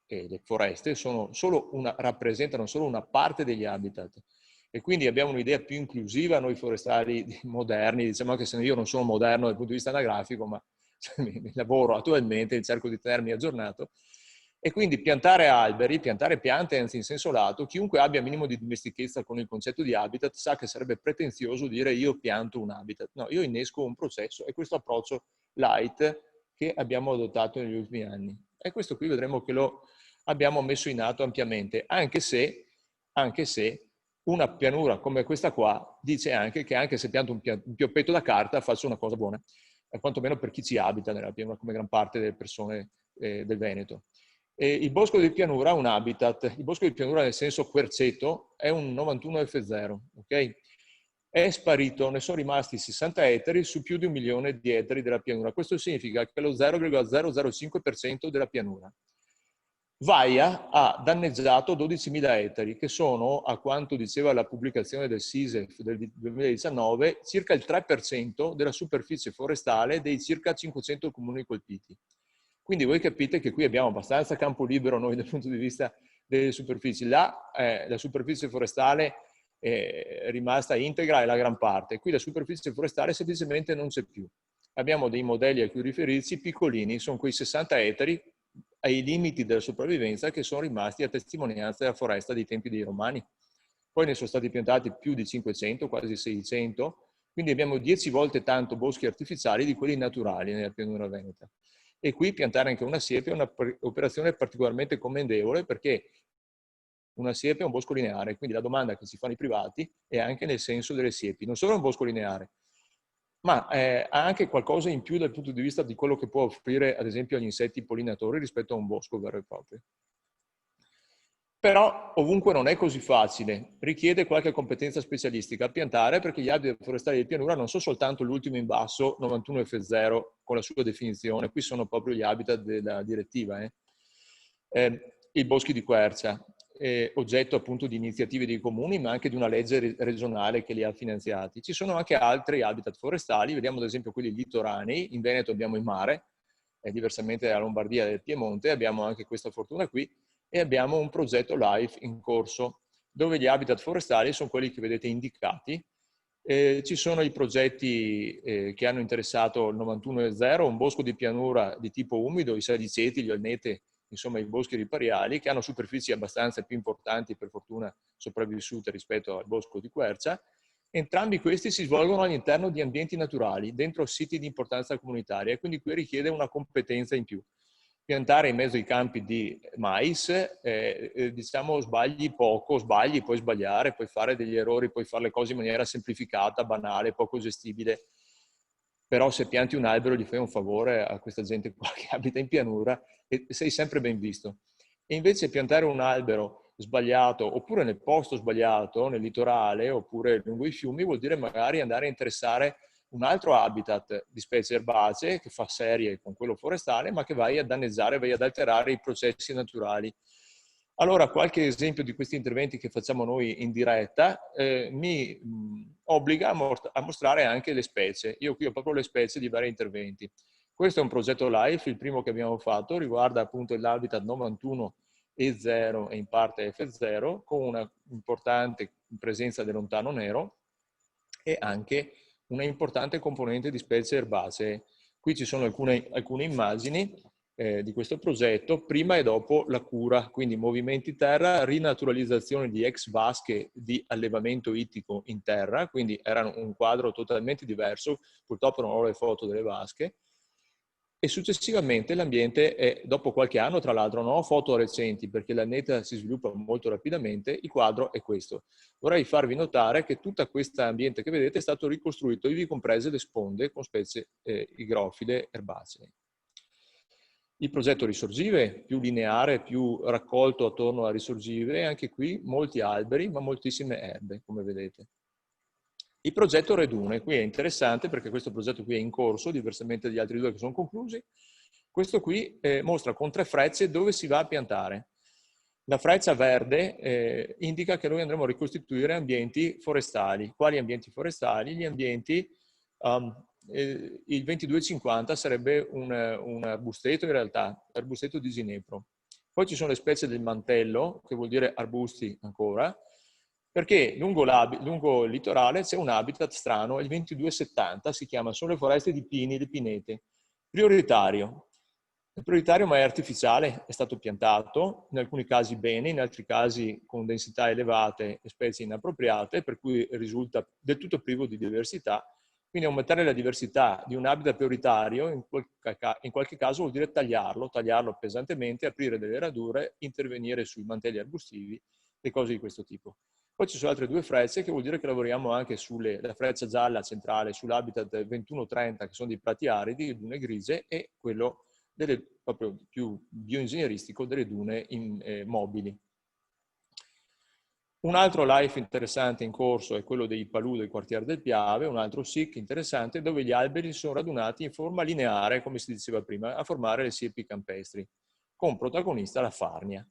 le foreste rappresentano solo una parte degli habitat. E quindi abbiamo un'idea più inclusiva noi forestali moderni, diciamo anche se io non sono moderno dal punto di vista anagrafico, ma lavoro attualmente e cerco di tenermi aggiornato. E quindi piantare alberi, piantare piante, anzi in senso lato, chiunque abbia minimo di dimestichezza con il concetto di habitat sa che sarebbe pretenzioso dire io pianto un habitat. No, io innesco un processo, e questo approccio light che abbiamo adottato negli ultimi anni. E questo qui vedremo che lo abbiamo messo in atto ampiamente, anche se una pianura come questa qua dice anche che anche se pianto un pioppetto da carta faccio una cosa buona, quantomeno per chi ci abita nella pianura, come gran parte delle persone del Veneto. Il bosco di pianura ha un habitat, il bosco di pianura nel senso querceto è un 91 F0, ok? È sparito, ne sono rimasti 60 ettari su più di 1 milione di ettari della pianura. Questo significa che è lo 0,005% della pianura. Vaia ha danneggiato 12.000 ettari, che sono, a quanto diceva la pubblicazione del SISEF del 2019, circa il 3% della superficie forestale dei circa 500 comuni colpiti. Quindi voi capite che qui abbiamo abbastanza campo libero noi dal punto di vista delle superfici. Là la superficie forestale è rimasta integra e la gran parte. Qui la superficie forestale semplicemente non c'è più. Abbiamo dei modelli a cui riferirsi piccolini, sono quei 60 ettari ai limiti della sopravvivenza che sono rimasti a testimonianza della foresta dei tempi dei Romani. Poi ne sono stati piantati più di 500, quasi 600, quindi abbiamo 10 volte tanto boschi artificiali di quelli naturali nella pianura veneta. E qui piantare anche una siepe è un'operazione particolarmente commendevole, perché una siepe è un bosco lineare, quindi la domanda che si fanno i privati è anche nel senso delle siepi. Non solo è un bosco lineare, ma ha anche qualcosa in più dal punto di vista di quello che può offrire, ad esempio, agli insetti pollinatori rispetto a un bosco vero e proprio. Però ovunque non è così facile, richiede qualche competenza specialistica a piantare, perché gli habitat forestali di pianura non sono soltanto l'ultimo in basso, 91 F0, con la sua definizione, qui sono proprio gli habitat della direttiva. I boschi di quercia, oggetto appunto di iniziative dei comuni, ma anche di una legge regionale che li ha finanziati. Ci sono anche altri habitat forestali, vediamo ad esempio quelli litoranei, in Veneto abbiamo il mare, diversamente dalla Lombardia e del Piemonte, abbiamo anche questa fortuna qui, e abbiamo un progetto LIFE in corso, dove gli habitat forestali sono quelli che vedete indicati. Ci sono i progetti che hanno interessato il 91.0, un bosco di pianura di tipo umido, i saliceti, gli olnete, insomma i boschi ripariali, che hanno superfici abbastanza più importanti, per fortuna sopravvissute rispetto al bosco di quercia. Entrambi questi si svolgono all'interno di ambienti naturali, dentro siti di importanza comunitaria, e quindi qui richiede una competenza in più. Piantare in mezzo ai campi di mais, diciamo, sbagli poco, sbagli, puoi sbagliare, puoi fare degli errori, puoi fare le cose in maniera semplificata, banale, poco gestibile, però se pianti un albero gli fai un favore a questa gente qua che abita in pianura e sei sempre ben visto. E invece piantare un albero sbagliato, oppure nel posto sbagliato, nel litorale, oppure lungo i fiumi, vuol dire magari andare a interessare un altro habitat di specie erbacee che fa serie con quello forestale, ma che vai a danneggiare, vai ad alterare i processi naturali. Allora, qualche esempio di questi interventi che facciamo noi in diretta mi obbliga a mostrare anche le specie. Io qui ho proprio le specie di vari interventi. Questo è un progetto LIFE, il primo che abbiamo fatto, riguarda appunto l'habitat 91 E0 e in parte F0, con una importante presenza del lontano nero e anche una importante componente di specie erbacee. Qui ci sono alcune immagini di questo progetto, prima e dopo la cura, quindi movimenti terra, rinaturalizzazione di ex vasche di allevamento ittico in terra, quindi era un quadro totalmente diverso, purtroppo non ho le foto delle vasche, e successivamente l'ambiente è, dopo qualche anno, tra l'altro non ho foto recenti perché la neta si sviluppa molto rapidamente, il quadro è questo. Vorrei farvi notare che tutto questo ambiente che vedete è stato ricostruito, ivi comprese le sponde con specie igrofile erbacee. Il progetto Risorgive, più lineare, più raccolto attorno a Risorgive, anche qui molti alberi ma moltissime erbe, come vedete. Il progetto Redune, qui è interessante perché questo progetto qui è in corso, diversamente dagli altri due che sono conclusi. Questo qui mostra con 3 frecce dove si va a piantare. La freccia verde indica che noi andremo a ricostituire ambienti forestali. Quali ambienti forestali? Gli ambienti, il 2250 sarebbe un arbusteto in realtà, arbusteto di ginepro. Poi ci sono le specie del mantello, che vuol dire arbusti ancora, perché lungo il litorale c'è un habitat strano, il 2270 si chiama, sono le foreste di pini, le pinete, prioritario. È prioritario ma è artificiale, è stato piantato, in alcuni casi bene, in altri casi con densità elevate e specie inappropriate, per cui risulta del tutto privo di diversità. Quindi aumentare la diversità di un habitat prioritario in qualche caso vuol dire tagliarlo pesantemente, aprire delle radure, intervenire sui mantelli arbustivi e cose di questo tipo. Poi ci sono altre due frecce, che vuol dire che lavoriamo anche la freccia gialla centrale sull'habitat 21-30, che sono dei prati aridi, dune grigie, e quello proprio più bioingegneristico delle dune mobili. Un altro LIFE interessante in corso è quello dei Palù del quartiere del Piave, un altro SIC interessante dove gli alberi sono radunati in forma lineare, come si diceva prima, a formare le siepi campestri, con protagonista la farnia.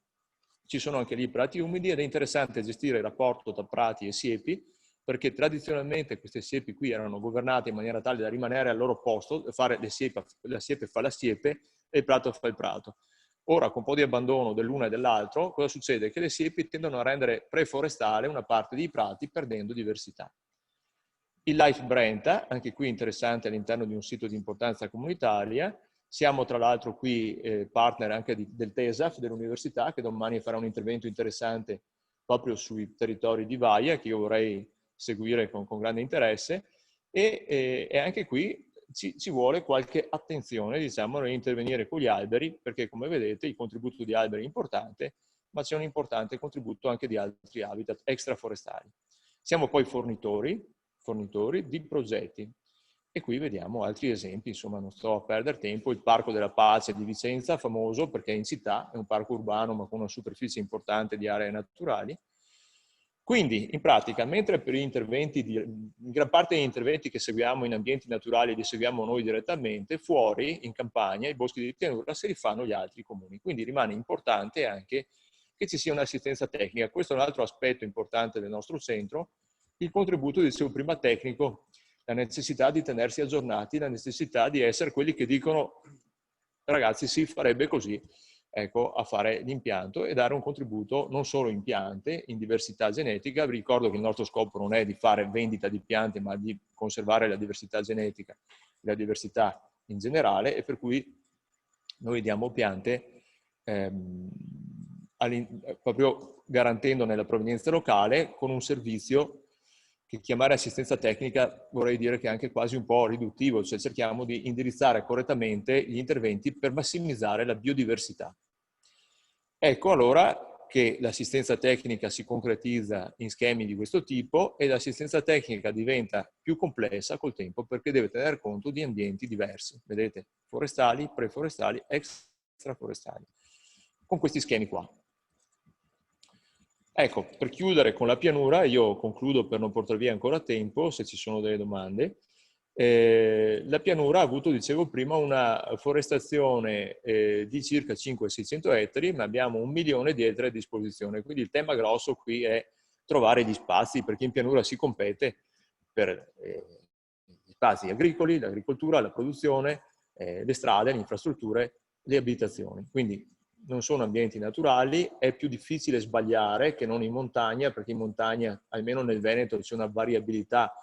Ci sono anche lì prati umidi ed è interessante gestire il rapporto tra prati e siepi, perché tradizionalmente queste siepi qui erano governate in maniera tale da rimanere al loro posto, fare la siepe fa la siepe e il prato fa il prato. Ora, con un po' di abbandono dell'uno e dell'altro, cosa succede? Che le siepi tendono a rendere preforestale una parte dei prati, perdendo diversità. Il Life Brenta, anche qui interessante all'interno di un sito di importanza comunitaria. Siamo tra l'altro qui partner anche del TESAF, dell'università, che domani farà un intervento interessante proprio sui territori di Vaia, che io vorrei seguire con grande interesse, e anche qui ci vuole qualche attenzione, diciamo, nell'intervenire con gli alberi, perché come vedete il contributo di alberi è importante, ma c'è un importante contributo anche di altri habitat extraforestali. Siamo poi fornitori di progetti. E qui vediamo altri esempi, insomma non sto a perdere tempo. Il Parco della Pace di Vicenza, famoso perché è in città, è un parco urbano ma con una superficie importante di aree naturali. Quindi, in pratica, mentre per gli interventi, in gran parte degli interventi che seguiamo in ambienti naturali li seguiamo noi direttamente, fuori, in campagna, i boschi di pianura, se li fanno gli altri comuni. Quindi rimane importante anche che ci sia un'assistenza tecnica. Questo è un altro aspetto importante del nostro centro, il contributo, dicevo prima, tecnico, la necessità di tenersi aggiornati, la necessità di essere quelli che dicono ragazzi si farebbe così, ecco, a fare l'impianto e dare un contributo non solo in piante, in diversità genetica. Vi ricordo che il nostro scopo non è di fare vendita di piante, ma di conservare la diversità genetica, la diversità in generale, e per cui noi diamo piante proprio garantendone la provenienza locale con un servizio che chiamare assistenza tecnica vorrei dire che è anche quasi un po' riduttivo, cioè cerchiamo di indirizzare correttamente gli interventi per massimizzare la biodiversità. Ecco allora che l'assistenza tecnica si concretizza in schemi di questo tipo e l'assistenza tecnica diventa più complessa col tempo perché deve tener conto di ambienti diversi, vedete, forestali, preforestali, extraforestali, con questi schemi qua. Ecco, per chiudere con la pianura, io concludo per non portare via ancora tempo, se ci sono delle domande. La pianura ha avuto, dicevo prima, una forestazione di circa 500-600 ettari, ma abbiamo 1 milione di ettari a disposizione. Quindi il tema grosso qui è trovare gli spazi, perché in pianura si compete per gli spazi agricoli, l'agricoltura, la produzione, le strade, le infrastrutture, le abitazioni. Quindi non sono ambienti naturali, è più difficile sbagliare che non in montagna, perché in montagna, almeno nel Veneto, c'è una variabilità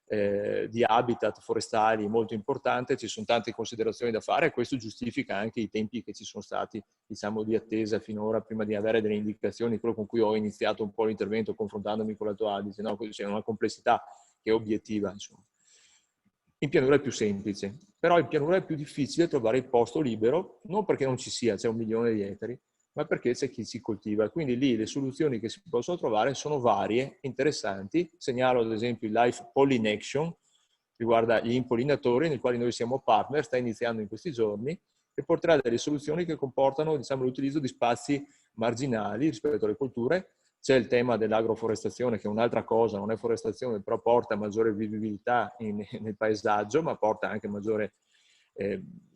di habitat forestali molto importante, ci sono tante considerazioni da fare e questo giustifica anche i tempi che ci sono stati, diciamo, di attesa finora prima di avere delle indicazioni, quello con cui ho iniziato un po' l'intervento confrontandomi con l'Alto Adige, no? C'è una complessità che è obiettiva, insomma. In pianura è più semplice, però in pianura è più difficile trovare il posto libero, non perché non ci sia, c'è 1 milione di ettari, ma perché c'è chi si coltiva. Quindi lì le soluzioni che si possono trovare sono varie, interessanti. Segnalo ad esempio il Life Pollination, riguarda gli impollinatori, nei quali noi siamo partner, sta iniziando in questi giorni, e porterà delle soluzioni che comportano, diciamo, l'utilizzo di spazi marginali rispetto alle colture. C'è il tema dell'agroforestazione, che è un'altra cosa, non è forestazione, però porta maggiore vivibilità nel paesaggio, ma porta anche maggiore,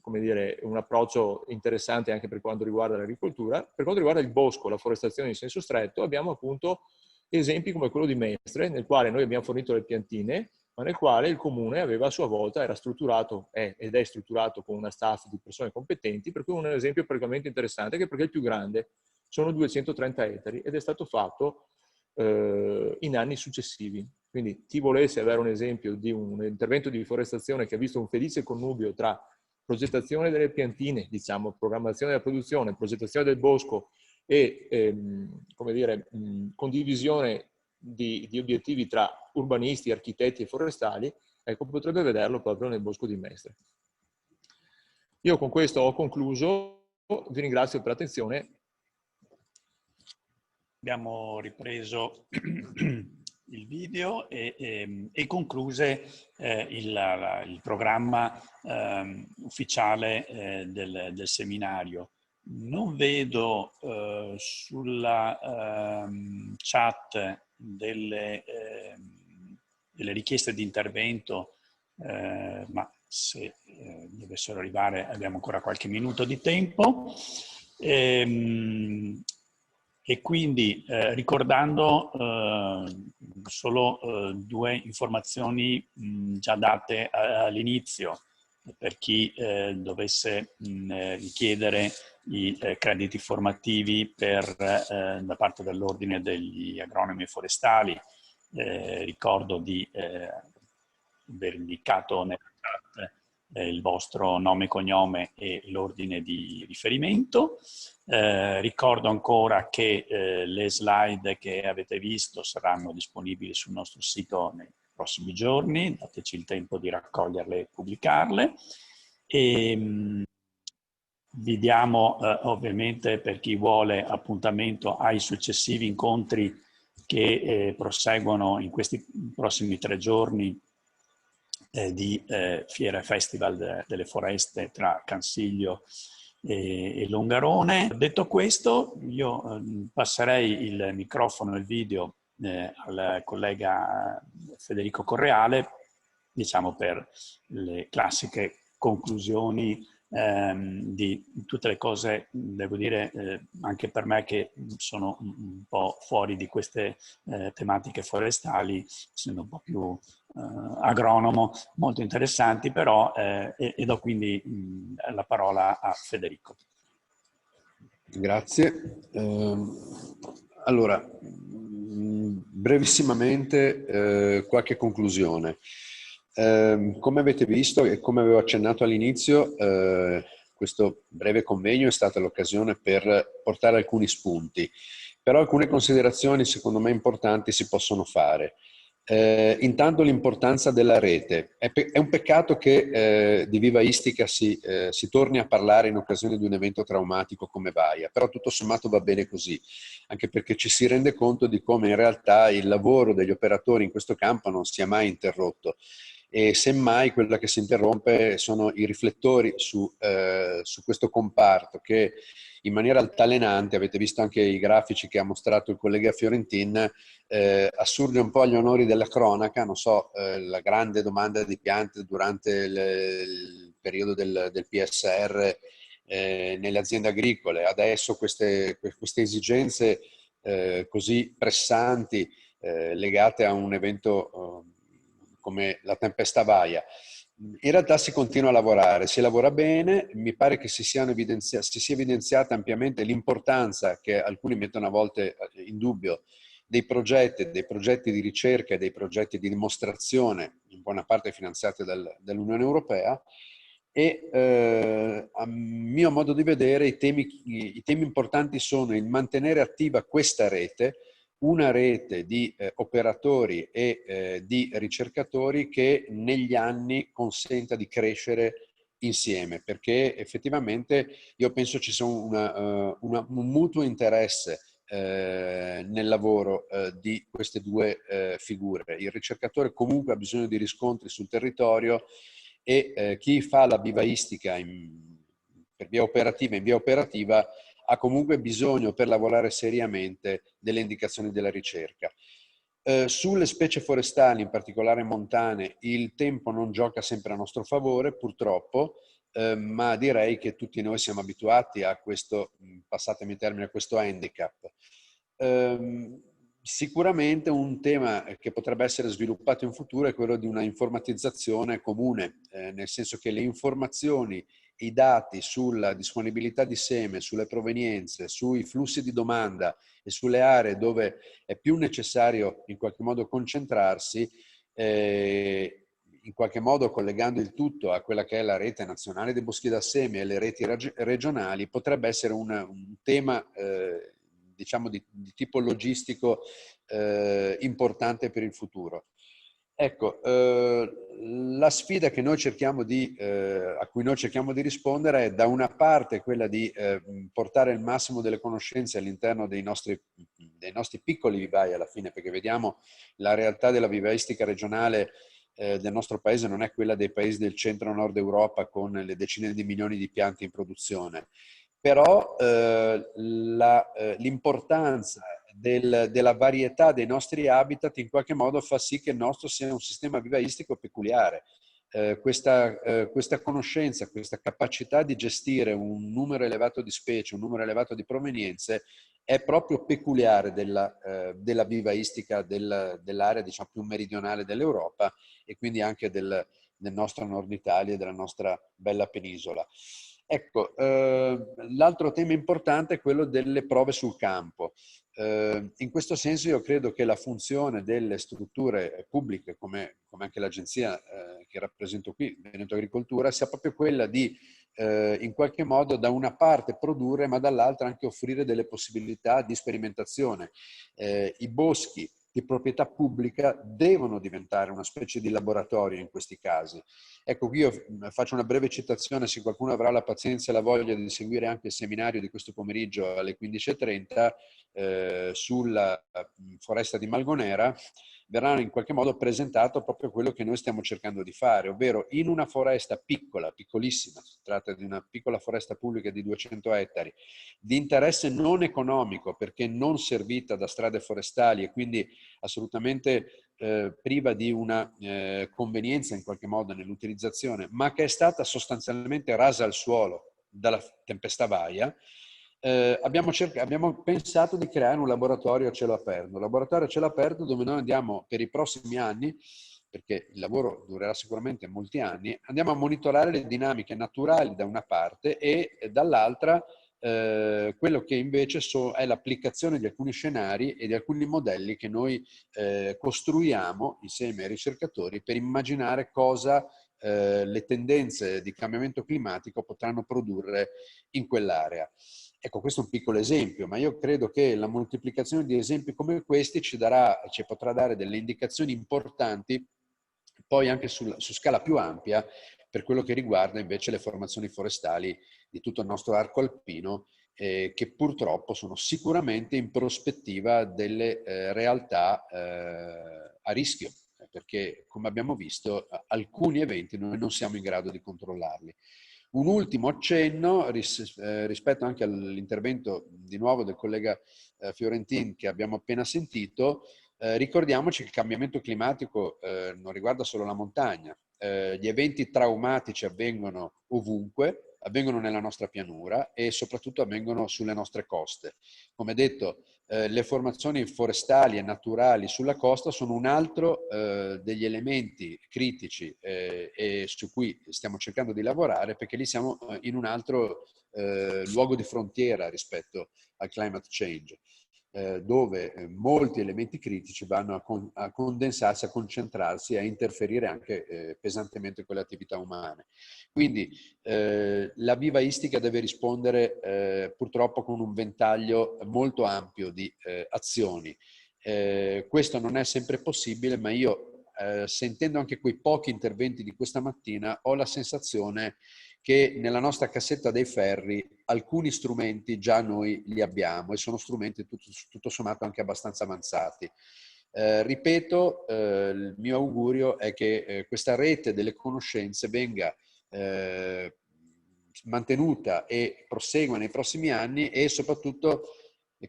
come dire, un approccio interessante anche per quanto riguarda l'agricoltura. Per quanto riguarda il bosco, la forestazione in senso stretto, abbiamo appunto esempi come quello di Mestre, nel quale noi abbiamo fornito le piantine, ma nel quale il comune aveva a sua volta, era strutturato ed è strutturato con una staff di persone competenti, per cui un esempio particolarmente interessante, che perché è il più grande, sono 230 ettari ed è stato fatto in anni successivi. Quindi chi volesse avere un esempio di un intervento di forestazione che ha visto un felice connubio tra progettazione delle piantine, diciamo, programmazione della produzione, progettazione del bosco e come dire, condivisione di obiettivi tra urbanisti, architetti e forestali, ecco, potrebbe vederlo proprio nel Bosco di Mestre. Io con questo ho concluso, vi ringrazio per l'attenzione. Abbiamo ripreso il video e concluse il programma ufficiale del seminario. Non vedo sulla chat delle richieste di intervento, ma se dovessero arrivare abbiamo ancora qualche minuto di tempo. E quindi ricordando solo due informazioni già date all'inizio per chi dovesse richiedere i crediti formativi da parte dell'Ordine degli Agronomi Forestali. Ricordo di aver indicato nella chat il vostro nome e cognome e l'ordine di riferimento. Ricordo ancora che le slide che avete visto saranno disponibili sul nostro sito nei prossimi giorni, dateci il tempo di raccoglierle e pubblicarle. E vi diamo ovviamente, per chi vuole, appuntamento ai successivi incontri che proseguono in questi prossimi 3 giorni di Fiera e Festival delle Foreste tra Cansiglio e Longarone. Detto questo, io passerei il microfono e il video al collega Federico Correale, diciamo, per le classiche conclusioni di tutte le cose, devo dire, anche per me che sono un po' fuori di queste tematiche forestali, essendo un po' più agronomo, molto interessanti, però e do quindi la parola a Federico. Grazie. Allora, brevissimamente qualche conclusione. Come avete visto e come avevo accennato all'inizio, questo breve convegno è stata l'occasione per portare alcuni spunti, però alcune considerazioni secondo me importanti si possono fare. Intanto l'importanza della rete. È un peccato che di vivaistica si torni a parlare in occasione di un evento traumatico come Vaia, però tutto sommato va bene così, anche perché ci si rende conto di come in realtà il lavoro degli operatori in questo campo non sia mai interrotto. E semmai quella che si interrompe sono i riflettori su questo comparto che in maniera altalenante, avete visto anche i grafici che ha mostrato il collega Fiorentin, assurge un po' agli onori della cronaca, non so, la grande domanda di piante durante il periodo del PSR nelle aziende agricole, adesso queste esigenze così pressanti legate a un evento come la tempesta Vaia. In realtà si continua a lavorare, si lavora bene, mi pare che si sia evidenziata ampiamente l'importanza che alcuni mettono a volte in dubbio dei progetti di ricerca e dei progetti di dimostrazione, in buona parte finanziati dall'Unione Europea, e a mio modo di vedere i temi importanti sono il mantenere attiva questa rete, una rete di operatori e di ricercatori che negli anni consenta di crescere insieme, perché effettivamente io penso ci sia un mutuo interesse nel lavoro di queste due figure. Il ricercatore comunque ha bisogno di riscontri sul territorio e chi fa la vivaistica per via operativa, in via operativa, ha comunque bisogno per lavorare seriamente delle indicazioni della ricerca. Sulle specie forestali, in particolare montane, il tempo non gioca sempre a nostro favore, purtroppo, ma direi che tutti noi siamo abituati a questo, passatemi il termine, a questo handicap. Sicuramente un tema che potrebbe essere sviluppato in futuro è quello di una informatizzazione comune, nel senso che le informazioni, i dati sulla disponibilità di seme, sulle provenienze, sui flussi di domanda e sulle aree dove è più necessario in qualche modo concentrarsi, in qualche modo collegando il tutto a quella che è la rete nazionale dei boschi da seme e le reti regionali, potrebbe essere un tema diciamo di tipo logistico importante per il futuro. Ecco, la sfida che noi cerchiamo a cui noi cerchiamo di rispondere è da una parte quella di portare il massimo delle conoscenze all'interno dei nostri piccoli vivai alla fine, perché vediamo la realtà della vivaistica regionale del nostro paese non è quella dei paesi del centro-nord Europa con le decine di milioni di piante in produzione. Però l'importanza della varietà dei nostri habitat in qualche modo fa sì che il nostro sia un sistema vivaistico peculiare. Questa conoscenza, questa capacità di gestire un numero elevato di specie, un numero elevato di provenienze, è proprio peculiare della vivaistica dell'area diciamo, più meridionale dell'Europa e quindi anche del nostro nord Italia e della nostra bella penisola. Ecco, l'altro tema importante è quello delle prove sul campo. In questo senso io credo che la funzione delle strutture pubbliche, come anche l'agenzia che rappresento qui, Veneto Agricoltura, sia proprio quella di in qualche modo da una parte produrre ma dall'altra anche offrire delle possibilità di sperimentazione. I boschi di proprietà pubblica devono diventare una specie di laboratorio in questi casi. Ecco, qui io faccio una breve citazione, se qualcuno avrà la pazienza e la voglia di seguire anche il seminario di questo pomeriggio alle 15:30 sulla foresta di Malgonera, verrà in qualche modo presentato proprio quello che noi stiamo cercando di fare, ovvero in una foresta piccola, piccolissima, si tratta di una piccola foresta pubblica di 200 ettari, di interesse non economico perché non servita da strade forestali e quindi assolutamente priva di una convenienza in qualche modo nell'utilizzazione, ma che è stata sostanzialmente rasa al suolo dalla tempesta Vaia. Abbiamo pensato di creare un laboratorio a cielo aperto dove noi andiamo per i prossimi anni, perché il lavoro durerà sicuramente molti anni, andiamo a monitorare le dinamiche naturali da una parte e dall'altra quello che invece è l'applicazione di alcuni scenari e di alcuni modelli che noi costruiamo insieme ai ricercatori per immaginare cosa le tendenze di cambiamento climatico potranno produrre in quell'area. Ecco, questo è un piccolo esempio, ma io credo che la moltiplicazione di esempi come questi ci potrà dare delle indicazioni importanti poi anche su scala più ampia per quello che riguarda invece le formazioni forestali di tutto il nostro arco alpino, che purtroppo sono sicuramente in prospettiva delle realtà a rischio, perché come abbiamo visto alcuni eventi noi non siamo in grado di controllarli. Un ultimo accenno rispetto anche all'intervento di nuovo del collega Fiorentin che abbiamo appena sentito. Ricordiamoci che il cambiamento climatico non riguarda solo la montagna. Gli eventi traumatici avvengono ovunque, avvengono nella nostra pianura e soprattutto avvengono sulle nostre coste. Come detto, le formazioni forestali e naturali sulla costa sono un altro degli elementi critici e su cui stiamo cercando di lavorare, perché lì siamo in un altro luogo di frontiera rispetto al climate change, dove molti elementi critici vanno a condensarsi, a concentrarsi e a interferire anche pesantemente con le attività umane. Quindi la vivaistica deve rispondere purtroppo con un ventaglio molto ampio di azioni. Questo non è sempre possibile, ma io sentendo anche quei pochi interventi di questa mattina ho la sensazione che nella nostra cassetta dei ferri alcuni strumenti già noi li abbiamo e sono strumenti tutto sommato anche abbastanza avanzati. Ripeto, il mio augurio è che questa rete delle conoscenze venga mantenuta e prosegua nei prossimi anni e soprattutto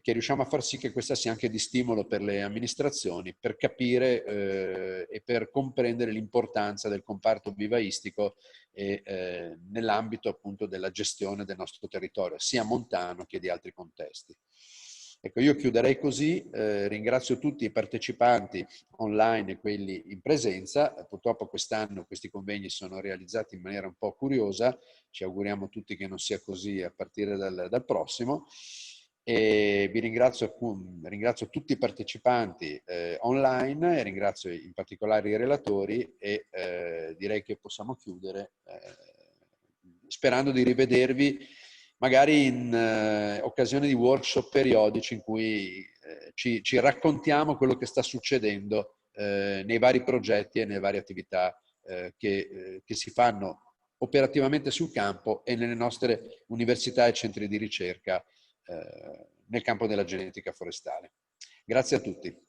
che riusciamo a far sì che questa sia anche di stimolo per le amministrazioni per capire e per comprendere l'importanza del comparto vivaistico nell'ambito appunto della gestione del nostro territorio, sia montano che di altri contesti. Ecco, io chiuderei così, ringrazio tutti i partecipanti online e quelli in presenza. Purtroppo quest'anno questi convegni sono realizzati in maniera un po' curiosa, ci auguriamo tutti che non sia così a partire dal prossimo. E ringrazio tutti i partecipanti online, e ringrazio in particolare i relatori, e direi che possiamo chiudere sperando di rivedervi magari in occasione di workshop periodici in cui ci raccontiamo quello che sta succedendo nei vari progetti e nelle varie attività che si fanno operativamente sul campo e nelle nostre università e centri di ricerca nel campo della genetica forestale. Grazie a tutti.